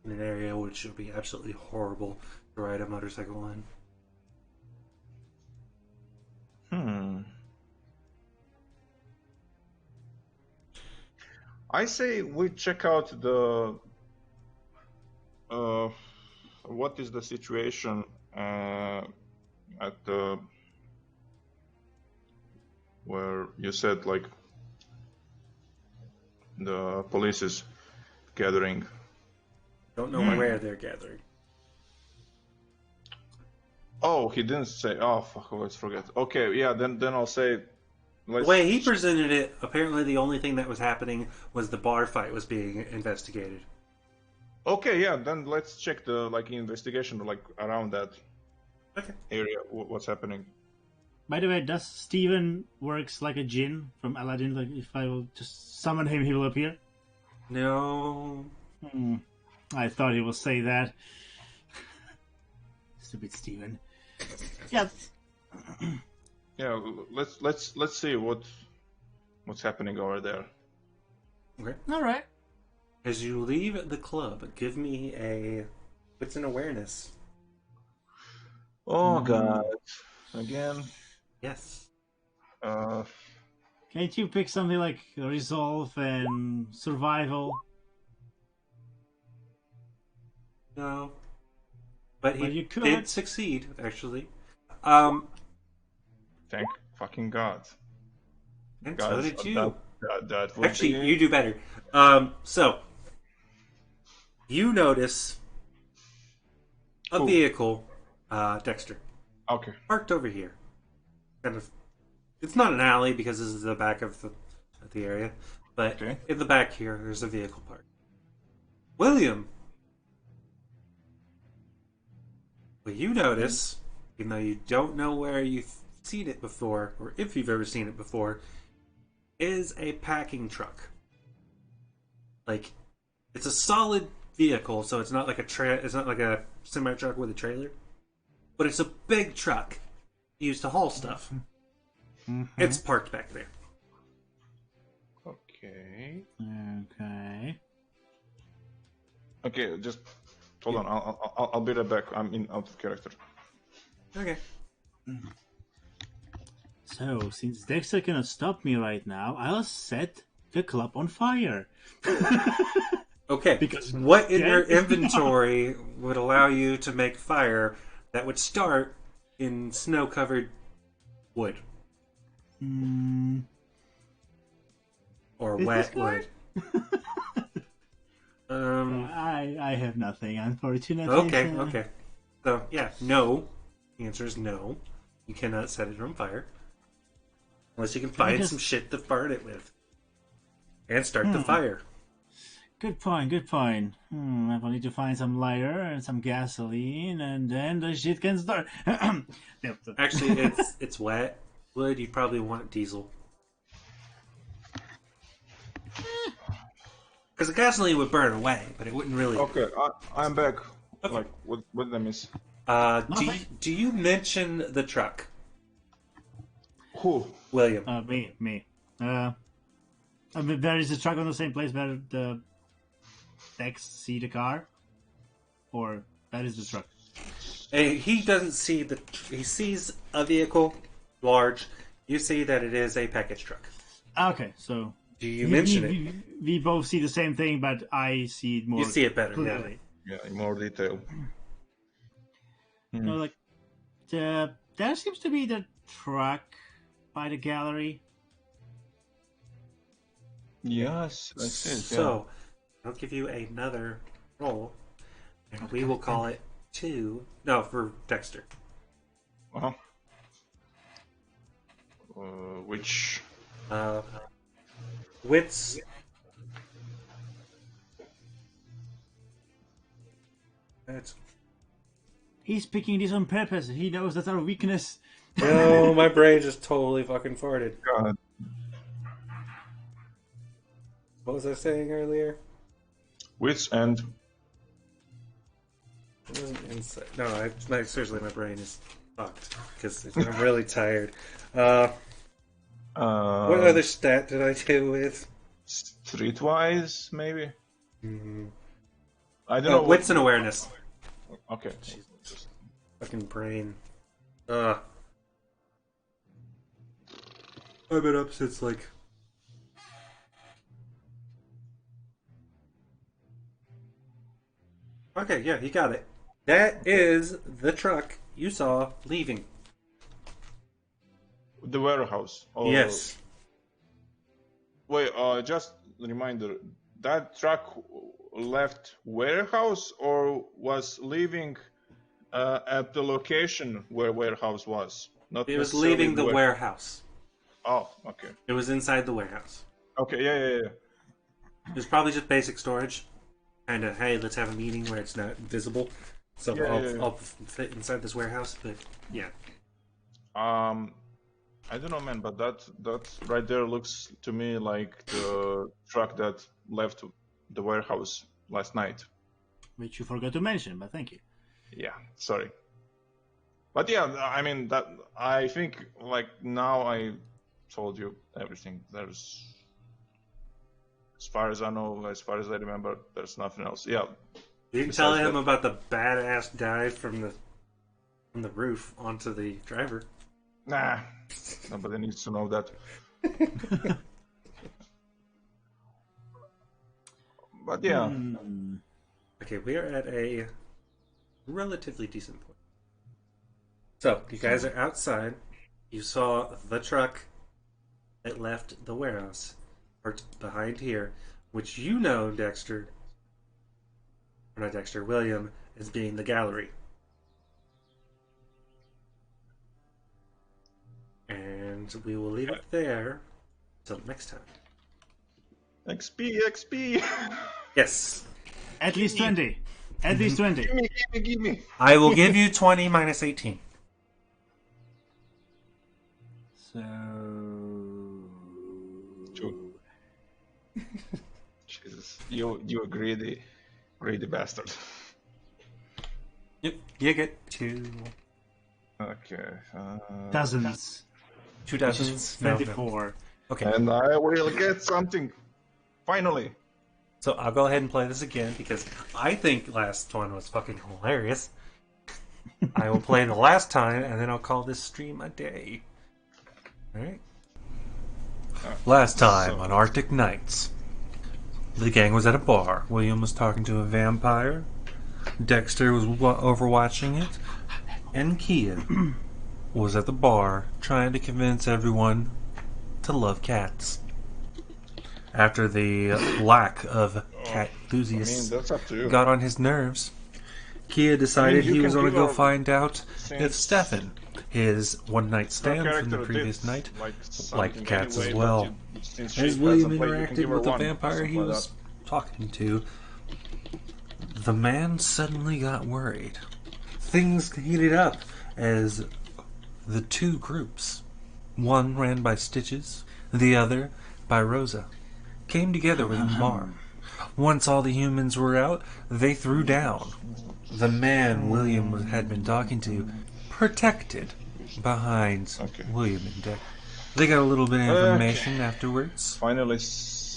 in an area which would be absolutely horrible to ride a motorcycle in. I say we check out the. What is the situation at the where you said like the police is gathering? Don't know where they're gathering. Oh, he didn't say. Oh, fuck! Let's forget. Okay, yeah. Then I'll say. The way he presented it, apparently the only thing that was happening was the bar fight was being investigated. Okay, yeah. Then let's check the investigation around that Okay. area. What's happening? By the way, does Steven works like a djinn from Aladdin? Like, if I will just summon him, he will appear? No. I thought he will say that. Stupid Steven. Yeah. Yeah, let's see what's happening over there. Okay. All right. As you leave the club, give me a wits and awareness. Oh God! Again. Yes. Can't you pick something like resolve and survival? No. But he Well, you could. did succeed, actually. Thank fucking God. And Guys, so did you. that would Actually, be... you do better. So you notice a Cool. vehicle, Dexter, Okay. parked over here. Kind of. It's not an alley because this is the back of the area, but Okay. in the back here, there's a vehicle parked. William, what you notice, even though you don't know where you've seen it before, or if you've ever seen it before, is a packing truck. Like, it's a solid vehicle, so it's not like it's not like a semi truck with a trailer, but it's a big truck used to haul stuff. It's parked back there. Okay. Okay. Okay, just Hold on, I'll be right back. I'm in out of character. Okay. So, since Dexter cannot stop me right now, I'll set the club on fire. Okay. Because what in your then- inventory would allow you to make fire that would start in snow-covered wood or Is wet this guy? wood? I have nothing, unfortunately. Okay. so- Okay. So yeah, no. The answer is no. You cannot set it on fire unless you can find just- some shit to burn it with and start the fire. Good point, good point. I will need to find some lighter and some gasoline, and then the shit can start. Actually, it's wet wood. You probably want diesel. Because the gasoline would burn away, but it wouldn't really. Okay, I'm back. Okay. Like, what did I miss? Do you mention the truck, Who? William? Me. There is a truck on the same place where the Dex see the car, or that is the truck. He doesn't see the. He sees a vehicle, large. You see that it is a package truck. Okay, so Do you mention it? We both see the same thing, but I see it more. You see it better, clearly. Yeah, in more detail. No, like there seems to be the truck by the gallery. Yes, that's it. So, I'll give you another roll, and we will call it 2. No, for Dexter. Yeah. Which? Wits. That's. He's picking this on purpose. He knows that's our weakness. No, my brain just totally fucking farted. God. What was I saying earlier? Wits and It wasn't insight. No, seriously, my brain is fucked because I'm really tired. What other stat did I do with? streetwise maybe. I don't Oh, know. wits and awareness. Okay. Fucking brain. I've been up since like. Okay, yeah, you got it. That is the truck you saw leaving. The warehouse. Oh, Yes. Wait. Just a reminder. That truck left warehouse or was leaving at the location where warehouse was. Not It was necessarily leaving the where- warehouse. Oh, okay. It was inside the warehouse. Okay. Yeah. It was probably just basic storage. Kind of, hey, let's have a meeting where it's not visible. So Yeah. I'll fit inside this warehouse. But yeah, I don't know, man, but that right there looks to me like the truck that left the warehouse last night. Which you forgot to mention, but thank you. Yeah, sorry. But yeah, I mean that. I think like now I told you everything. There's, as far as I know, as far as I remember, there's nothing else. Yeah. you can tell Besides him that- about the badass dive from the roof onto the driver. Nah, nobody needs to know that. But yeah, Okay, we are at a relatively decent point. So you guys are outside. You saw the truck that left the warehouse, or behind here, which you know, Dexter, or not Dexter, William, as being the gallery. And we will leave it there until next time. XP. Yes, At least 20. At least 20. give me. I will give you 20 minus 18. So. Two. Jesus, you a greedy bastard. Yep, you get 2. Okay. Dozens. 2 dozens. No, no. 24. Okay. And I will get something. Finally. So I'll go ahead and play this again because I think last one was fucking hilarious. I will play the last time and then I'll call this stream a day. Alright. Last time on Arctic Nights. The gang was at a bar. William was talking to a vampire. Dexter was overwatching it. And Kia was at the bar trying to convince everyone to love cats. After the lack of cat enthusiasts that's up to you. got on his nerves, Kia decided you he was can going to give go our- find out if since Stefan, his one-night stand from the character previous did, night, like, liked something cats anyway, as but well. since she As William hasn't played, you can interacted give her with the one, vampire he something like was talking to, the man suddenly got worried. Things heated up as the two groups, one ran by Stitches, the other by Rosa, came together with Mar. Once all the humans were out, they threw down. The man William had been talking to, protected behind William and Dick. They got a little bit of information afterwards. Finally,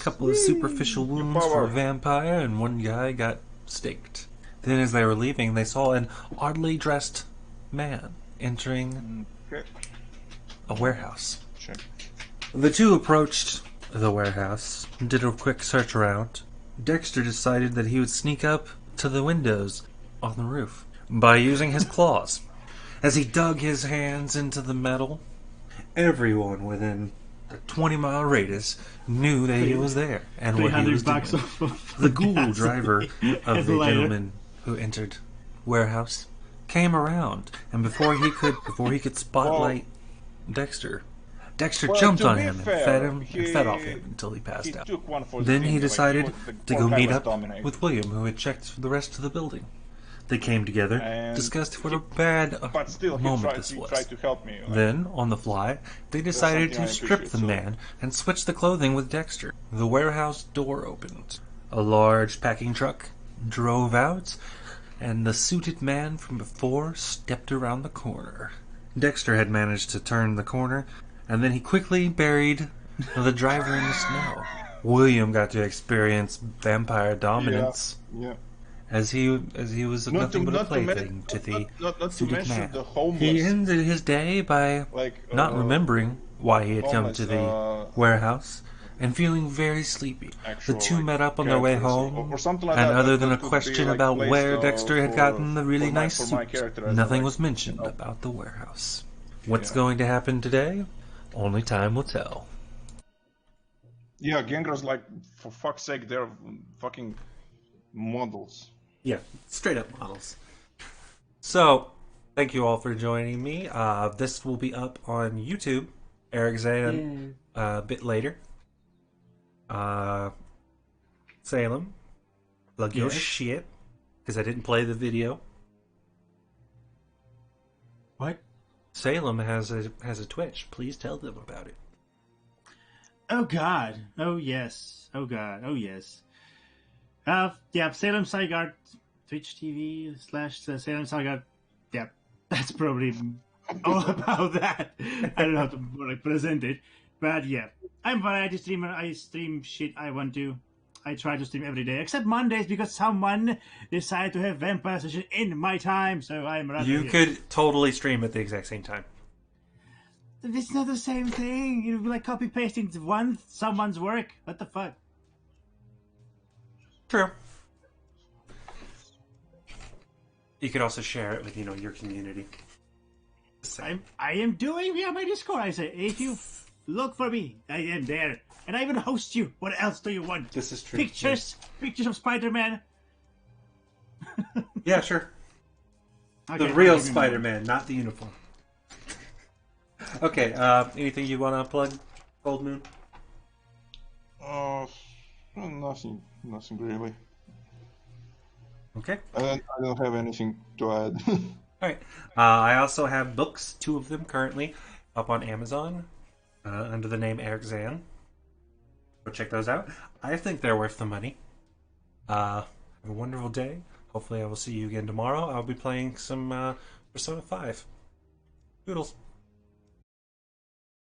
Couple of superficial wounds for a vampire, and one guy got staked. Then as they were leaving, they saw an oddly dressed man entering Okay. a warehouse. Check. The two approached the warehouse, did a quick search around. Dexter decided that he would sneak up to the windows on the roof by using his claws. As he dug his hands into the metal, everyone within a 20-mile radius knew that he was there and what he was $300 doing. off The ghoul driver of the Later. gentleman who entered warehouse came around, and before he could spotlight Dexter jumped to on be him fair, and fed him he- and fed off him until he passed He out. took one for the Then team, he like, decided the to poor go guy meet was up dominating. with William, who had checked the rest of the building. They came together, And discussed what a bad But still, moment this he was. tried to help me. Like, Then, on the fly, they decided something to I strip the appreciate, so- man and switch the clothing with Dexter. The warehouse door opened. A large packing truck drove out, and the suited man from before stepped around the corner. Dexter had managed to turn the corner, and then he quickly buried the driver in the snow. William got to experience vampire dominance yeah. as he was nothing but a plaything to the not to suited mention man. the homeless. He ended his day by like not remembering why he had come to the homeless, warehouse and feeling very sleepy. The actual, two like, met up on their way characters home, or something like and that. other That than a could be, question like, about placed, where Dexter had for- gotten the really for my- nice for my suit, character as, nothing like, was mentioned oh. about the warehouse. What's Yeah. going to happen today? Only time will tell. Yeah, Gengar's like, for fuck's sake, they're fucking models. Yeah, straight up models. So, thank you all for joining me. This will be up on YouTube. Eric Zan a bit later. Salem, plug your Yes? shit, because I didn't play the video. What? Salem has a Twitch. Please tell them about it. Oh God. Oh yes. Oh God. Oh yes. Yeah. Salem Sygard, Twitch TV / Salem Sygard. Yeah, that's probably all about that. I don't know how to like, present it, but yeah, I'm a variety streamer. I stream shit I want to. I try to stream every day except Mondays because someone decided to have vampire session in my time, so I'm rather You here. could totally stream at the exact same time. It's not the same thing. You'd be like copy pasting someone's work. What the fuck? True. You could also share it with your community. I am doing via my Discord. I say if you look for me, I am there, and I even host you. What else do you want? This is true. Pictures of Spider-Man. Yeah, sure. Okay, The real I'll give you mine. Spider-Man, not the uniform. Okay, anything you want to plug, Gold Moon? Nothing really. Okay. I don't have anything to add. Alright. I also have books, 2 of them currently, up on Amazon, under the name Eric Zan. Go check those out. I think they're worth the money. Have a wonderful day. Hopefully I will see you again tomorrow. I'll be playing some Persona 5. Doodles.